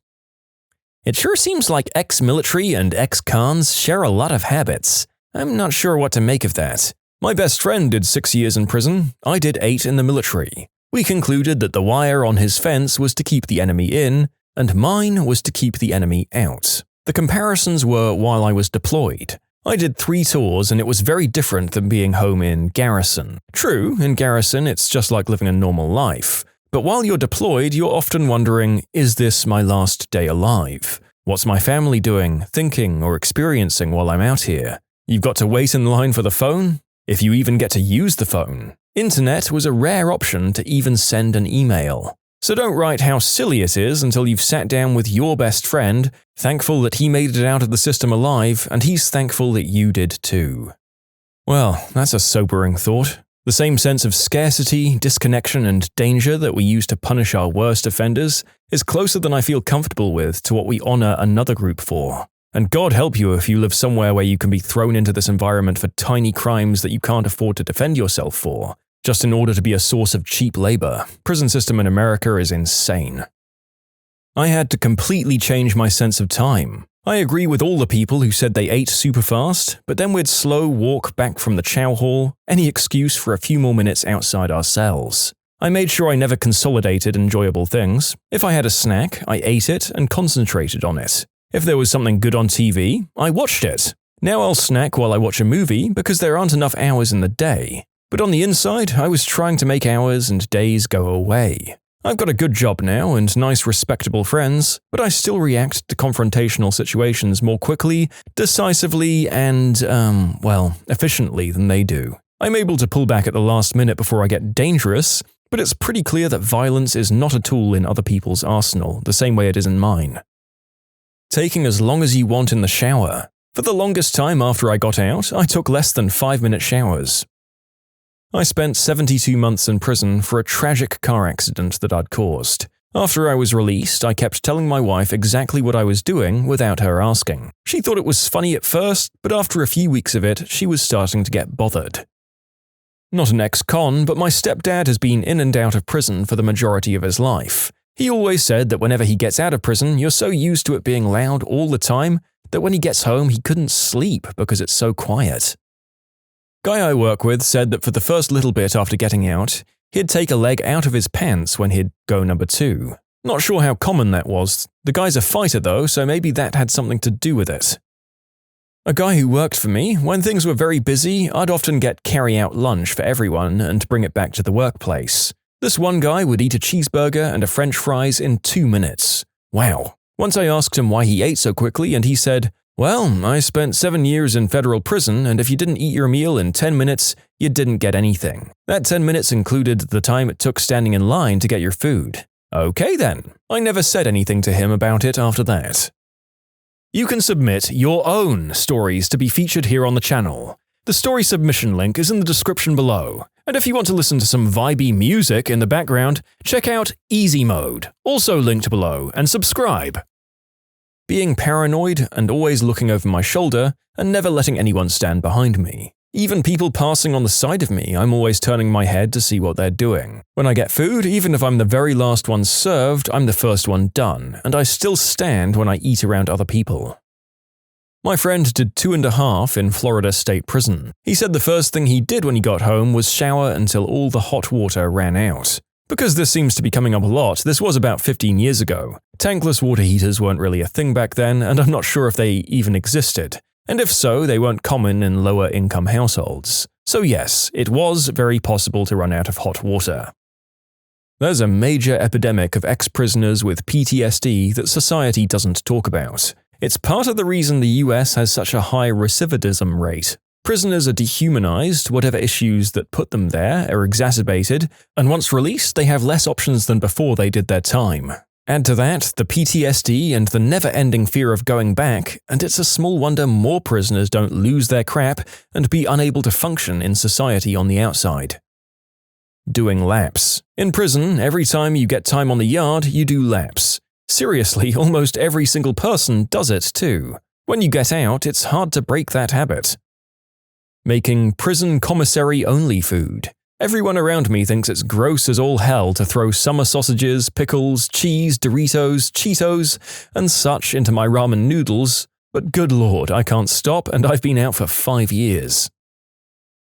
It sure seems like ex-military and ex-cons share a lot of habits. I'm not sure what to make of that. My best friend did 6 years in prison. I did 8 in the military. We concluded that the wire on his fence was to keep the enemy in, and mine was to keep the enemy out. The comparisons were while I was deployed. I did 3 tours and it was very different than being home in garrison. True, in garrison it's just like living a normal life. But while you're deployed, you're often wondering, is this my last day alive? What's my family doing, thinking, or experiencing while I'm out here? You've got to wait in line for the phone? If you even get to use the phone. Internet was a rare option to even send an email. So don't write how silly it is until you've sat down with your best friend, thankful that he made it out of the system alive, and he's thankful that you did too. Well, that's a sobering thought. The same sense of scarcity, disconnection, and danger that we use to punish our worst offenders is closer than I feel comfortable with to what we honor another group for. And God help you if you live somewhere where you can be thrown into this environment for tiny crimes that you can't afford to defend yourself for, just in order to be a source of cheap labor. Prison system in America is insane. I had to completely change my sense of time. I agree with all the people who said they ate super fast, but then we'd slow walk back from the chow hall, any excuse for a few more minutes outside our cells. I made sure I never consolidated enjoyable things. If I had a snack, I ate it and concentrated on it. If there was something good on TV, I watched it. Now I'll snack while I watch a movie because there aren't enough hours in the day. But on the inside, I was trying to make hours and days go away. I've got a good job now and nice respectable friends, but I still react to confrontational situations more quickly, decisively, and, efficiently than they do. I'm able to pull back at the last minute before I get dangerous, but it's pretty clear that violence is not a tool in other people's arsenal, the same way it is in mine. Taking as long as you want in the shower. For the longest time after I got out, I took less than 5-minute showers. I spent 72 months in prison for a tragic car accident that I'd caused. After I was released, I kept telling my wife exactly what I was doing without her asking. She thought it was funny at first, but after a few weeks of it, she was starting to get bothered. Not an ex-con, but my stepdad has been in and out of prison for the majority of his life. He always said that whenever he gets out of prison, you're so used to it being loud all the time that when he gets home, he couldn't sleep because it's so quiet. Guy I work with said that for the first little bit after getting out, he'd take a leg out of his pants when he'd go number 2. Not sure how common that was. The guy's a fighter though, so maybe that had something to do with it. A guy who worked for me, when things were very busy, I'd often get carry-out lunch for everyone and bring it back to the workplace. This one guy would eat a cheeseburger and a french fries in 2 minutes. Wow. Once I asked him why he ate so quickly and he said, "Well, I spent 7 years in federal prison and if you didn't eat your meal in 10 minutes, you didn't get anything. That 10 minutes included the time it took standing in line to get your food." Okay then. I never said anything to him about it after that. You can submit your own stories to be featured here on the channel. The story submission link is in the description below. And if you want to listen to some vibey music in the background, check out easymode, also linked below, and subscribe. Being paranoid and always looking over my shoulder and never letting anyone stand behind me. Even people passing on the side of me, I'm always turning my head to see what they're doing. When I get food, even if I'm the very last one served, I'm the first one done, and I still stand when I eat around other people. My friend did 2.5 in Florida State Prison. He said the first thing he did when he got home was shower until all the hot water ran out. Because this seems to be coming up a lot, this was about 15 years ago. Tankless water heaters weren't really a thing back then, and I'm not sure if they even existed. And if so, they weren't common in lower-income households. So yes, it was very possible to run out of hot water. There's a major epidemic of ex-prisoners with PTSD that society doesn't talk about. It's part of the reason the US has such a high recidivism rate. Prisoners are dehumanized, whatever issues that put them there are exacerbated, and once released, they have less options than before they did their time. Add to that the PTSD and the never-ending fear of going back, and it's a small wonder more prisoners don't lose their crap and be unable to function in society on the outside. Doing laps. In prison, every time you get time on the yard, you do laps. Seriously, almost every single person does it too. When you get out, it's hard to break that habit. Making prison commissary-only food. Everyone around me thinks it's gross as all hell to throw summer sausages, pickles, cheese, Doritos, Cheetos, and such into my ramen noodles, but good lord, I can't stop and I've been out for 5 years.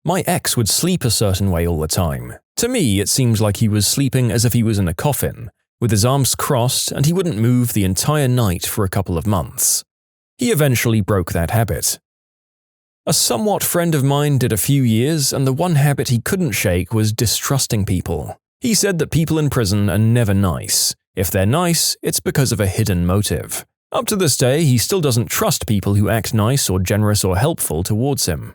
My ex would sleep a certain way all the time. To me, it seems like he was sleeping as if he was in a coffin, with his arms crossed, and he wouldn't move the entire night for a couple of months. He eventually broke that habit. A somewhat friend of mine did a few years, and the one habit he couldn't shake was distrusting people. He said that people in prison are never nice. If they're nice, it's because of a hidden motive. Up to this day, he still doesn't trust people who act nice or generous or helpful towards him.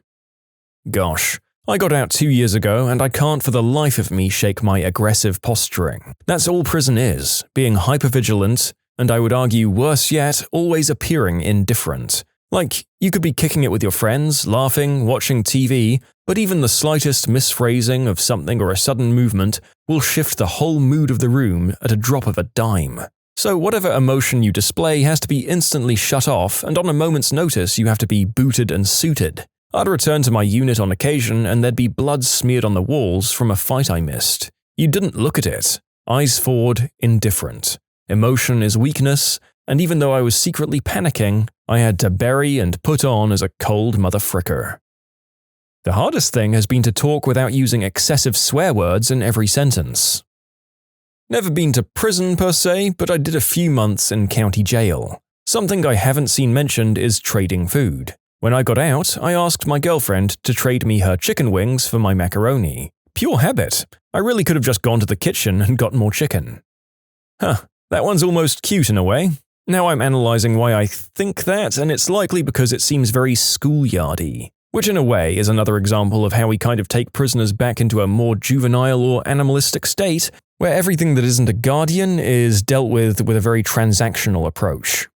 Gosh, I got out 2 years ago, and I can't for the life of me shake my aggressive posturing. That's all prison is, being hypervigilant, and I would argue worse yet, always appearing indifferent. Like, you could be kicking it with your friends, laughing, watching TV, but even the slightest misphrasing of something or a sudden movement will shift the whole mood of the room at a drop of a dime. So whatever emotion you display has to be instantly shut off, and on a moment's notice you have to be booted and suited. I'd return to my unit on occasion and there'd be blood smeared on the walls from a fight I missed. You didn't look at it. Eyes forward, indifferent. Emotion is weakness, and even though I was secretly panicking, I had to bury and put on as a cold mother fricker. The hardest thing has been to talk without using excessive swear words in every sentence. Never been to prison per se, but I did a few months in county jail. Something I haven't seen mentioned is trading food. When I got out, I asked my girlfriend to trade me her chicken wings for my macaroni. Pure habit. I really could have just gone to the kitchen and got more chicken. That one's almost cute in a way. Now I'm analysing why I think that, and it's likely because it seems very schoolyardy, which in a way is another example of how we kind of take prisoners back into a more juvenile or animalistic state, where everything that isn't a guardian is dealt with a very transactional approach.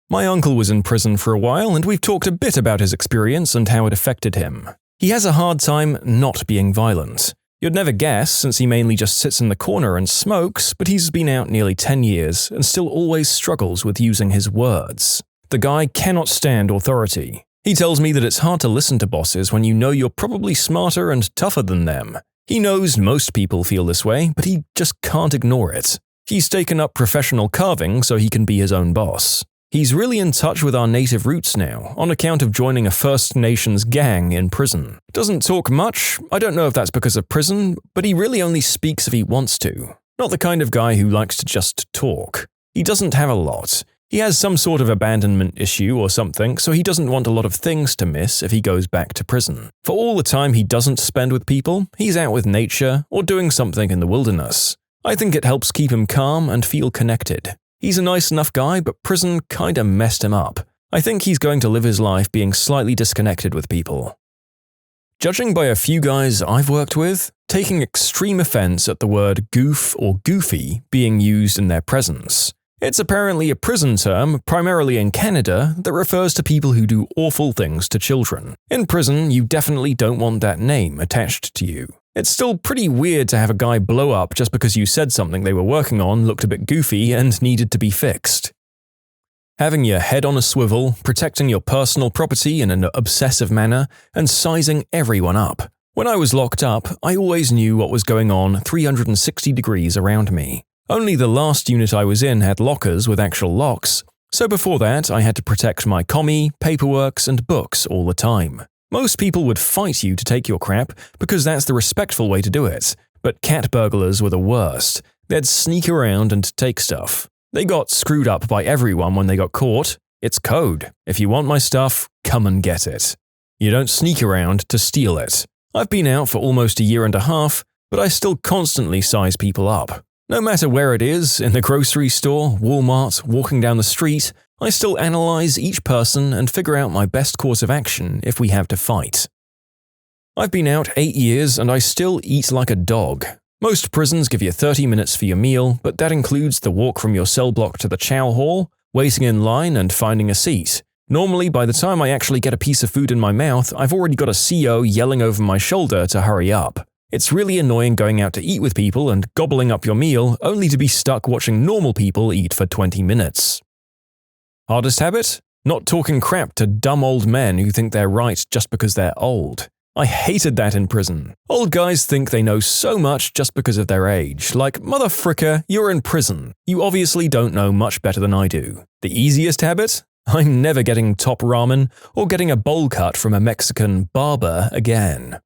My uncle was in prison for a while, and we've talked a bit about his experience and how it affected him. He has a hard time not being violent. You'd never guess, since he mainly just sits in the corner and smokes, but he's been out nearly 10 years and still always struggles with using his words. The guy cannot stand authority. He tells me that it's hard to listen to bosses when you know you're probably smarter and tougher than them. He knows most people feel this way, but he just can't ignore it. He's taken up professional carving so he can be his own boss. He's really in touch with our native roots now, on account of joining a First Nations gang in prison. Doesn't talk much, I don't know if that's because of prison, but he really only speaks if he wants to. Not the kind of guy who likes to just talk. He doesn't have a lot. He has some sort of abandonment issue or something, so he doesn't want a lot of things to miss if he goes back to prison. For all the time he doesn't spend with people, he's out with nature or doing something in the wilderness. I think it helps keep him calm and feel connected. He's a nice enough guy, but prison kinda messed him up. I think he's going to live his life being slightly disconnected with people. Judging by a few guys I've worked with, taking extreme offense at the word goof or goofy being used in their presence. It's apparently a prison term, primarily in Canada, that refers to people who do awful things to children. In prison, you definitely don't want that name attached to you. It's still pretty weird to have a guy blow up just because you said something they were working on looked a bit goofy and needed to be fixed. Having your head on a swivel, protecting your personal property in an obsessive manner, and sizing everyone up. When I was locked up, I always knew what was going on 360 degrees around me. Only the last unit I was in had lockers with actual locks, so before that I had to protect my commie, paperworks, and books all the time. Most people would fight you to take your crap because that's the respectful way to do it, but cat burglars were the worst. They'd sneak around and take stuff. They got screwed up by everyone when they got caught. It's code. If you want my stuff, come and get it. You don't sneak around to steal it. I've been out for almost a year and a half, but I still constantly size people up. No matter where it is, in the grocery store, Walmart, walking down the street, I still analyze each person and figure out my best course of action if we have to fight. I've been out 8 years and I still eat like a dog. Most prisons give you 30 minutes for your meal, but that includes the walk from your cell block to the chow hall, waiting in line, and finding a seat. Normally, by the time I actually get a piece of food in my mouth, I've already got a CO yelling over my shoulder to hurry up. It's really annoying going out to eat with people and gobbling up your meal only to be stuck watching normal people eat for 20 minutes. Hardest habit? Not talking crap to dumb old men who think they're right just because they're old. I hated that in prison. Old guys think they know so much just because of their age. Like, motherfricker, you're in prison. You obviously don't know much better than I do. The easiest habit? I'm never getting top ramen or getting a bowl cut from a Mexican barber again.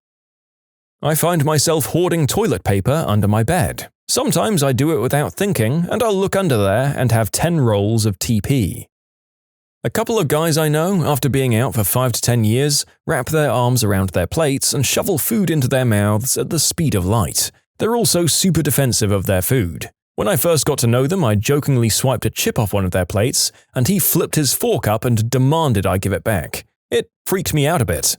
I find myself hoarding toilet paper under my bed. Sometimes I do it without thinking, and I'll look under there and have 10 rolls of TP. A couple of guys I know, after being out for 5 to 10 years, wrap their arms around their plates and shovel food into their mouths at the speed of light. They're also super defensive of their food. When I first got to know them, I jokingly swiped a chip off one of their plates, and he flipped his fork up and demanded I give it back. It freaked me out a bit.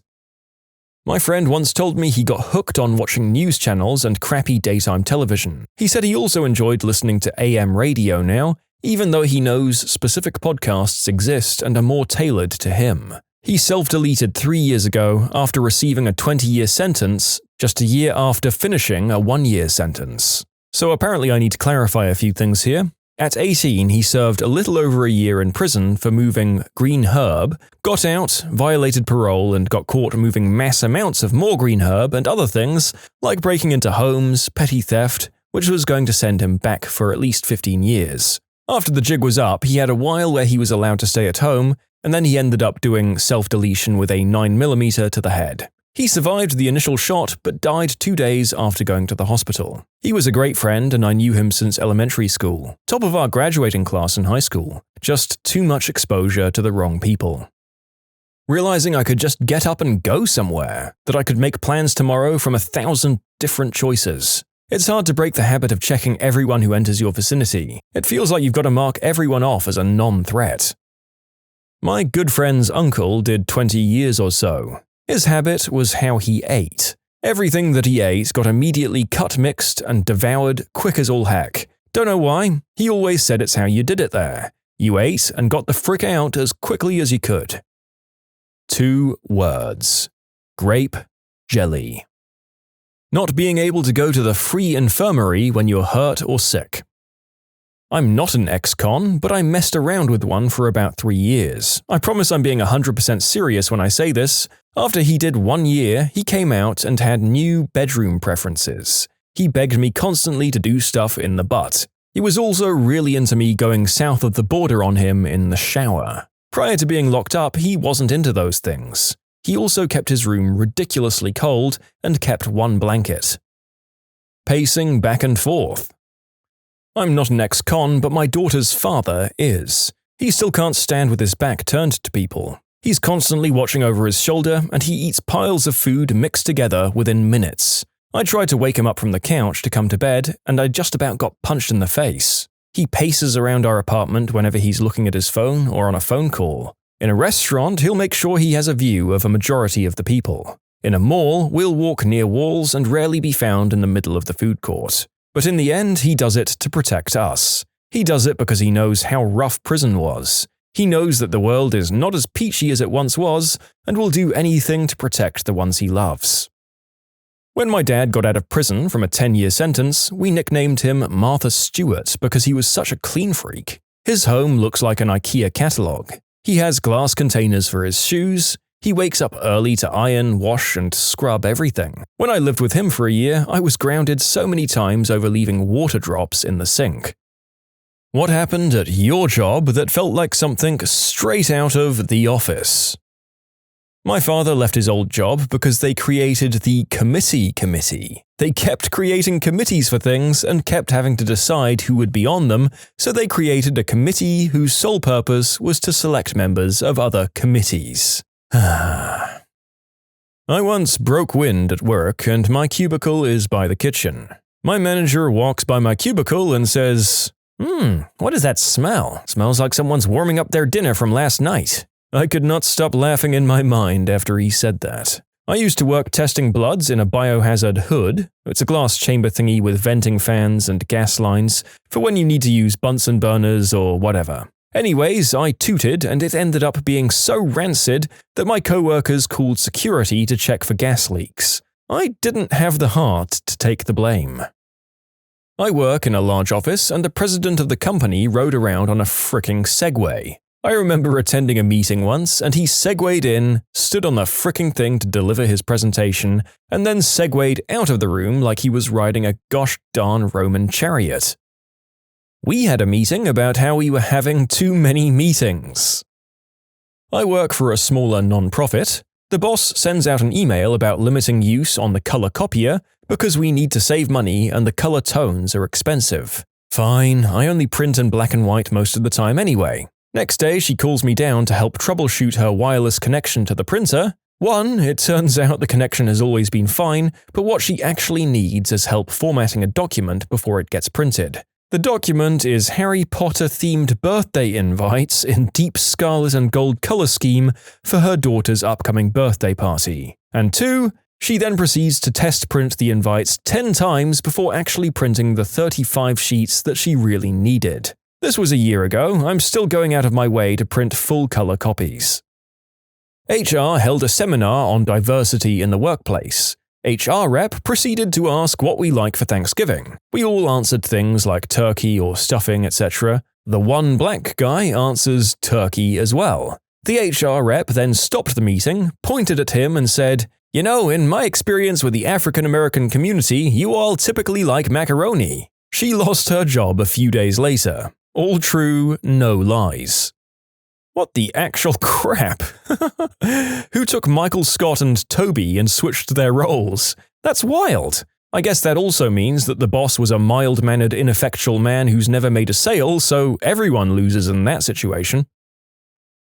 My friend once told me he got hooked on watching news channels and crappy daytime television. He said he also enjoyed listening to AM radio now, even though he knows specific podcasts exist and are more tailored to him. He self-deleted 3 years ago after receiving a 20-year sentence, just a year after finishing a 1-year sentence. So apparently I need to clarify a few things here. At 18, he served a little over a year in prison for moving green herb, got out, violated parole, and got caught moving mass amounts of more green herb and other things, like breaking into homes, petty theft, which was going to send him back for at least 15 years. After the jig was up, he had a while where he was allowed to stay at home, and then he ended up doing self-deletion with a 9mm to the head. He survived the initial shot, but died 2 days after going to the hospital. He was a great friend, and I knew him since elementary school. Top of our graduating class in high school. Just too much exposure to the wrong people. Realizing I could just get up and go somewhere, that I could make plans tomorrow from 1,000 different choices. It's hard to break the habit of checking everyone who enters your vicinity. It feels like you've got to mark everyone off as a non-threat. My good friend's uncle did 20 years or so. His habit was how he ate. Everything that he ate got immediately cut, mixed, and devoured quick as all heck. Don't know why, he always said it's how you did it there. You ate and got the frick out as quickly as you could. 2 words. Grape jelly. Not being able to go to the free infirmary when you're hurt or sick. I'm not an ex-con, but I messed around with one for about 3 years. I promise I'm being 100% serious when I say this. After he did 1 year, he came out and had new bedroom preferences. He begged me constantly to do stuff in the butt. He was also really into me going south of the border on him in the shower. Prior to being locked up, he wasn't into those things. He also kept his room ridiculously cold and kept 1 blanket. Pacing back and forth. I'm not an ex-con, but my daughter's father is. He still can't stand with his back turned to people. He's constantly watching over his shoulder, and he eats piles of food mixed together within minutes. I tried to wake him up from the couch to come to bed, and I just about got punched in the face. He paces around our apartment whenever he's looking at his phone or on a phone call. In a restaurant, he'll make sure he has a view of a majority of the people. In a mall, we'll walk near walls and rarely be found in the middle of the food court. But in the end, he does it to protect us. He does it because he knows how rough prison was. He knows that the world is not as peachy as it once was, and will do anything to protect the ones he loves. When my dad got out of prison from a 10-year sentence, we nicknamed him Martha Stewart because he was such a clean freak. His home looks like an IKEA catalogue. He has glass containers for his shoes. He wakes up early to iron, wash, and scrub everything. When I lived with him for a year, I was grounded so many times over leaving water drops in the sink. What happened at your job that felt like something straight out of The Office? My father left his old job because they created the committee. They kept creating committees for things and kept having to decide who would be on them, so they created a committee whose sole purpose was to select members of other committees. I once broke wind at work, and my cubicle is by the kitchen. My manager walks by my cubicle and says, what is that smell? Smells like someone's warming up their dinner from last night. I could not stop laughing in my mind after he said that. I used to work testing bloods in a biohazard hood. It's a glass chamber thingy with venting fans and gas lines for when you need to use Bunsen burners or whatever. Anyways, I tooted and it ended up being so rancid that my coworkers called security to check for gas leaks. I didn't have the heart to take the blame. I work in a large office and the president of the company rode around on a fricking Segway. I remember attending a meeting once and he segwayed in, stood on the fricking thing to deliver his presentation, and then segwayed out of the room like he was riding a gosh darn Roman chariot. We had a meeting about how we were having too many meetings. I work for a smaller non-profit. The boss sends out an email about limiting use on the color copier because we need to save money and the color tones are expensive. Fine, I only print in black and white most of the time anyway. Next day, she calls me down to help troubleshoot her wireless connection to the printer. It turns out the connection has always been fine, but what she actually needs is help formatting a document before it gets printed. The document is Harry Potter-themed birthday invites in deep scarlet and gold color scheme for her daughter's upcoming birthday party. And 2, she then proceeds to test print the invites 10 times before actually printing the 35 sheets that she really needed. This was a year ago. I'm still going out of my way to print full-color copies. HR held a seminar on diversity in the workplace. HR rep proceeded to ask what we like for Thanksgiving. We all answered things like turkey or stuffing, etc. The one black guy answers turkey as well. The HR rep then stopped the meeting, pointed at him and said, "You know, in my experience with the African American community, you all typically like macaroni." She lost her job a few days later. All true, no lies. What the actual crap? Who took Michael Scott and Toby and switched their roles? That's wild. I guess that also means that the boss was a mild-mannered, ineffectual man who's never made a sale, so everyone loses in that situation.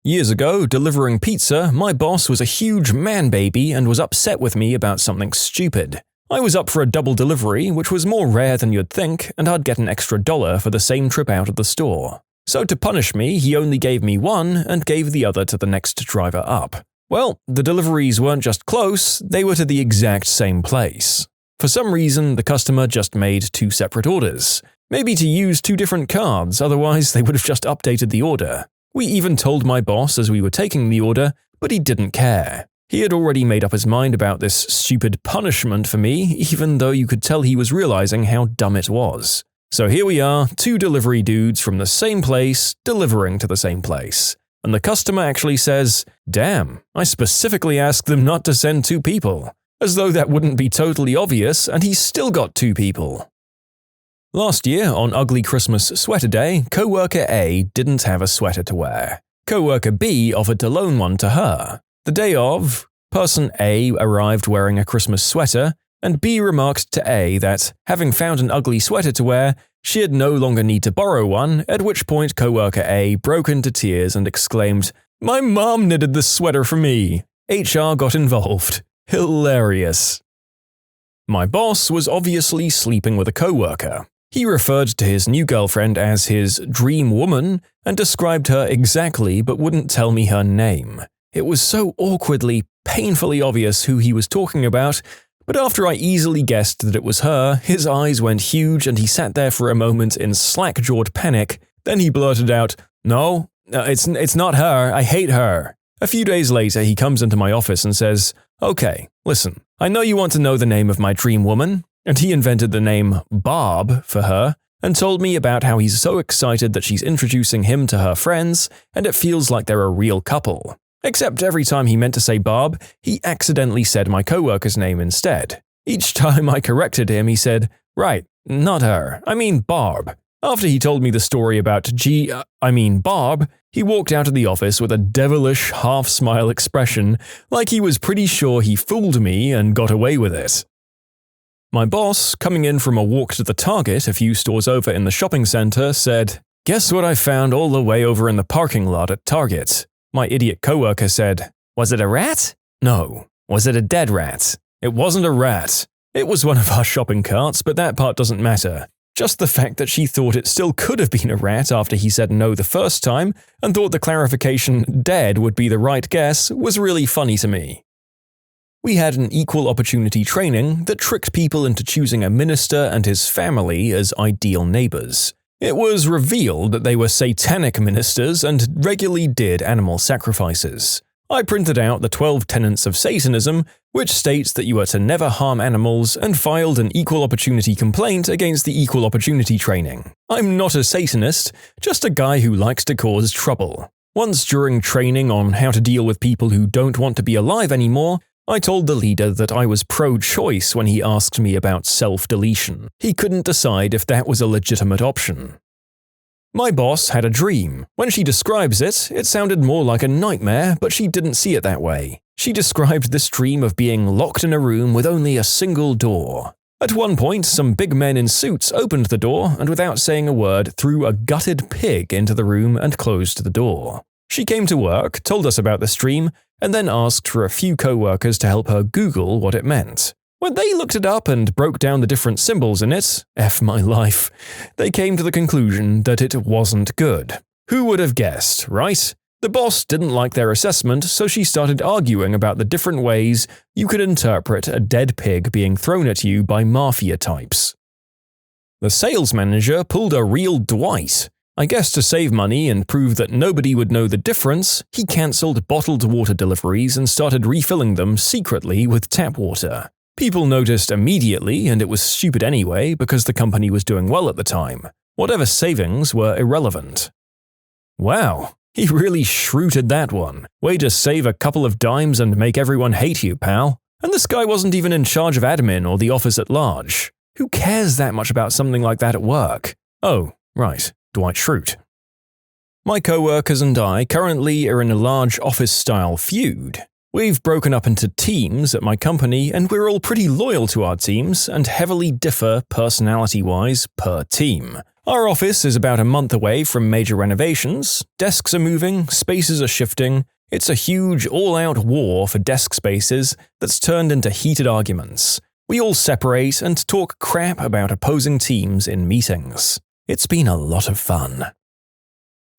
Years ago, delivering pizza, my boss was a huge man-baby and was upset with me about something stupid. I was up for a double delivery, which was more rare than you'd think, and I'd get an extra $1 for the same trip out of the store. So to punish me, he only gave me one and gave the other to the next driver up. Well, the deliveries weren't just close, they were to the exact same place. For some reason, the customer just made 2 separate orders. Maybe to use 2 different cards, otherwise they would have just updated the order. We even told my boss as we were taking the order, but he didn't care. He had already made up his mind about this stupid punishment for me, even though you could tell he was realizing how dumb it was. So here we are, 2 delivery dudes from the same place, delivering to the same place. And the customer actually says, "Damn, I specifically asked them not to send 2 people." As though that wouldn't be totally obvious, and he's still got 2 people. Last year, on Ugly Christmas Sweater Day, coworker A didn't have a sweater to wear. Coworker B offered to loan one to her. The day of, person A arrived wearing a Christmas sweater, and B remarked to A that, having found an ugly sweater to wear, she'd no longer need to borrow one, at which point coworker A broke into tears and exclaimed, "My mom knitted this sweater for me." HR got involved. Hilarious. My boss was obviously sleeping with a coworker. He referred to his new girlfriend as his dream woman and described her exactly but wouldn't tell me her name. It was so awkwardly, painfully obvious who he was talking about, but after I easily guessed that it was her, his eyes went huge and he sat there for a moment in slack-jawed panic. Then he blurted out, No, it's not her, I hate her." A few days later, he comes into my office and says, "Okay, listen, I know you want to know the name of my dream woman," and he invented the name Barb for her, and told me about how he's so excited that she's introducing him to her friends, and it feels like they're a real couple. Except every time he meant to say Barb, he accidentally said my coworker's name instead. Each time I corrected him, he said, "Right, not her, I mean Barb." After he told me the story about Barb, he walked out of the office with a devilish half-smile expression, like he was pretty sure he fooled me and got away with it. My boss, coming in from a walk to the Target a few stores over in the shopping center, said, "Guess what I found all the way over in the parking lot at Target?" My idiot coworker said, "Was it a rat?" "No. Was it a dead rat?" "It wasn't a rat. It was one of our shopping carts, but that part doesn't matter. Just the fact that she thought it still could have been a rat after he said no the first time, and thought the clarification dead would be the right guess, was really funny to me." We had an equal opportunity training that tricked people into choosing a minister and his family as ideal neighbors. It was revealed that they were satanic ministers and regularly did animal sacrifices. I printed out the 12 tenets of Satanism, which states that you are to never harm animals, and filed an equal opportunity complaint against the equal opportunity training. I'm not a Satanist, just a guy who likes to cause trouble. Once during training on how to deal with people who don't want to be alive anymore, I told the leader that I was pro-choice when he asked me about self-deletion. He couldn't decide if that was a legitimate option. My boss had a dream. When she describes it, it sounded more like a nightmare, but she didn't see it that way. She described this dream of being locked in a room with only a single door. At one point, some big men in suits opened the door and without saying a word threw a gutted pig into the room and closed the door. She came to work, told us about this dream, and then asked for a few co-workers to help her Google what it meant. When they looked it up and broke down the different symbols in it, F my life, they came to the conclusion that it wasn't good. Who would have guessed, right? The boss didn't like their assessment, so she started arguing about the different ways you could interpret a dead pig being thrown at you by mafia types. The sales manager pulled a real Dwight. I guess to save money and prove that nobody would know the difference, he cancelled bottled water deliveries and started refilling them secretly with tap water. People noticed immediately, and it was stupid anyway because the company was doing well at the time. Whatever savings were irrelevant. Wow, he really shrewded that one. Way to save a couple of dimes and make everyone hate you, pal. And this guy wasn't even in charge of admin or the office at large. Who cares that much about something like that at work? Oh, right, Dwight Schrute. My co-workers and I currently are in a large office-style feud. We've broken up into teams at my company, and we're all pretty loyal to our teams and heavily differ personality-wise per team. Our office is about a month away from major renovations, desks are moving, spaces are shifting. It's a huge all-out war for desk spaces that's turned into heated arguments. We all separate and talk crap about opposing teams in meetings. It's been a lot of fun.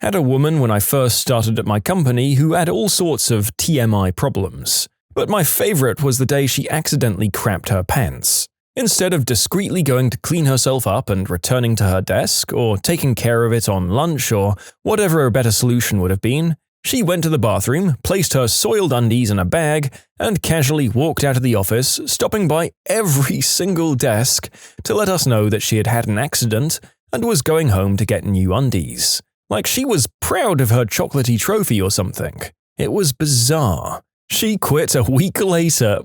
Had a woman when I first started at my company who had all sorts of TMI problems, but my favorite was the day she accidentally crapped her pants. Instead of discreetly going to clean herself up and returning to her desk, or taking care of it on lunch, or whatever a better solution would have been, she went to the bathroom, placed her soiled undies in a bag, and casually walked out of the office, stopping by every single desk to let us know that she had had an accident and was going home to get new undies. Like she was proud of her chocolatey trophy or something. It was bizarre. She quit a week later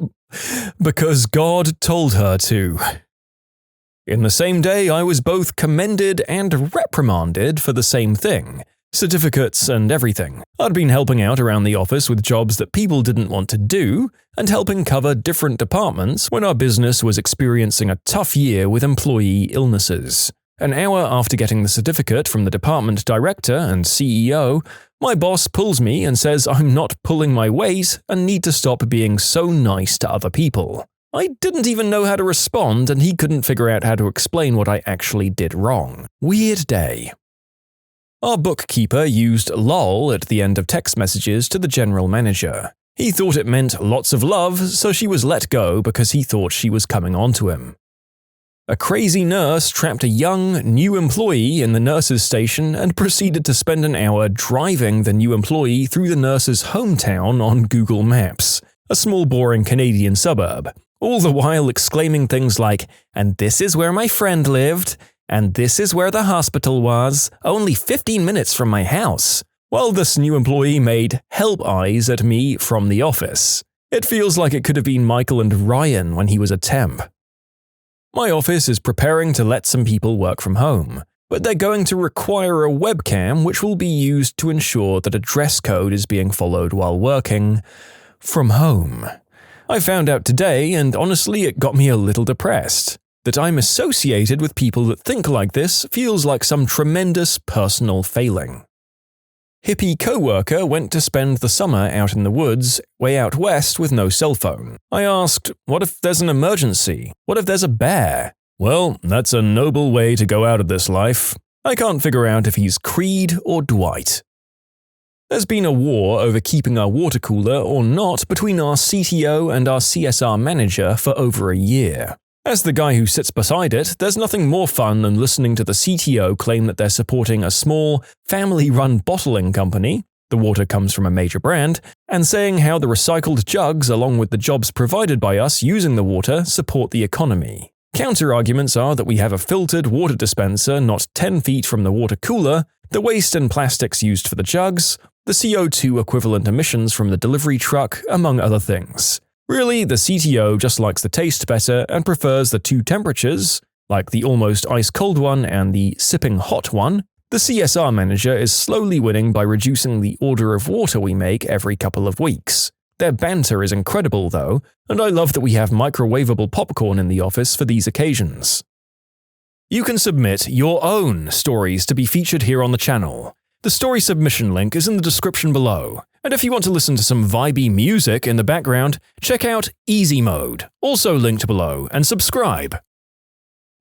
because God told her to. In the same day, I was both commended and reprimanded for the same thing. Certificates and everything. I'd been helping out around the office with jobs that people didn't want to do, and helping cover different departments when our business was experiencing a tough year with employee illnesses. An hour after getting the certificate from the department director and CEO, my boss pulls me and says I'm not pulling my weight and need to stop being so nice to other people. I didn't even know how to respond, and he couldn't figure out how to explain what I actually did wrong. Weird day. Our bookkeeper used lol at the end of text messages to the general manager. He thought it meant lots of love, so she was let go because he thought she was coming on to him. A crazy nurse trapped a young, new employee in the nurse's station and proceeded to spend an hour driving the new employee through the nurse's hometown on Google Maps, a small boring Canadian suburb, all the while exclaiming things like, "And this is where my friend lived," and "this is where the hospital was, only 15 minutes from my house," while this new employee made help eyes at me from the office. It feels like it could have been Michael and Ryan when he was a temp. My office is preparing to let some people work from home, but they're going to require a webcam which will be used to ensure that a dress code is being followed while working from home. I found out today, and honestly it got me a little depressed. That I'm associated with people that think like this feels like some tremendous personal failing. Hippie co-worker went to spend the summer out in the woods, way out west with no cell phone. I asked, what if there's an emergency? What if there's a bear? Well, that's a noble way to go out of this life. I can't figure out if he's Creed or Dwight. There's been a war over keeping our water cooler or not between our CTO and our CSR manager for over a year. As the guy who sits beside it, there's nothing more fun than listening to the CTO claim that they're supporting a small, family-run bottling company, the water comes from a major brand, and saying how the recycled jugs along with the jobs provided by us using the water support the economy. Counter-arguments are that we have a filtered water dispenser not 10 feet from the water cooler, the waste and plastics used for the jugs, the CO2 equivalent emissions from the delivery truck, among other things. Really, the CTO just likes the taste better and prefers the two temperatures, like the almost ice-cold one and the sipping hot one. The CSR manager is slowly winning by reducing the order of water we make every couple of weeks. Their banter is incredible though, and I love that we have microwavable popcorn in the office for these occasions. You can submit your own stories to be featured here on the channel. The story submission link is in the description below. And if you want to listen to some vibey music in the background, check out easymode, also linked below, and subscribe.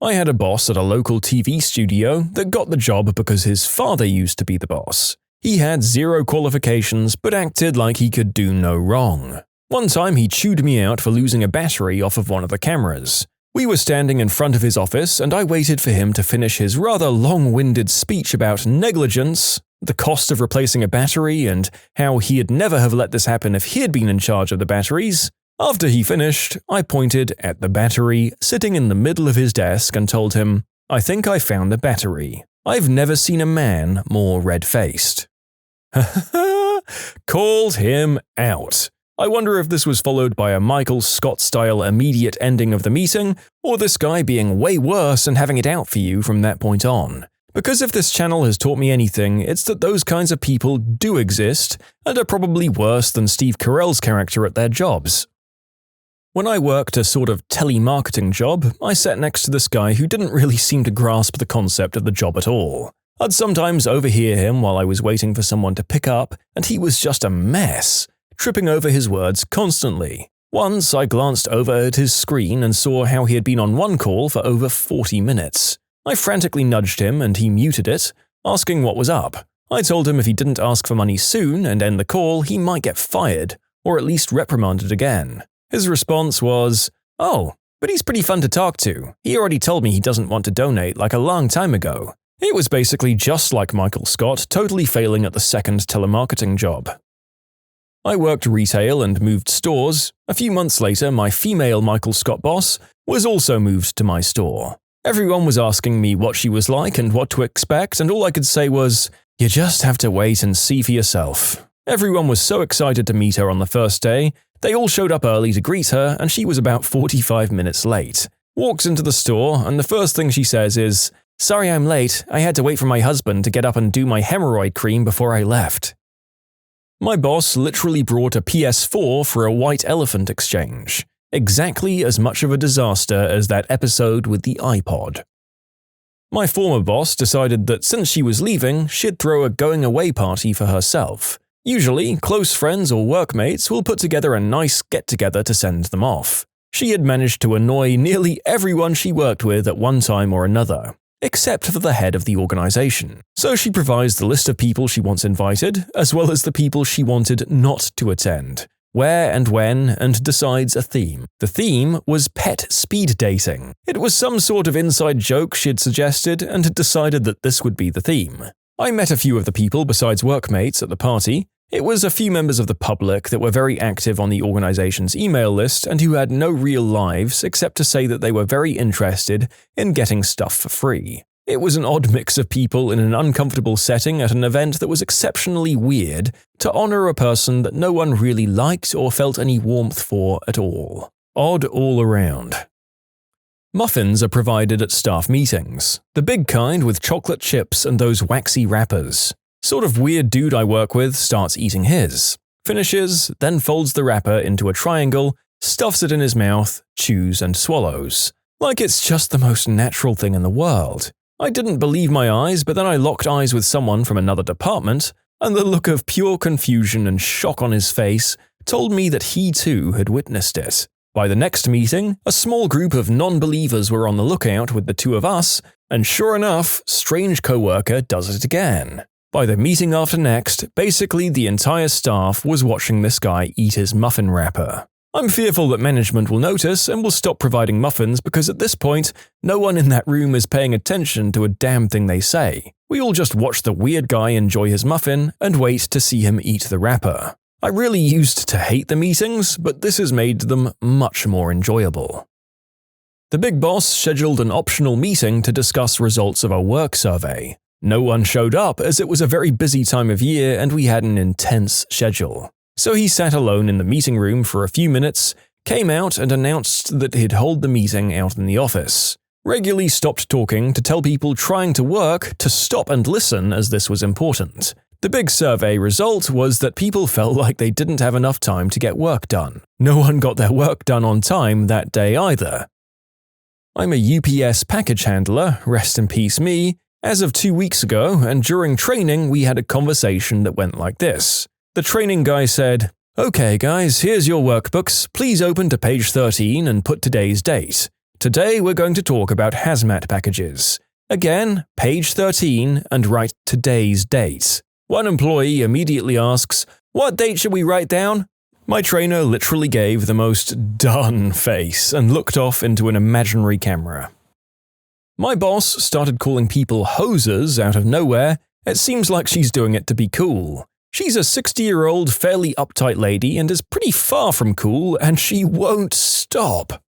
I had a boss at a local TV studio that got the job because his father used to be the boss. He had 0 qualifications but acted like he could do no wrong. One time he chewed me out for losing a battery off of one of the cameras. We were standing in front of his office and I waited for him to finish his rather long-winded speech about negligence, the cost of replacing a battery, and how he'd never have let this happen if he'd been in charge of the batteries. After he finished, I pointed at the battery sitting in the middle of his desk and told him, "I think I found the battery. I've never seen a man more red-faced." Called him out. I wonder if this was followed by a Michael Scott-style immediate ending of the meeting, or this guy being way worse and having it out for you from that point on. Because if this channel has taught me anything, it's that those kinds of people do exist and are probably worse than Steve Carell's character at their jobs. When I worked a sort of telemarketing job, I sat next to this guy who didn't really seem to grasp the concept of the job at all. I'd sometimes overhear him while I was waiting for someone to pick up, and he was just a mess, tripping over his words constantly. Once I glanced over at his screen and saw how he had been on one call for over 40 minutes. I frantically nudged him and he muted it, asking what was up. I told him if he didn't ask for money soon and end the call, he might get fired, or at least reprimanded again. His response was, "Oh, but he's pretty fun to talk to. He already told me he doesn't want to donate like a long time ago." It was basically just like Michael Scott totally failing at the second telemarketing job. I worked retail and moved stores. A few months later, my female Michael Scott boss was also moved to my store. Everyone was asking me what she was like and what to expect, and all I could say was, "You just have to wait and see for yourself." Everyone was so excited to meet her on the first day, they all showed up early to greet her, and she was about 45 minutes late. Walks into the store, and the first thing she says is, "Sorry I'm late, I had to wait for my husband to get up and do my hemorrhoid cream before I left." My boss literally brought a PS4 for a white elephant exchange. Exactly as much of a disaster as that episode with the iPod. My former boss decided that since she was leaving, she'd throw a going-away party for herself. Usually, close friends or workmates will put together a nice get-together to send them off. She had managed to annoy nearly everyone she worked with at one time or another, except for the head of the organization. So she provides the list of people she wants invited, as well as the people she wanted not to attend, where and when, and decides a theme. The theme was pet speed dating. It was some sort of inside joke she'd suggested and had decided that this would be the theme. I met a few of the people besides workmates at the party. It was a few members of the public that were very active on the organization's email list and who had no real lives except to say that they were very interested in getting stuff for free. It was an odd mix of people in an uncomfortable setting at an event that was exceptionally weird to honor a person that no one really liked or felt any warmth for at all. Odd all around. Muffins are provided at staff meetings, the big kind with chocolate chips and those waxy wrappers. Sort of weird dude I work with starts eating his, finishes, then folds the wrapper into a triangle, stuffs it in his mouth, chews and swallows. Like it's just the most natural thing in the world. I didn't believe my eyes, but then I locked eyes with someone from another department, and the look of pure confusion and shock on his face told me that he too had witnessed it. By the next meeting, a small group of non-believers were on the lookout with the two of us, and sure enough, strange coworker does it again. By the meeting after next, basically the entire staff was watching this guy eat his muffin wrapper. I'm fearful that management will notice and will stop providing muffins because at this point, no one in that room is paying attention to a damn thing they say. We all just watch the weird guy enjoy his muffin and wait to see him eat the wrapper. I really used to hate the meetings, but this has made them much more enjoyable. The big boss scheduled an optional meeting to discuss results of a work survey. No one showed up as it was a very busy time of year and we had an intense schedule. So he sat alone in the meeting room for a few minutes, came out and announced that he'd hold the meeting out in the office. Regularly stopped talking to tell people trying to work to stop and listen as this was important. The big survey result was that people felt like they didn't have enough time to get work done. No one got their work done on time that day either. I'm a UPS package handler, rest in peace me, as of 2 weeks ago, and during training we had a conversation that went like this. The training guy said, "Okay guys, here's your workbooks, please open to page 13 and put today's date. Today we're going to talk about hazmat packages. Again, page 13 and write today's date." One employee immediately asks, "What date should we write down?" My trainer literally gave the most done face and looked off into an imaginary camera. My boss started calling people hosers out of nowhere. It seems like she's doing it to be cool. She's a 60-year-old, fairly uptight lady and is pretty far from cool, and she won't stop.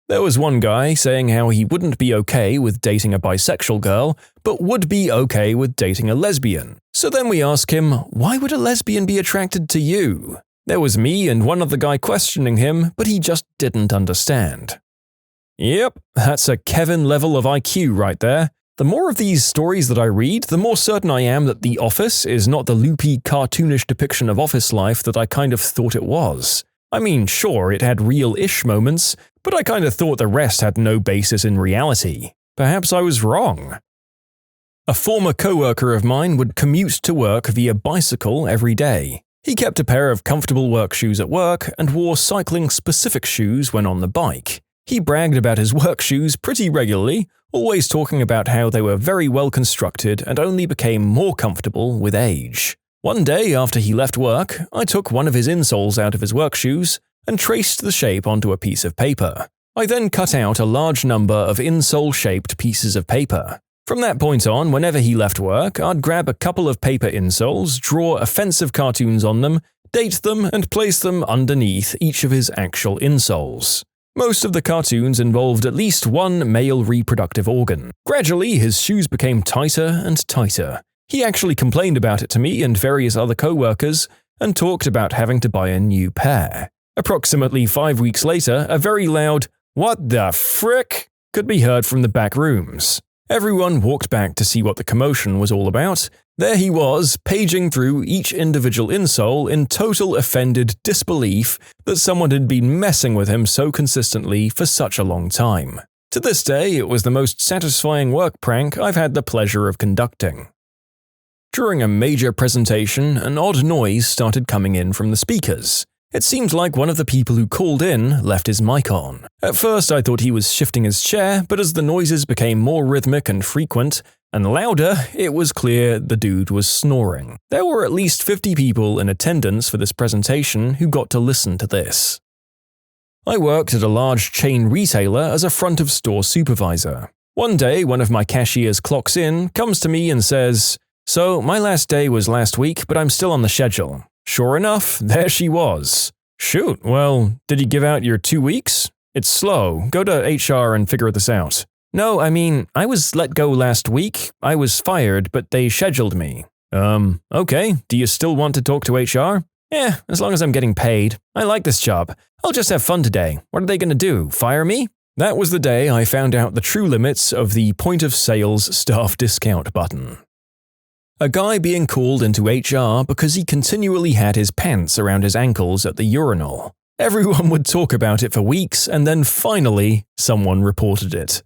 There was one guy saying how he wouldn't be okay with dating a bisexual girl, but would be okay with dating a lesbian. So then we ask him, why would a lesbian be attracted to you? There was me and one other guy questioning him, but he just didn't understand. Yep, that's a Kevin level of IQ right there. The more of these stories that I read, the more certain I am that The Office is not the loopy, cartoonish depiction of office life that I kind of thought it was. I mean, sure, it had real-ish moments, but I kind of thought the rest had no basis in reality. Perhaps I was wrong. A former coworker of mine would commute to work via bicycle every day. He kept a pair of comfortable work shoes at work and wore cycling-specific shoes when on the bike. He bragged about his work shoes pretty regularly, always talking about how they were very well constructed and only became more comfortable with age. One day after he left work, I took one of his insoles out of his work shoes and traced the shape onto a piece of paper. I then cut out a large number of insole-shaped pieces of paper. From that point on, whenever he left work, I'd grab a couple of paper insoles, draw offensive cartoons on them, date them, and place them underneath each of his actual insoles. Most of the cartoons involved at least one male reproductive organ. Gradually, his shoes became tighter and tighter. He actually complained about it to me and various other co-workers, and talked about having to buy a new pair. Approximately 5 weeks later, a very loud, "What the frick?" could be heard from the back rooms. Everyone walked back to see what the commotion was all about. There he was, paging through each individual insole in total offended disbelief that someone had been messing with him so consistently for such a long time. To this day, it was the most satisfying work prank I've had the pleasure of conducting. During a major presentation, an odd noise started coming in from the speakers. It seemed like one of the people who called in left his mic on. At first I thought he was shifting his chair, but as the noises became more rhythmic and frequent and louder, it was clear the dude was snoring. There were at least 50 people in attendance for this presentation who got to listen to this. I worked at a large chain retailer as a front-of-store supervisor. One day, one of my cashiers clocks in, comes to me and says, "So, my last day was last week, but I'm still on the schedule." Sure enough, there she was. "Shoot, well, did he give out your 2 weeks? It's slow. Go to HR and figure this out." "No, I mean, I was let go last week. I was fired, but they scheduled me." Okay. Do you still want to talk to HR?" As long as I'm getting paid. I like this job. I'll just have fun today. What are they going to do, fire me?" That was the day I found out the true limits of the point-of-sales staff discount button. A guy being called into HR because he continually had his pants around his ankles at the urinal. Everyone would talk about it for weeks, and then finally, someone reported it.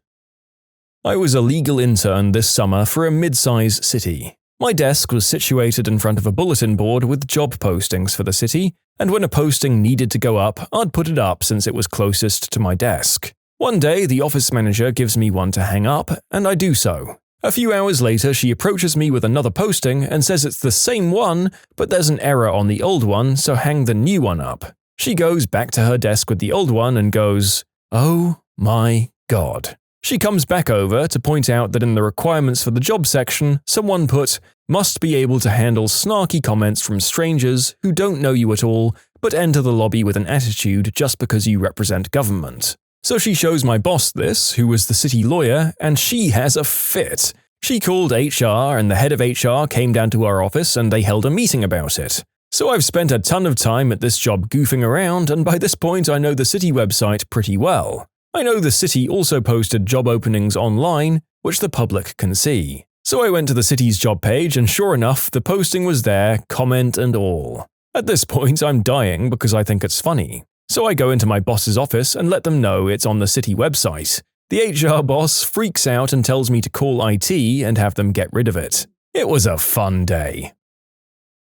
I was a legal intern this summer for a mid-size city. My desk was situated in front of a bulletin board with job postings for the city, and when a posting needed to go up, I'd put it up since it was closest to my desk. One day, the office manager gives me one to hang up, and I do so. A few hours later, she approaches me with another posting and says it's the same one, but there's an error on the old one, so hang the new one up. She goes back to her desk with the old one and goes, "Oh my God." She comes back over to point out that in the requirements for the job section, someone put, "must be able to handle snarky comments from strangers who don't know you at all, but enter the lobby with an attitude just because you represent government." So she shows my boss this, who was the city lawyer, and she has a fit. She called HR, and the head of HR came down to our office and they held a meeting about it. So I've spent a ton of time at this job goofing around, and by this point I know the city website pretty well. I know the city also posted job openings online, which the public can see. So I went to the city's job page, and sure enough, the posting was there, comment and all. At this point, I'm dying because I think it's funny. So I go into my boss's office and let them know it's on the city website. The HR boss freaks out and tells me to call IT and have them get rid of it. It was a fun day.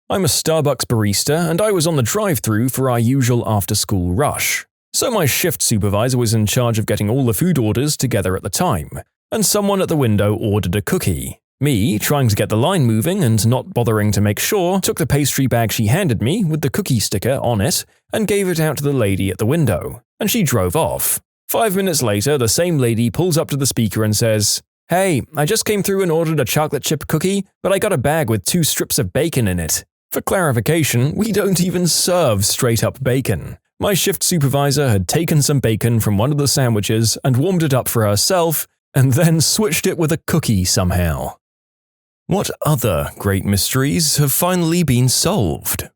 I'm a Starbucks barista, and I was on the drive-thru for our usual after-school rush. So my shift supervisor was in charge of getting all the food orders together at the time, and someone at the window ordered a cookie. Me, trying to get the line moving and not bothering to make sure, took the pastry bag she handed me with the cookie sticker on it and gave it out to the lady at the window, and she drove off. 5 minutes later, the same lady pulls up to the speaker and says, "Hey, I just came through and ordered a chocolate chip cookie, but I got a bag with 2 strips of bacon in it." For clarification, we don't even serve straight-up bacon. My shift supervisor had taken some bacon from one of the sandwiches and warmed it up for herself, and then switched it with a cookie somehow. What other great mysteries have finally been solved?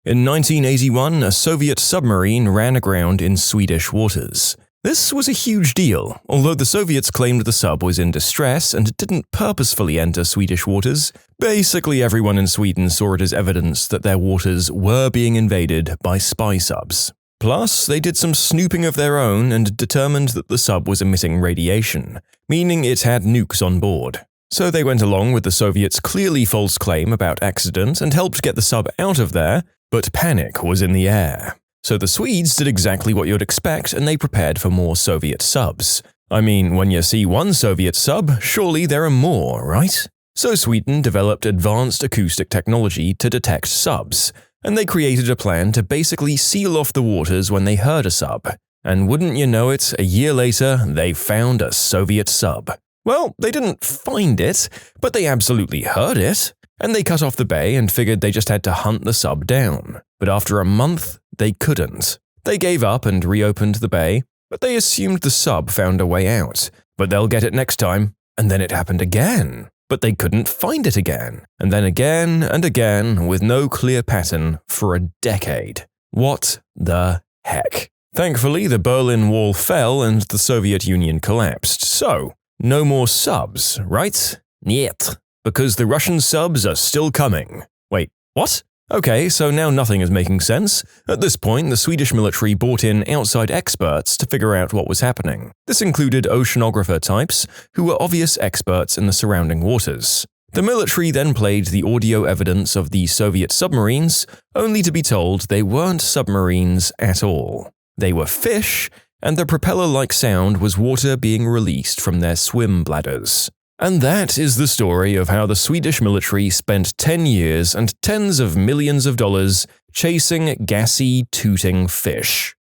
In 1981, a Soviet submarine ran aground in Swedish waters. This was a huge deal, although the Soviets claimed the sub was in distress and didn't purposefully enter Swedish waters. Basically, everyone in Sweden saw it as evidence that their waters were being invaded by spy subs. Plus, they did some snooping of their own and determined that the sub was emitting radiation, meaning it had nukes on board. So they went along with the Soviets' clearly false claim about accident and helped get the sub out of there, but panic was in the air. So the Swedes did exactly what you'd expect, and they prepared for more Soviet subs. I mean, when you see one Soviet sub, surely there are more, right? So Sweden developed advanced acoustic technology to detect subs, and they created a plan to basically seal off the waters when they heard a sub. And wouldn't you know it, a year later, they found a Soviet sub. Well, they didn't find it, but they absolutely heard it. And they cut off the bay and figured they just had to hunt the sub down. But after a month, they couldn't. They gave up and reopened the bay, but they assumed the sub found a way out. But they'll get it next time. And then it happened again. But they couldn't find it again. And then again and again, with no clear pattern for a decade. What the heck? Thankfully, the Berlin Wall fell and the Soviet Union collapsed. So, no more subs, right? Niet. Because the Russian subs are still coming. Wait, what? Okay, so now nothing is making sense. At this point, the Swedish military brought in outside experts to figure out what was happening. This included oceanographer types, who were obvious experts in the surrounding waters. The military then played the audio evidence of the Soviet submarines, only to be told they weren't submarines at all. They were fish, and the propeller-like sound was water being released from their swim bladders. And that is the story of how the Swedish military spent 10 years and tens of millions of dollars chasing gassy, tooting fish.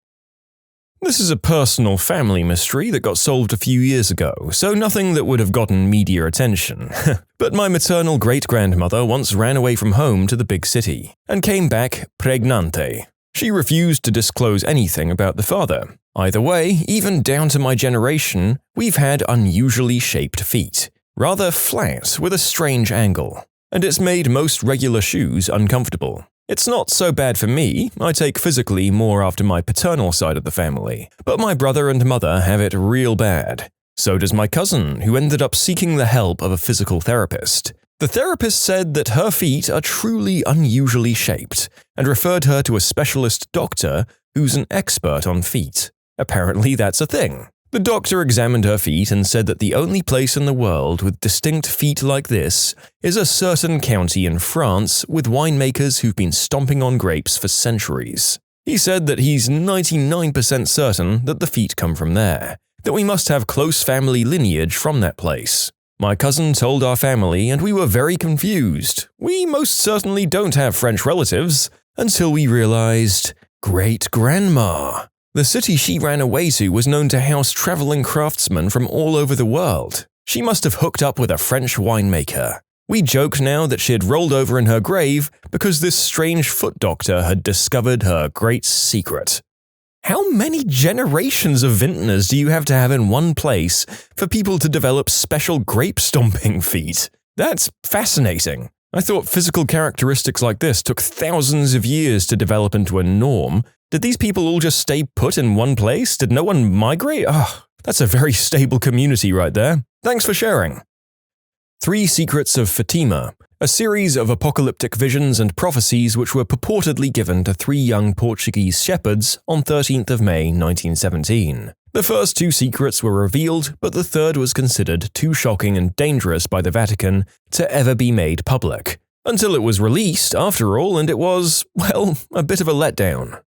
This is a personal family mystery that got solved a few years ago, so nothing that would have gotten media attention. But my maternal great-grandmother once ran away from home to the big city, and came back pregnante. She refused to disclose anything about the father. Either way, even down to my generation, we've had unusually shaped feet. Rather flat with a strange angle. And it's made most regular shoes uncomfortable. It's not so bad for me, I take physically more after my paternal side of the family, but my brother and mother have it real bad. So does my cousin, who ended up seeking the help of a physical therapist. The therapist said that her feet are truly unusually shaped, and referred her to a specialist doctor who's an expert on feet. Apparently that's a thing. The doctor examined her feet and said that the only place in the world with distinct feet like this is a certain county in France with winemakers who've been stomping on grapes for centuries. He said that he's 99% certain that the feet come from there, that we must have close family lineage from that place. My cousin told our family and we were very confused. We most certainly don't have French relatives, until we realized great-grandma. The city she ran away to was known to house traveling craftsmen from all over the world. She must have hooked up with a French winemaker. We joke now that she had rolled over in her grave because this strange foot doctor had discovered her great secret. How many generations of vintners do you have to have in one place for people to develop special grape stomping feet? That's fascinating. I thought physical characteristics like this took thousands of years to develop into a norm. Did these people all just stay put in one place? Did no one migrate? That's a very stable community right there. Thanks for sharing. 3 Secrets of Fatima, a series of apocalyptic visions and prophecies which were purportedly given to 3 young Portuguese shepherds on 13th of May 1917. The first 2 secrets were revealed, but the third was considered too shocking and dangerous by the Vatican to ever be made public. Until it was released, after all, and it was, well, a bit of a letdown.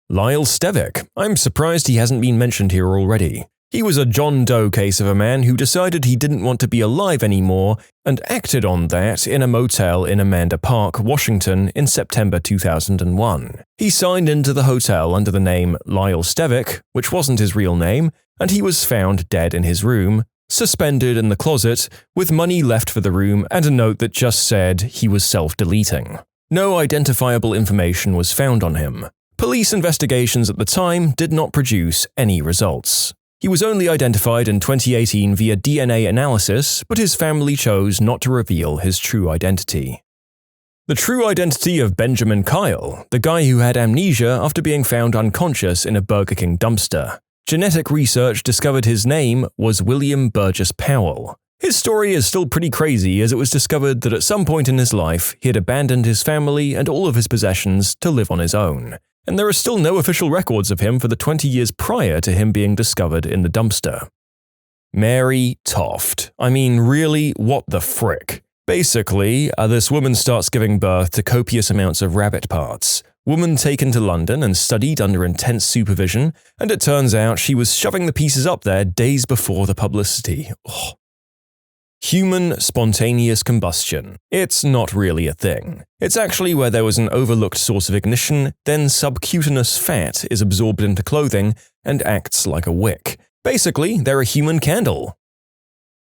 Lyle Stevick. I'm surprised he hasn't been mentioned here already. He was a John Doe case of a man who decided he didn't want to be alive anymore and acted on that in a motel in Amanda Park, Washington in September 2001. He signed into the hotel under the name Lyle Stevick, which wasn't his real name, and he was found dead in his room, suspended in the closet, with money left for the room and a note that just said he was self-deleting. No identifiable information was found on him. Police investigations at the time did not produce any results. He was only identified in 2018 via DNA analysis, but his family chose not to reveal his true identity. The true identity of Benjamin Kyle, the guy who had amnesia after being found unconscious in a Burger King dumpster. Genetic research discovered his name was William Burgess Powell. His story is still pretty crazy as it was discovered that at some point in his life he had abandoned his family and all of his possessions to live on his own. And there are still no official records of him for the 20 years prior to him being discovered in the dumpster. Mary Toft. I mean, really, what the frick? Basically, this woman starts giving birth to copious amounts of rabbit parts. Woman taken to London and studied under intense supervision, and it turns out she was shoving the pieces up there days before the publicity. Oh. Human spontaneous combustion. It's not really a thing. It's actually where there was an overlooked source of ignition, then subcutaneous fat is absorbed into clothing and acts like a wick. Basically, they're a human candle.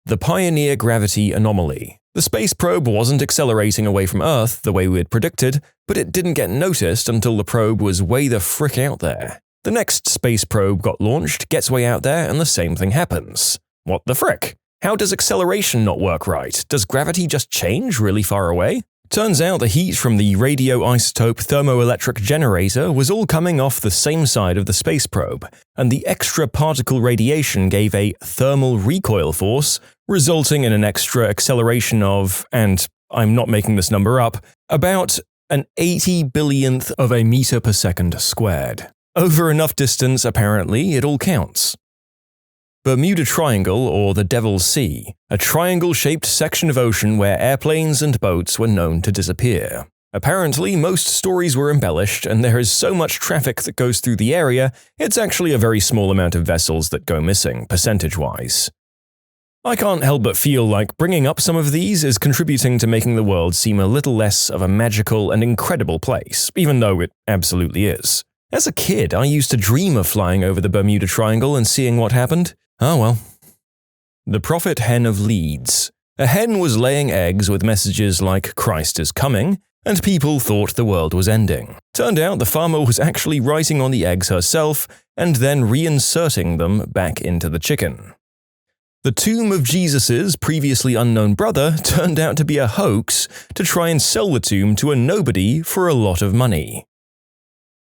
The Pioneer Gravity Anomaly. The space probe wasn't accelerating away from Earth the way we had predicted, but it didn't get noticed until the probe was way the frick out there. The next space probe got launched, gets way out there, and the same thing happens. What the frick? How does acceleration not work right? Does gravity just change really far away? Turns out the heat from the radioisotope thermoelectric generator was all coming off the same side of the space probe, and the extra particle radiation gave a thermal recoil force, resulting in an extra acceleration of, and I'm not making this number up, about an 80 billionth of a meter per second squared. Over enough distance, apparently, it all counts. Bermuda Triangle, or the Devil's Sea, a triangle-shaped section of ocean where airplanes and boats were known to disappear. Apparently, most stories were embellished, and there is so much traffic that goes through the area, it's actually a very small amount of vessels that go missing, percentage-wise. I can't help but feel like bringing up some of these is contributing to making the world seem a little less of a magical and incredible place, even though it absolutely is. As a kid, I used to dream of flying over the Bermuda Triangle and seeing what happened. Oh well. The Prophet Hen of Leeds. A hen was laying eggs with messages like "Christ is coming," and people thought the world was ending. Turned out the farmer was actually writing on the eggs herself and then reinserting them back into the chicken. The tomb of Jesus' previously unknown brother turned out to be a hoax to try and sell the tomb to a nobody for a lot of money.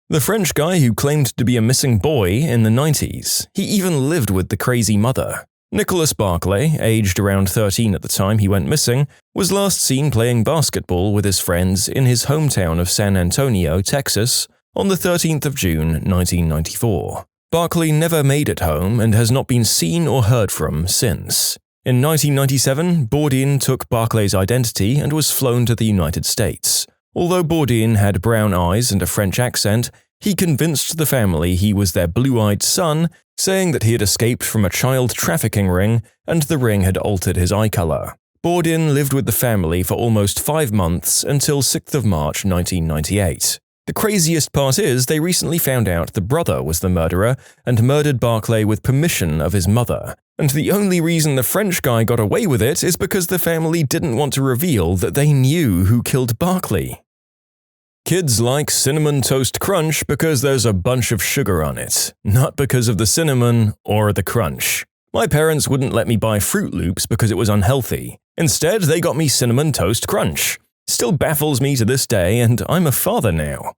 The French guy who claimed to be a missing boy in the 90s. He even lived with the crazy mother. Nicholas Barclay, aged around 13 at the time he went missing, was last seen playing basketball with his friends in his hometown of San Antonio, Texas, on the 13th of June 1994. Barclay never made it home and has not been seen or heard from since. In 1997, Bourdain took Barclay's identity and was flown to the United States. Although Bourdain had brown eyes and a French accent, He convinced the family he was their blue-eyed son, saying that he had escaped from a child trafficking ring and the ring had altered his eye color. Bordin lived with the family for almost 5 months until 6th of March 1998. The craziest part is they recently found out the brother was the murderer and murdered Barclay with permission of his mother. And the only reason the French guy got away with it is because the family didn't want to reveal that they knew who killed Barclay. Kids like Cinnamon Toast Crunch because there's a bunch of sugar on it, not because of the cinnamon or the crunch. My parents wouldn't let me buy Fruit Loops because it was unhealthy. Instead, they got me Cinnamon Toast Crunch. Still baffles me to this day, and I'm a father now.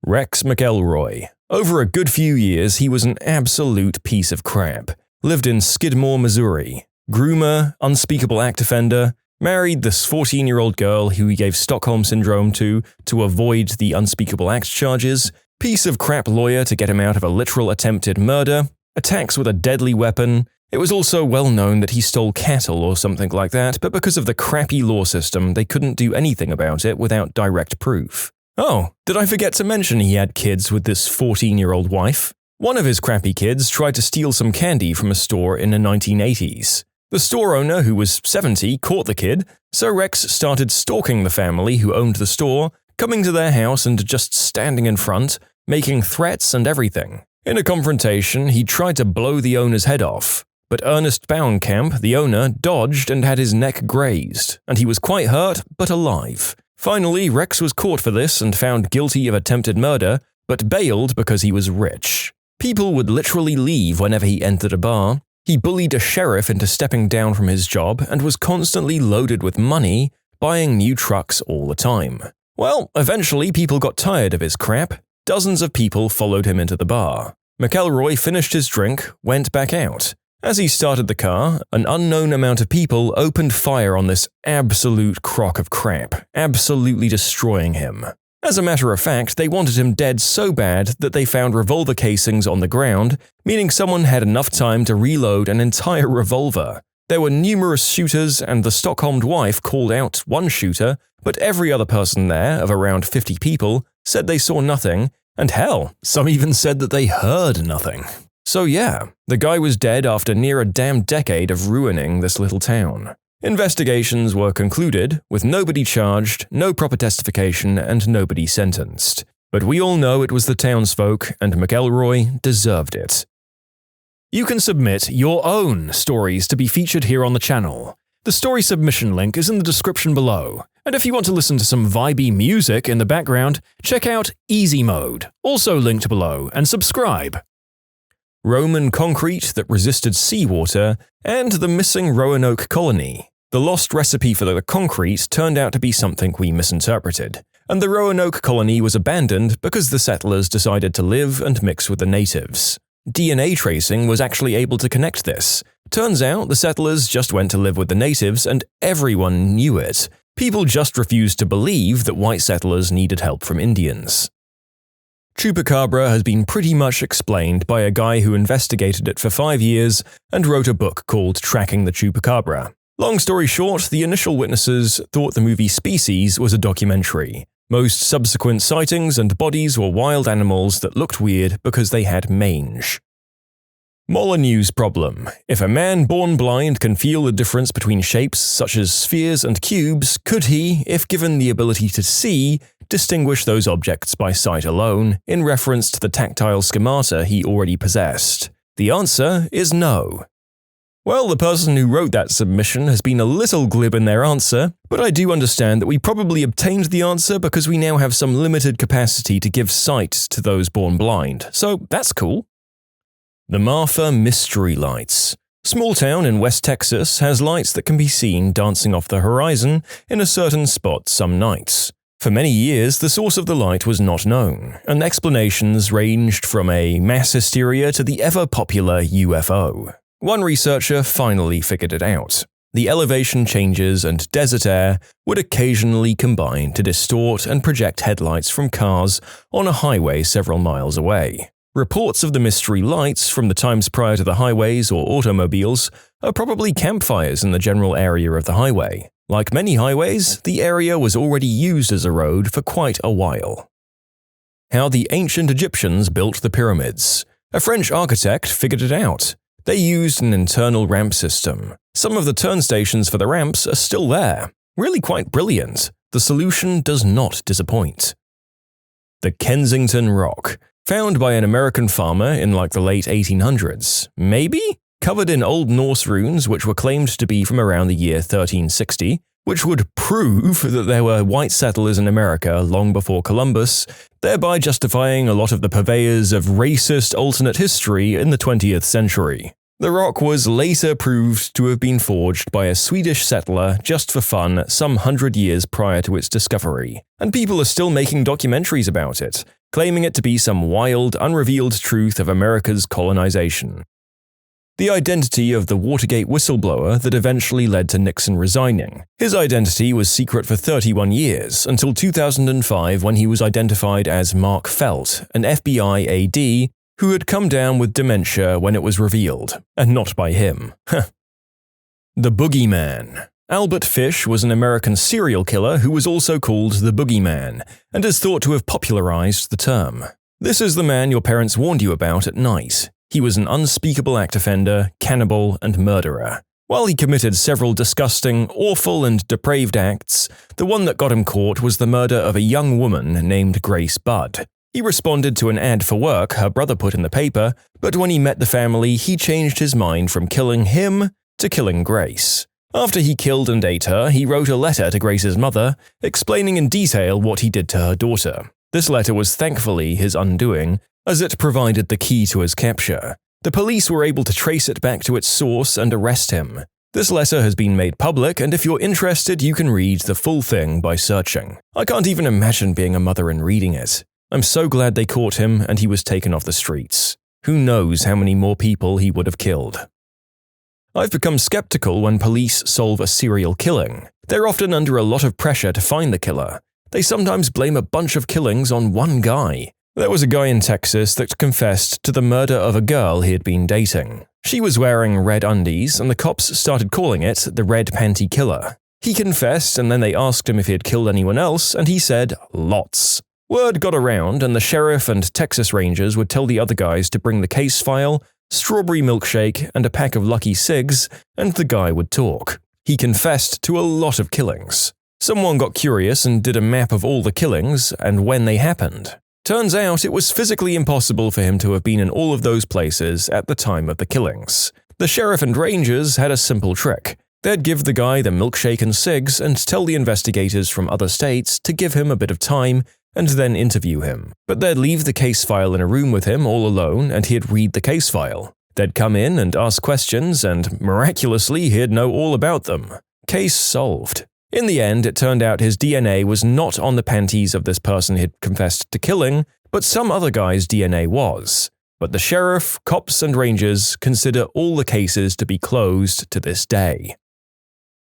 Rex McElroy. Over a good few years, he was an absolute piece of crap. Lived in Skidmore, Missouri. Groomer, unspeakable act offender, married this 14-year-old girl who he gave Stockholm Syndrome to avoid the unspeakable act charges, piece of crap lawyer to get him out of a literal attempted murder, attacks with a deadly weapon. It was also well known that he stole cattle or something like that, but because of the crappy law system, they couldn't do anything about it without direct proof. Oh, did I forget to mention he had kids with this 14-year-old wife? One of his crappy kids tried to steal some candy from a store in the 1980s. The store owner, who was 70, caught the kid, so Rex started stalking the family who owned the store, coming to their house and just standing in front, making threats and everything. In a confrontation, he tried to blow the owner's head off. But Ernest Bauernkamp, the owner, dodged and had his neck grazed, and he was quite hurt but alive. Finally, Rex was caught for this and found guilty of attempted murder, but bailed because he was rich. People would literally leave whenever he entered a bar. He bullied a sheriff into stepping down from his job and was constantly loaded with money, buying new trucks all the time. Well, eventually people got tired of his crap. Dozens of people followed him into the bar. McElroy finished his drink, went back out. As he started the car, an unknown amount of people opened fire on this absolute crock of crap, absolutely destroying him. As a matter of fact, they wanted him dead so bad that they found revolver casings on the ground, meaning someone had enough time to reload an entire revolver. There were numerous shooters, and the Stockholmed wife called out one shooter, but every other person there, of around 50 people, said they saw nothing, and hell, some even said that they heard nothing. So yeah, the guy was dead after near a damn decade of ruining this little town. Investigations were concluded, with nobody charged, no proper testification, and nobody sentenced. But we all know it was the townsfolk, and McElroy deserved it. You can submit your own stories to be featured here on the channel. The story submission link is in the description below. And if you want to listen to some vibey music in the background, check out easymode, also linked below, and subscribe. Roman concrete that resisted seawater, and the missing Roanoke colony. The lost recipe for the concrete turned out to be something we misinterpreted, and the Roanoke colony was abandoned because the settlers decided to live and mix with the natives. DNA tracing was actually able to connect this. Turns out the settlers just went to live with the natives and everyone knew it. People just refused to believe that white settlers needed help from Indians. Chupacabra has been pretty much explained by a guy who investigated it for 5 years and wrote a book called Tracking the Chupacabra. Long story short, the initial witnesses thought the movie Species was a documentary. Most subsequent sightings and bodies were wild animals that looked weird because they had mange. Molyneux's problem. If a man born blind can feel the difference between shapes such as spheres and cubes, could he, if given the ability to see, distinguish those objects by sight alone, in reference to the tactile schemata he already possessed? The answer is no. Well, the person who wrote that submission has been a little glib in their answer, but I do understand that we probably obtained the answer because we now have some limited capacity to give sight to those born blind, so that's cool. The Marfa Mystery Lights. Small town in West Texas has lights that can be seen dancing off the horizon in a certain spot some nights. For many years, the source of the light was not known, and explanations ranged from a mass hysteria to the ever-popular UFO. One researcher finally figured it out. The elevation changes and desert air would occasionally combine to distort and project headlights from cars on a highway several miles away. Reports of the mystery lights from the times prior to the highways or automobiles are probably campfires in the general area of the highway. Like many highways, the area was already used as a road for quite a while. How the ancient Egyptians built the pyramids. A French architect figured it out. They used an internal ramp system. Some of the turn stations for the ramps are still there. Really quite brilliant. The solution does not disappoint. The Kensington Rock. Found by an American farmer in like the late 1800s. Maybe? Covered in Old Norse runes which were claimed to be from around the year 1360, which would prove that there were white settlers in America long before Columbus, thereby justifying a lot of the purveyors of racist alternate history in the 20th century. The rock was later proved to have been forged by a Swedish settler just for fun some 100 years prior to its discovery, and people are still making documentaries about it, claiming it to be some wild, unrevealed truth of America's colonization. The identity of the Watergate whistleblower that eventually led to Nixon resigning. His identity was secret for 31 years, until 2005 when he was identified as Mark Felt, an FBI AD who had come down with dementia when it was revealed, and not by him. The Boogeyman. Albert Fish was an American serial killer who was also called the Boogeyman, and is thought to have popularized the term. This is the man your parents warned you about at night. He was an unspeakable act offender, cannibal, and murderer. While he committed several disgusting, awful, and depraved acts, the one that got him caught was the murder of a young woman named Grace Budd. He responded to an ad for work her brother put in the paper, but when he met the family, he changed his mind from killing him to killing Grace. After he killed and ate her, he wrote a letter to Grace's mother, explaining in detail what he did to her daughter. This letter was thankfully his undoing, as it provided the key to his capture. The police were able to trace it back to its source and arrest him. This letter has been made public, and if you're interested, you can read the full thing by searching. I can't even imagine being a mother and reading it. I'm so glad they caught him and he was taken off the streets. Who knows how many more people he would have killed. I've become skeptical when police solve a serial killing. They're often under a lot of pressure to find the killer. They sometimes blame a bunch of killings on one guy. There was a guy in Texas that confessed to the murder of a girl he had been dating. She was wearing red undies, and the cops started calling it the Red Panty Killer. He confessed, and then they asked him if he had killed anyone else, and he said, lots. Word got around, and the sheriff and Texas Rangers would tell the other guys to bring the case file, strawberry milkshake, and a pack of Lucky Cigs, and the guy would talk. He confessed to a lot of killings. Someone got curious and did a map of all the killings and when they happened. Turns out it was physically impossible for him to have been in all of those places at the time of the killings. The sheriff and rangers had a simple trick. They'd give the guy the milkshake and cigs and tell the investigators from other states to give him a bit of time and then interview him. But they'd leave the case file in a room with him all alone and he'd read the case file. They'd come in and ask questions and, miraculously, he'd know all about them. Case solved. In the end, it turned out his DNA was not on the panties of this person he'd confessed to killing, but some other guy's DNA was. But the sheriff, cops, and rangers consider all the cases to be closed to this day.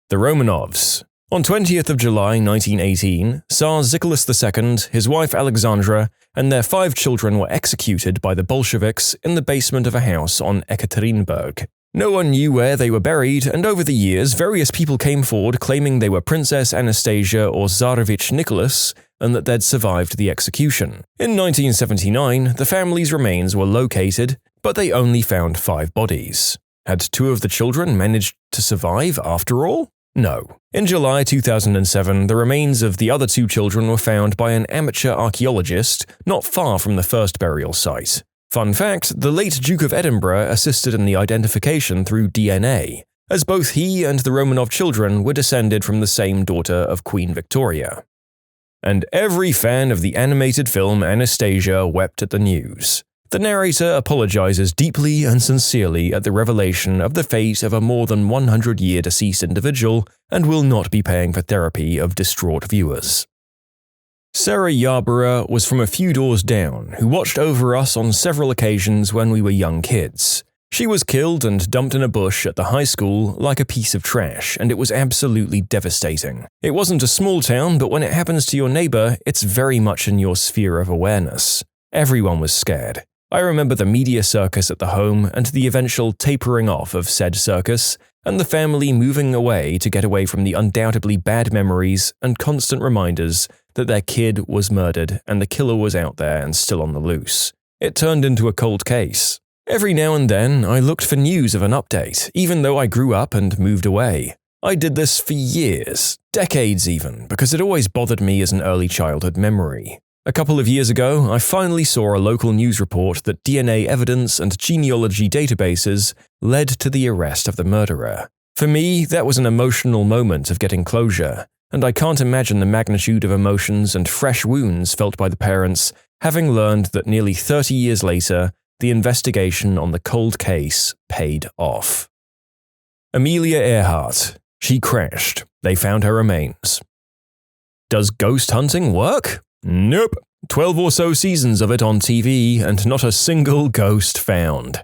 The Romanovs. On 20th of July 1918, Tsar Nicholas II, his wife Alexandra, and their 5 children were executed by the Bolsheviks in the basement of a house on Ekaterinburg. No one knew where they were buried, and over the years, various people came forward claiming they were Princess Anastasia or Tsarevich Nicholas, and that they'd survived the execution. In 1979, the family's remains were located, but they only found 5 bodies. Had 2 of the children managed to survive after all? No. In July 2007, the remains of the other 2 children were found by an amateur archaeologist not far from the first burial site. Fun fact, the late Duke of Edinburgh assisted in the identification through DNA, as both he and the Romanov children were descended from the same daughter of Queen Victoria. And every fan of the animated film Anastasia wept at the news. The narrator apologizes deeply and sincerely at the revelation of the fate of a more than 100-year deceased individual and will not be paying for therapy of distraught viewers. Sarah Yarborough was from a few doors down, who watched over us on several occasions when we were young kids. She was killed and dumped in a bush at the high school like a piece of trash, and it was absolutely devastating. It wasn't a small town, but when it happens to your neighbor, it's very much in your sphere of awareness. Everyone was scared. I remember the media circus at the home and the eventual tapering off of said circus, and the family moving away to get away from the undoubtedly bad memories and constant reminders that their kid was murdered and the killer was out there and still on the loose. It turned into a cold case. Every now and then, I looked for news of an update, even though I grew up and moved away. I did this for years, decades even, because it always bothered me as an early childhood memory. A couple of years ago, I finally saw a local news report that DNA evidence and genealogy databases led to the arrest of the murderer. For me, that was an emotional moment of getting closure, and I can't imagine the magnitude of emotions and fresh wounds felt by the parents having learned that nearly 30 years later, the investigation on the cold case paid off. Amelia Earhart. She crashed. They found her remains. Does ghost hunting work? Nope. 12 or so seasons of it on TV and not a single ghost found.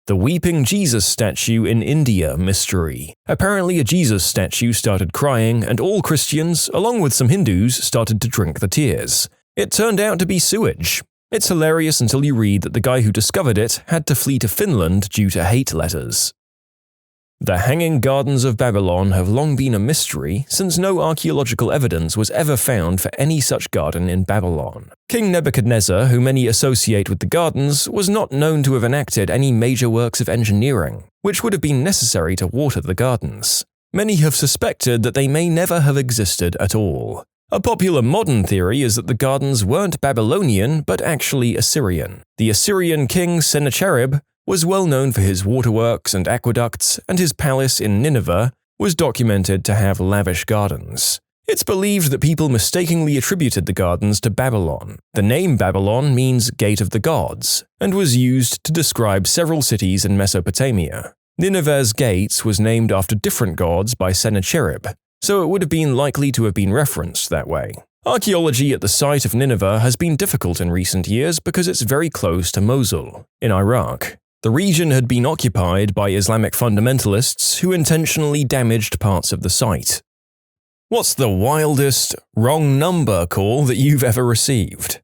The Weeping Jesus statue in India mystery. Apparently a Jesus statue started crying and all Christians, along with some Hindus, started to drink the tears. It turned out to be sewage. It's hilarious until you read that the guy who discovered it had to flee to Finland due to hate letters. The Hanging Gardens of Babylon have long been a mystery since no archaeological evidence was ever found for any such garden in Babylon. King Nebuchadnezzar, who many associate with the gardens, was not known to have enacted any major works of engineering, which would have been necessary to water the gardens. Many have suspected that they may never have existed at all. A popular modern theory is that the gardens weren't Babylonian, but actually Assyrian. The Assyrian king Sennacherib was well known for his waterworks and aqueducts, and his palace in Nineveh was documented to have lavish gardens. It's believed that people mistakenly attributed the gardens to Babylon. The name Babylon means Gate of the Gods, and was used to describe several cities in Mesopotamia. Nineveh's gates was named after different gods by Sennacherib, so it would have been likely to have been referenced that way. Archaeology at the site of Nineveh has been difficult in recent years because it's very close to Mosul, in Iraq. The region had been occupied by Islamic fundamentalists who intentionally damaged parts of the site. What's the wildest wrong number call that you've ever received?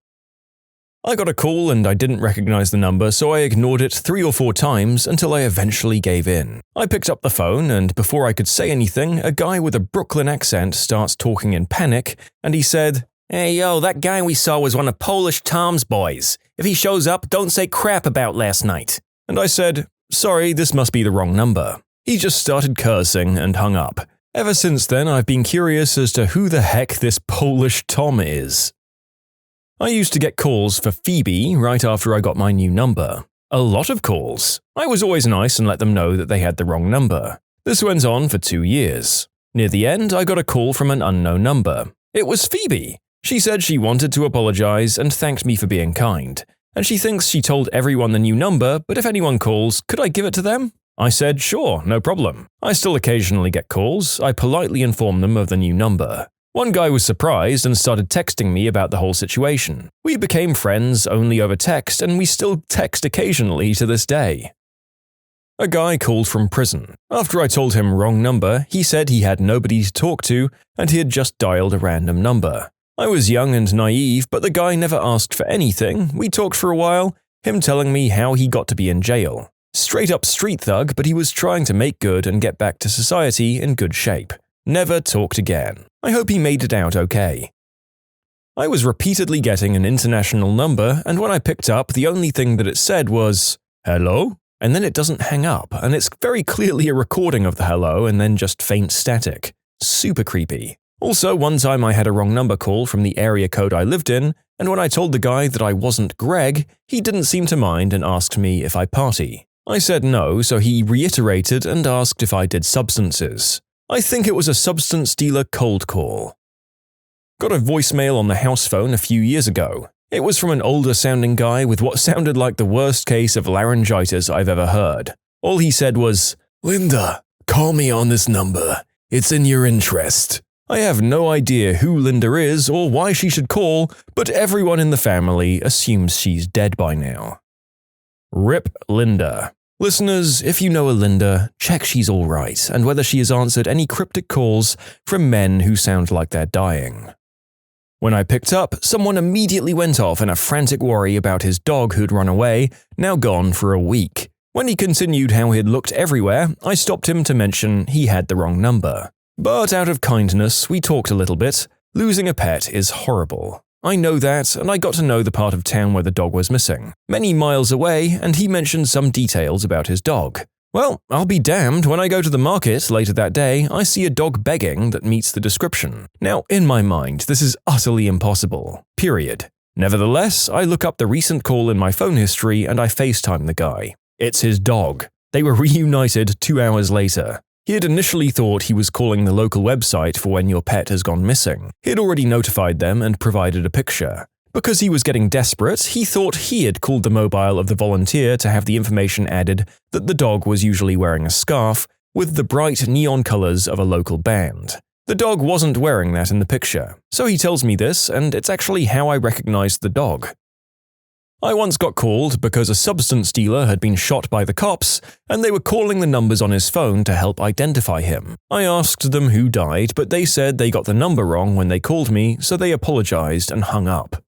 I got a call and I didn't recognize the number, so I ignored it 3 or 4 times until I eventually gave in. I picked up the phone, and before I could say anything, a guy with a Brooklyn accent starts talking in panic, and he said, "Hey yo, that guy we saw was one of Polish Tom's boys. If he shows up, don't say crap about last night." And I said, "Sorry, this must be the wrong number." He just started cursing and hung up. Ever since then, I've been curious as to who the heck this Polish Tom is. I used to get calls for Phoebe right after I got my new number. A lot of calls. I was always nice and let them know that they had the wrong number. This went on for 2 years. Near the end, I got a call from an unknown number. It was Phoebe. She said she wanted to apologize and thanked me for being kind. And she thinks she told everyone the new number, but if anyone calls, could I give it to them? I said, sure, no problem. I still occasionally get calls. I politely inform them of the new number. One guy was surprised and started texting me about the whole situation. We became friends only over text, and we still text occasionally to this day. A guy called from prison. After I told him wrong number, he said he had nobody to talk to and he had just dialed a random number. I was young and naive, but the guy never asked for anything. We talked for a while, him telling me how he got to be in jail. Straight up street thug, but he was trying to make good and get back to society in good shape. Never talked again. I hope he made it out okay. I was repeatedly getting an international number, and when I picked up, the only thing that it said was, "Hello?" And then it doesn't hang up, and it's very clearly a recording of the hello and then just faint static. Super creepy. Also, one time I had a wrong number call from the area code I lived in, and when I told the guy that I wasn't Greg, he didn't seem to mind and asked me if I party. I said no, so he reiterated and asked if I did substances. I think it was a substance dealer cold call. Got a voicemail on the house phone a few years ago. It was from an older sounding guy with what sounded like the worst case of laryngitis I've ever heard. All he said was, "Linda, call me on this number. It's in your interest." I have no idea who Linda is or why she should call, but everyone in the family assumes she's dead by now. Rip Linda. Listeners, if you know a Linda, check she's alright and whether she has answered any cryptic calls from men who sound like they're dying. When I picked up, someone immediately went off in a frantic worry about his dog who'd run away, now gone for a week. When he continued how he'd looked everywhere, I stopped him to mention he had the wrong number. But out of kindness, we talked a little bit, Losing a pet is horrible. I know that, and I got to know the part of town where the dog was missing, many miles away, and he mentioned some details about his dog. Well, I'll be damned, when I go to the market later that day, I see a dog begging that meets the description. Now, in my mind, this is utterly impossible. Period. Nevertheless, I look up the recent call in my phone history and I FaceTime the guy. It's his dog. They were reunited 2 hours later. He had initially thought he was calling the local website for when your pet has gone missing. He had already notified them and provided a picture. Because he was getting desperate, he thought he had called the mobile of the volunteer to have the information added that the dog was usually wearing a scarf with the bright neon colors of a local band. The dog wasn't wearing that in the picture, so he tells me this, and it's actually how I recognized the dog. I once got called because a substance dealer had been shot by the cops, and they were calling the numbers on his phone to help identify him. I asked them who died, but they said they got the number wrong when they called me, so they apologized and hung up.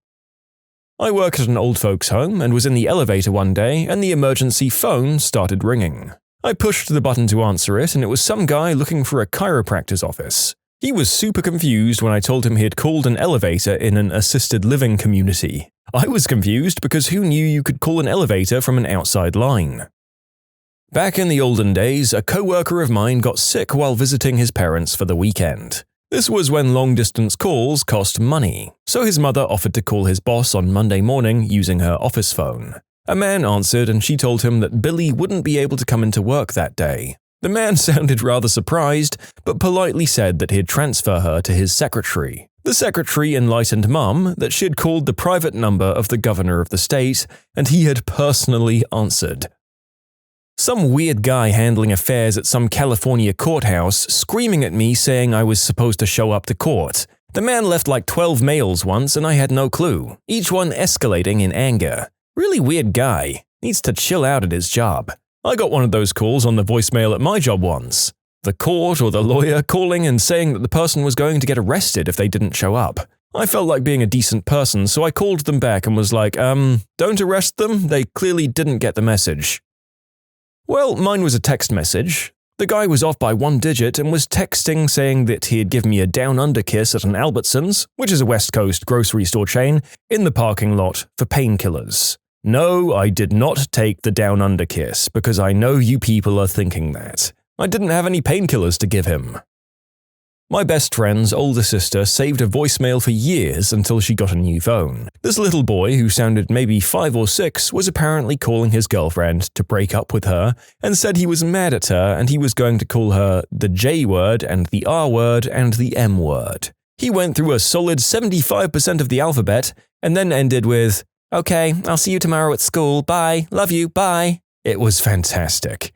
I work at an old folks' home and was in the elevator one day, and the emergency phone started ringing. I pushed the button to answer it, and it was some guy looking for a chiropractor's office. He was super confused when I told him he had called an elevator in an assisted living community. I was confused because who knew you could call an elevator from an outside line? Back in the olden days, a coworker of mine got sick while visiting his parents for the weekend. This was when long-distance calls cost money, so his mother offered to call his boss on Monday morning using her office phone. A man answered and she told him that Billy wouldn't be able to come into work that day. The man sounded rather surprised, but politely said that he'd transfer her to his secretary. The secretary enlightened Mum that she'd called the private number of the governor of the state, and he had personally answered. Some weird guy handling affairs at some California courthouse screaming at me saying I was supposed to show up to court. The man left like 12 mails once and I had no clue, each one escalating in anger. Really weird guy. Needs to chill out at his job. I got one of those calls on the voicemail at my job once. The court or the lawyer calling and saying that the person was going to get arrested if they didn't show up. I felt like being a decent person, so I called them back and was like, don't arrest them, they clearly didn't get the message. Well, mine was a text message. The guy was off by 1 digit and was texting saying that he had given me a down-under kiss at an Albertsons, which is a West Coast grocery store chain, in the parking lot for painkillers. No, I did not take the down-under kiss because I know you people are thinking that. I didn't have any painkillers to give him. My best friend's older sister saved a voicemail for years until she got a new phone. This little boy, who sounded maybe 5 or 6, was apparently calling his girlfriend to break up with her and said he was mad at her and he was going to call her the J word and the R word and the M word. He went through a solid 75% of the alphabet and then ended with, "Okay, I'll see you tomorrow at school. Bye. Love you. Bye." It was fantastic.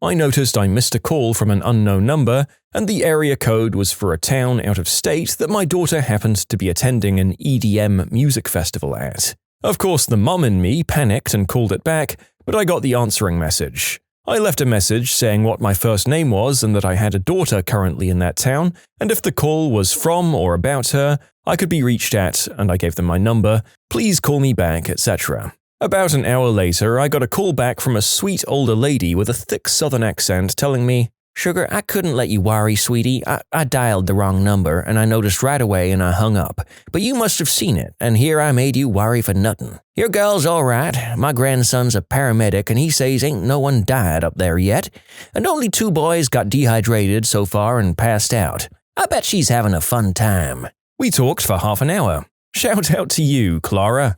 I noticed I missed a call from an unknown number, and the area code was for a town out of state that my daughter happened to be attending an EDM music festival at. Of course, the mum in me panicked and called it back, but I got the answering message. I left a message saying what my first name was and that I had a daughter currently in that town, and if the call was from or about her, I could be reached at, and I gave them my number, please call me back, etc. About an hour later, I got a call back from a sweet older lady with a thick southern accent telling me, "Sugar, I couldn't let you worry, sweetie. I dialed the wrong number, and I noticed right away and I hung up. But you must have seen it, and here I made you worry for nothing. Your girl's all right. My grandson's a paramedic, and he says ain't no one died up there yet. And only 2 boys got dehydrated so far and passed out. I bet she's having a fun time." We talked for half an hour. Shout out to you, Clara.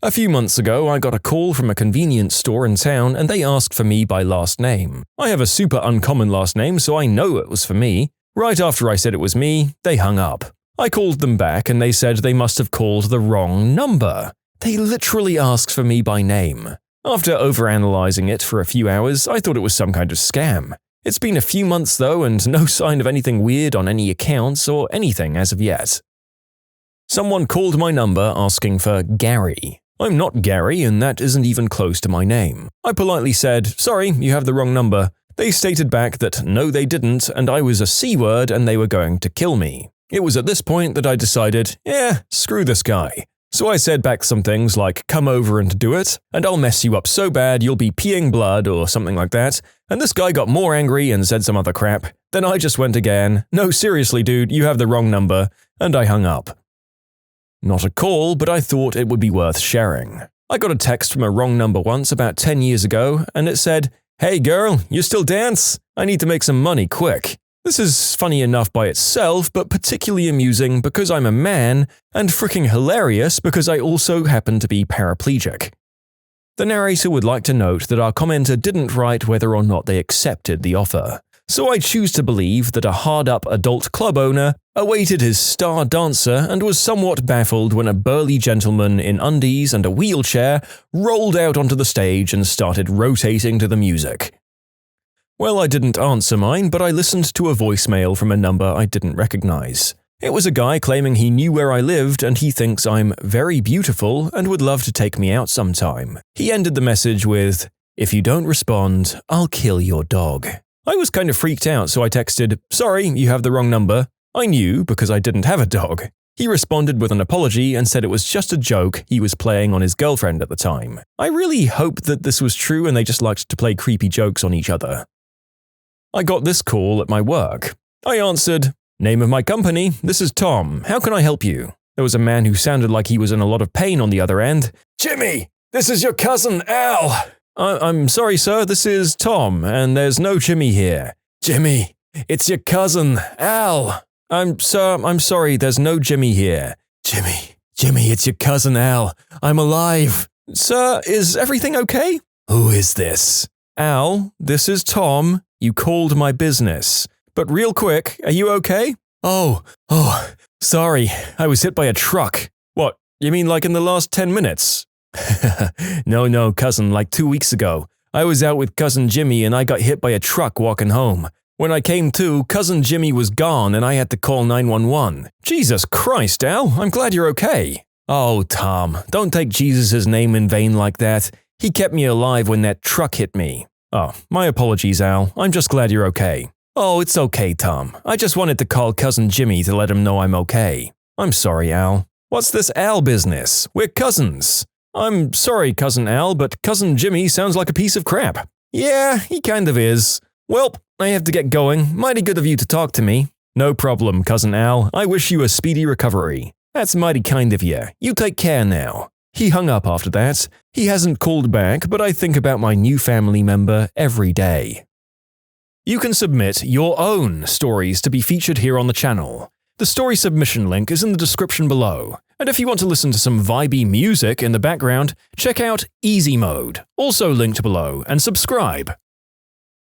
A few months ago, I got a call from a convenience store in town and they asked for me by last name. I have a super uncommon last name, so I know it was for me. Right after I said it was me, they hung up. I called them back and they said they must have called the wrong number. They literally asked for me by name. After overanalyzing it for a few hours, I thought it was some kind of scam. It's been a few months though, and no sign of anything weird on any accounts or anything as of yet. Someone called my number asking for Gary. I'm not Gary, and that isn't even close to my name. I politely said, "Sorry, you have the wrong number." They stated back that no they didn't, and I was a C-word and they were going to kill me. It was at this point that I decided, screw this guy. So I said back some things like, "Come over and do it, and I'll mess you up so bad you'll be peeing blood," or something like that, and this guy got more angry and said some other crap. Then I just went again, "No, seriously, dude, you have the wrong number," and I hung up. Not a call, but I thought it would be worth sharing. I got a text from a wrong number once about 10 years ago, and it said, "Hey girl, you still dance? I need to make some money quick." This is funny enough by itself, but particularly amusing because I'm a man, and freaking hilarious because I also happen to be paraplegic. The narrator would like to note that our commenter didn't write whether or not they accepted the offer, so I choose to believe that a hard-up adult club owner awaited his star dancer and was somewhat baffled when a burly gentleman in undies and a wheelchair rolled out onto the stage and started rotating to the music. Well, I didn't answer mine, but I listened to a voicemail from a number I didn't recognize. It was a guy claiming he knew where I lived and he thinks I'm very beautiful and would love to take me out sometime. He ended the message with, "If you don't respond, I'll kill your dog." I was kind of freaked out, so I texted, "Sorry, you have the wrong number." I knew because I didn't have a dog. He responded with an apology and said it was just a joke he was playing on his girlfriend at the time. I really hoped that this was true and they just liked to play creepy jokes on each other. I got this call at my work. I answered, "Name of my company, this is Tom. How can I help you?" There was a man who sounded like he was in a lot of pain on the other end. "Jimmy, this is your cousin Al." I'm sorry, sir, this is Tom, and there's no Jimmy here." "Jimmy, it's your cousin Al." I'm sorry, there's no Jimmy here." Jimmy, it's your cousin Al. I'm alive." "Sir, is everything okay?" "Who is this?" "Al, this is Tom. You called my business. But real quick, are you okay?" Oh, sorry, I was hit by a truck." "What, you mean like in the last 10 minutes?" No, cousin, like 2 weeks ago. I was out with cousin Jimmy and I got hit by a truck walking home. When I came to, cousin Jimmy was gone and I had to call 911. "Jesus Christ, Al, I'm glad you're okay." "Oh, Tom, don't take Jesus' name in vain like that. He kept me alive when that truck hit me." "Oh, my apologies, Al. I'm just glad you're okay." "Oh, it's okay, Tom. I just wanted to call cousin Jimmy to let him know I'm okay." "I'm sorry, Al." "What's this Al business? We're cousins." "I'm sorry, cousin Al, but cousin Jimmy sounds like a piece of crap." "Yeah, he kind of is." "Well, I have to get going. Mighty good of you to talk to me." "No problem, cousin Al. I wish you a speedy recovery." "That's mighty kind of you. You take care now." He hung up after that. He hasn't called back, but I think about my new family member every day. You can submit your own stories to be featured here on the channel. The story submission link is in the description below. And if you want to listen to some vibey music in the background, check out easymode, also linked below, and subscribe.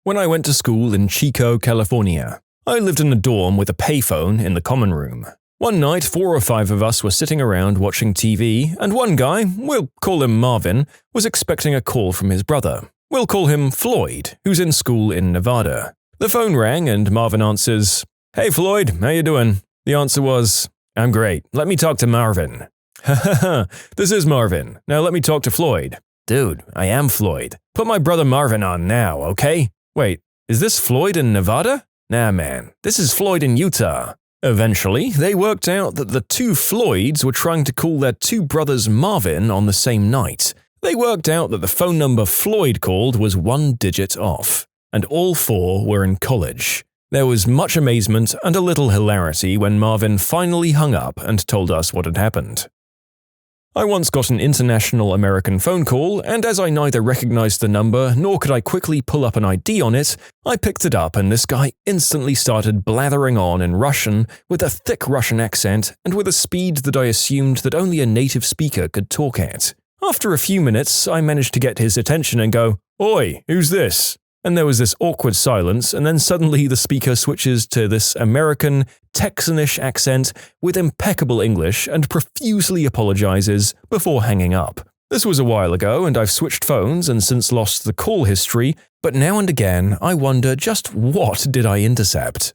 When I went to school in Chico, California, I lived in a dorm with a payphone in the common room. One night, 4 or 5 of us were sitting around watching TV, and one guy, we'll call him Marvin, was expecting a call from his brother. We'll call him Floyd, who's in school in Nevada. The phone rang and Marvin answers, "Hey Floyd, how you doing?" The answer was, "I'm great. Let me talk to Marvin." "Hahaha, this is Marvin. Now let me talk to Floyd." "Dude, I am Floyd. Put my brother Marvin on now, okay?" "Wait, is this Floyd in Nevada?" "Nah man, this is Floyd in Utah." Eventually, they worked out that the 2 Floyds were trying to call their 2 brothers Marvin on the same night. They worked out that the phone number Floyd called was 1 digit off, and all 4 were in college. There was much amazement and a little hilarity when Marvin finally hung up and told us what had happened. I once got an international American phone call, and as I neither recognized the number nor could I quickly pull up an ID on it, I picked it up and this guy instantly started blathering on in Russian with a thick Russian accent and with a speed that I assumed that only a native speaker could talk at. After a few minutes, I managed to get his attention and go, "Oi, who's this?" And there was this awkward silence, and then suddenly the speaker switches to this American, Texanish accent with impeccable English and profusely apologizes before hanging up. This was a while ago, and I've switched phones and since lost the call history, but now and again I wonder just what did I intercept.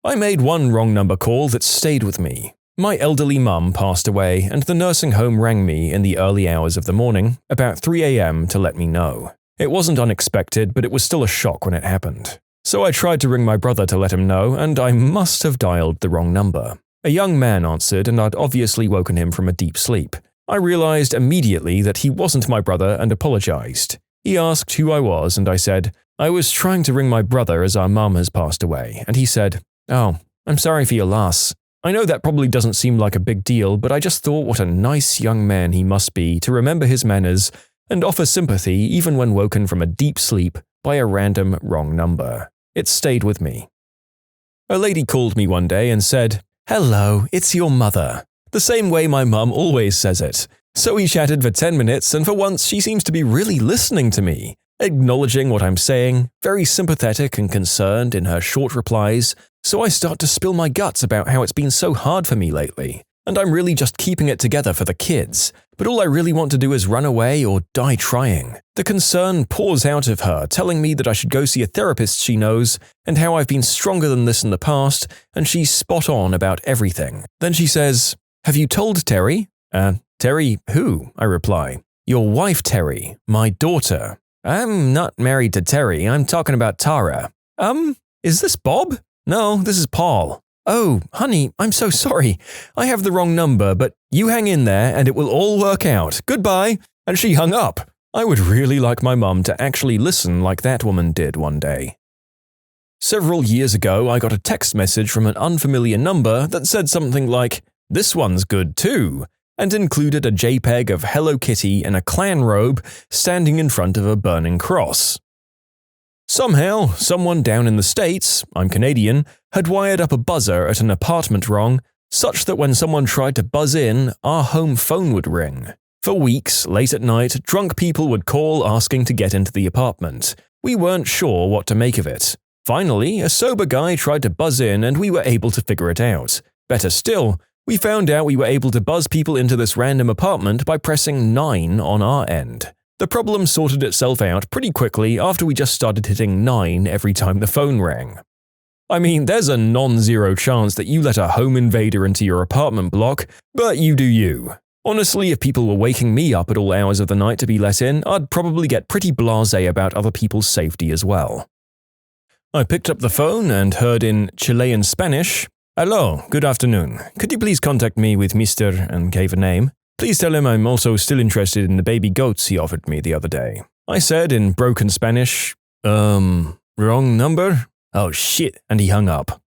I made one wrong number call that stayed with me. My elderly mum passed away, and the nursing home rang me in the early hours of the morning, about 3 a.m. to let me know. It wasn't unexpected, but it was still a shock when it happened. So I tried to ring my brother to let him know, and I must have dialed the wrong number. A young man answered, and I'd obviously woken him from a deep sleep. I realized immediately that he wasn't my brother and apologized. He asked who I was, and I said, I was trying to ring my brother as our mum has passed away, and he said, "Oh, I'm sorry for your loss. I know that probably doesn't seem like a big deal, but I just thought what a nice young man he must be to remember his manners and offer sympathy even when woken from a deep sleep by a random wrong number. It stayed with me." A lady called me one day and said, "Hello, it's your mother," the same way my mum always says it. So we chatted for 10 minutes, and for once she seems to be really listening to me, acknowledging what I'm saying, very sympathetic and concerned in her short replies. So I start to spill my guts about how it's been so hard for me lately, and I'm really just keeping it together for the kids, but all I really want to do is run away or die trying. The concern pours out of her, telling me that I should go see a therapist she knows, and how I've been stronger than this in the past, and she's spot on about everything. Then she says, "Have you told Terry?" Terry who? I reply. "Your wife, Terry, my daughter." "I'm not married to Terry, I'm talking about Tara." Is this Bob?" "No, this is Paul." "Oh, honey, I'm so sorry. I have the wrong number, but you hang in there and it will all work out. Goodbye." And she hung up. I would really like my mum to actually listen like that woman did one day. Several years ago, I got a text message from an unfamiliar number that said something like, "This one's good too," and included a JPEG of Hello Kitty in a clan robe standing in front of a burning cross. Somehow, someone down in the States, I'm Canadian, had wired up a buzzer at an apartment wrong, such that when someone tried to buzz in, our home phone would ring. For weeks, late at night, drunk people would call asking to get into the apartment. We weren't sure what to make of it. Finally, a sober guy tried to buzz in and we were able to figure it out. Better still, we found out we were able to buzz people into this random apartment by pressing 9 on our end. The problem sorted itself out pretty quickly after we just started hitting 9 every time the phone rang. I mean, there's a non-zero chance that you let a home invader into your apartment block, but you do you. Honestly, if people were waking me up at all hours of the night to be let in, I'd probably get pretty blasé about other people's safety as well. I picked up the phone and heard in Chilean Spanish, "Hello, good afternoon. Could you please contact me with Mr. and gave a name? Please tell him I'm also still interested in the baby goats he offered me the other day." I said in broken Spanish, wrong number? Oh shit, and he hung up.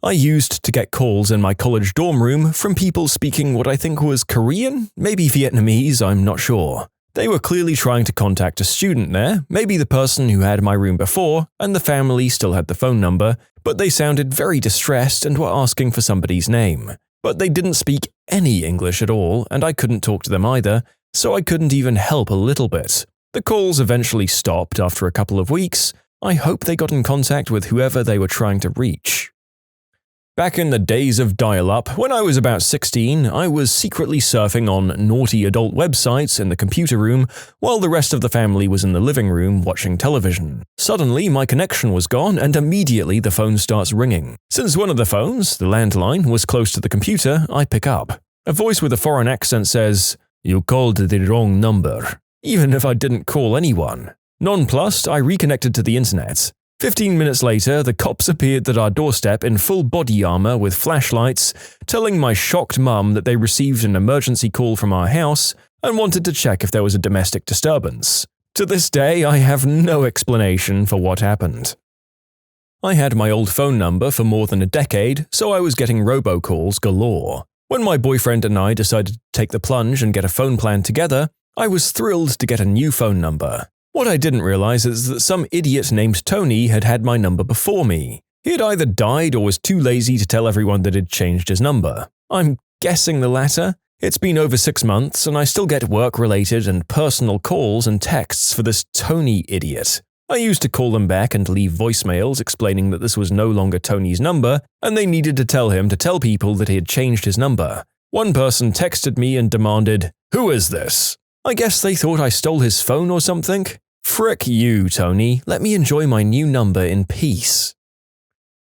I used to get calls in my college dorm room from people speaking what I think was Korean, maybe Vietnamese, I'm not sure. They were clearly trying to contact a student there, maybe the person who had my room before, and the family still had the phone number, but they sounded very distressed and were asking for somebody's name. But they didn't speak any English at all, and I couldn't talk to them either, so I couldn't even help a little bit. The calls eventually stopped after a couple of weeks. I hope they got in contact with whoever they were trying to reach. Back in the days of dial-up, when I was about 16, I was secretly surfing on naughty adult websites in the computer room while the rest of the family was in the living room watching television. Suddenly, my connection was gone and immediately the phone starts ringing. Since one of the phones, the landline, was close to the computer, I pick up. A voice with a foreign accent says, "You called the wrong number," even if I didn't call anyone. Nonplussed, I reconnected to the internet. 15 minutes later, the cops appeared at our doorstep in full body armor with flashlights, telling my shocked mum that they received an emergency call from our house and wanted to check if there was a domestic disturbance. To this day, I have no explanation for what happened. I had my old phone number for more than a decade, so I was getting robocalls galore. When my boyfriend and I decided to take the plunge and get a phone plan together, I was thrilled to get a new phone number. What I didn't realize is that some idiot named Tony had had my number before me. He had either died or was too lazy to tell everyone that he'd changed his number. I'm guessing the latter. It's been over 6 months and I still get work-related and personal calls and texts for this Tony idiot. I used to call them back and leave voicemails explaining that this was no longer Tony's number and they needed to tell him to tell people that he had changed his number. One person texted me and demanded, "Who is this?" I guess they thought I stole his phone or something. Frick you, Tony. Let me enjoy my new number in peace.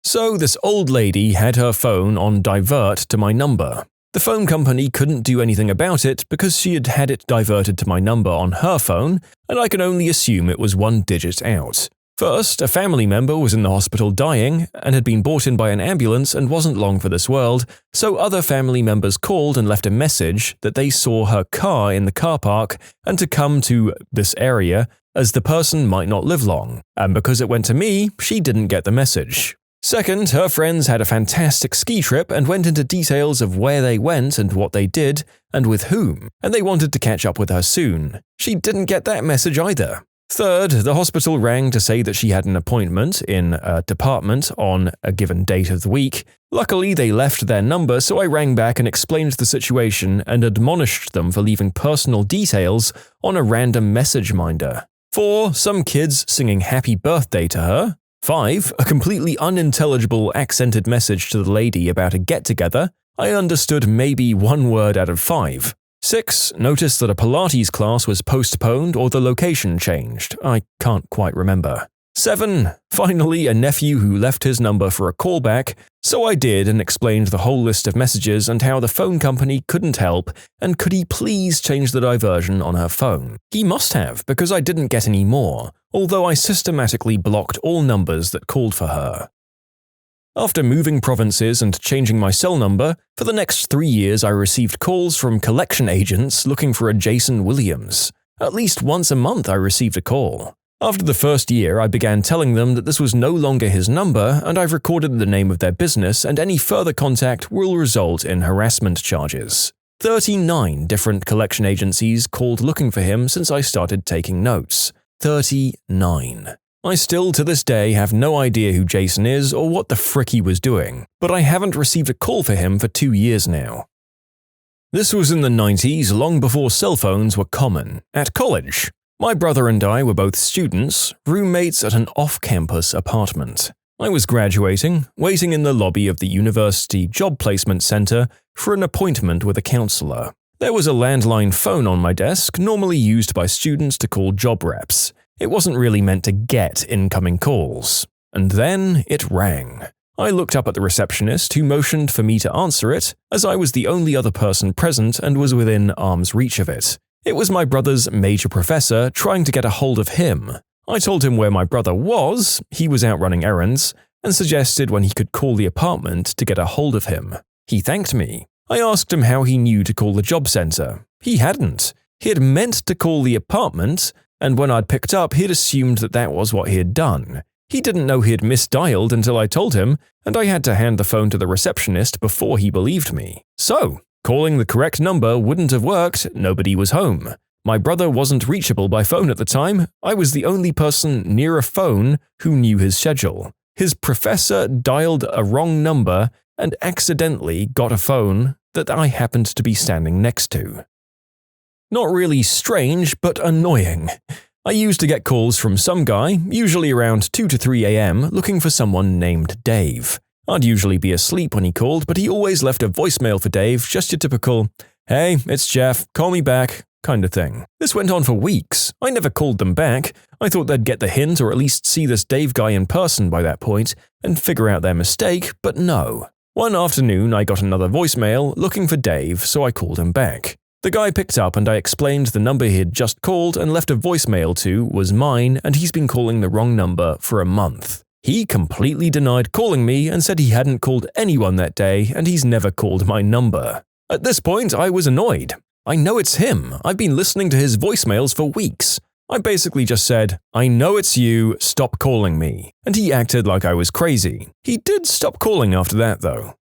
So this old lady had her phone on divert to my number. The phone company couldn't do anything about it because she had had it diverted to my number on her phone, and I can only assume it was 1 digit out. First, a family member was in the hospital dying and had been brought in by an ambulance and wasn't long for this world, so other family members called and left a message that they saw her car in the car park and to come to this area as the person might not live long, and because it went to me, she didn't get the message. Second, her friends had a fantastic ski trip and went into details of where they went and what they did, and with whom, and they wanted to catch up with her soon. She didn't get that message either. Third, the hospital rang to say that she had an appointment in a department on a given date of the week. Luckily, they left their number, so I rang back and explained the situation and admonished them for leaving personal details on a random message minder. 4, some kids singing happy birthday to her. 5, a completely unintelligible accented message to the lady about a get-together. I understood maybe 1 word out of 5. 6, noticed that a Pilates class was postponed or the location changed. I can't quite remember. 7, finally a nephew who left his number for a callback, so I did and explained the whole list of messages and how the phone company couldn't help and could he please change the diversion on her phone. He must have, because I didn't get any more, although I systematically blocked all numbers that called for her. After moving provinces and changing my cell number, for the next 3 years I received calls from collection agents looking for a Jason Williams. At least once a month I received a call. After the first year, I began telling them that this was no longer his number, and I've recorded the name of their business, and any further contact will result in harassment charges. 39 different collection agencies called looking for him since I started taking notes. 39. I still, to this day, have no idea who Jason is or what the frick he was doing, but I haven't received a call for him for 2 years now. This was in the 90s, long before cell phones were common. At college, my brother and I were both students, roommates at an off-campus apartment. I was graduating, waiting in the lobby of the University Job Placement Center for an appointment with a counselor. There was a landline phone on my desk, normally used by students to call job reps. It wasn't really meant to get incoming calls. And then it rang. I looked up at the receptionist, who motioned for me to answer it, as I was the only other person present and was within arm's reach of it. It was my brother's major professor trying to get a hold of him. I told him where my brother was, he was out running errands, and suggested when he could call the apartment to get a hold of him. He thanked me. I asked him how he knew to call the job center. He hadn't. He had meant to call the apartment, and when I'd picked up, he'd assumed that that was what he had done. He didn't know he had misdialed until I told him, and I had to hand the phone to the receptionist before he believed me. So, calling the correct number wouldn't have worked, nobody was home. My brother wasn't reachable by phone at the time. I was the only person near a phone who knew his schedule. His professor dialed a wrong number and accidentally got a phone that I happened to be standing next to. Not really strange, but annoying. I used to get calls from some guy, usually around 2 to 3 a.m., looking for someone named Dave. I'd usually be asleep when he called, but he always left a voicemail for Dave, just your typical, "Hey, it's Jeff, call me back," kind of thing. This went on for weeks. I never called them back. I thought they'd get the hint or at least see this Dave guy in person by that point and figure out their mistake, but no. One afternoon, I got another voicemail looking for Dave, so I called him back. The guy picked up and I explained the number he had just called and left a voicemail to was mine and he's been calling the wrong number for a month. He completely denied calling me and said he hadn't called anyone that day and he's never called my number. At this point, I was annoyed. I know it's him. I've been listening to his voicemails for weeks. I basically just said, "I know it's you, stop calling me." And he acted like I was crazy. He did stop calling after that though.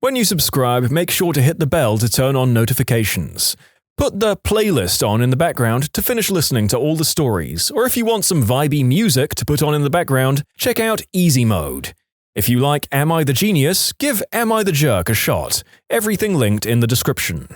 When you subscribe, make sure to hit the bell to turn on notifications. Put the playlist on in the background to finish listening to all the stories, or if you want some vibey music to put on in the background, check out easymode. If you like Am I the Genius, give Am I the Jerk a shot. Everything linked in the description.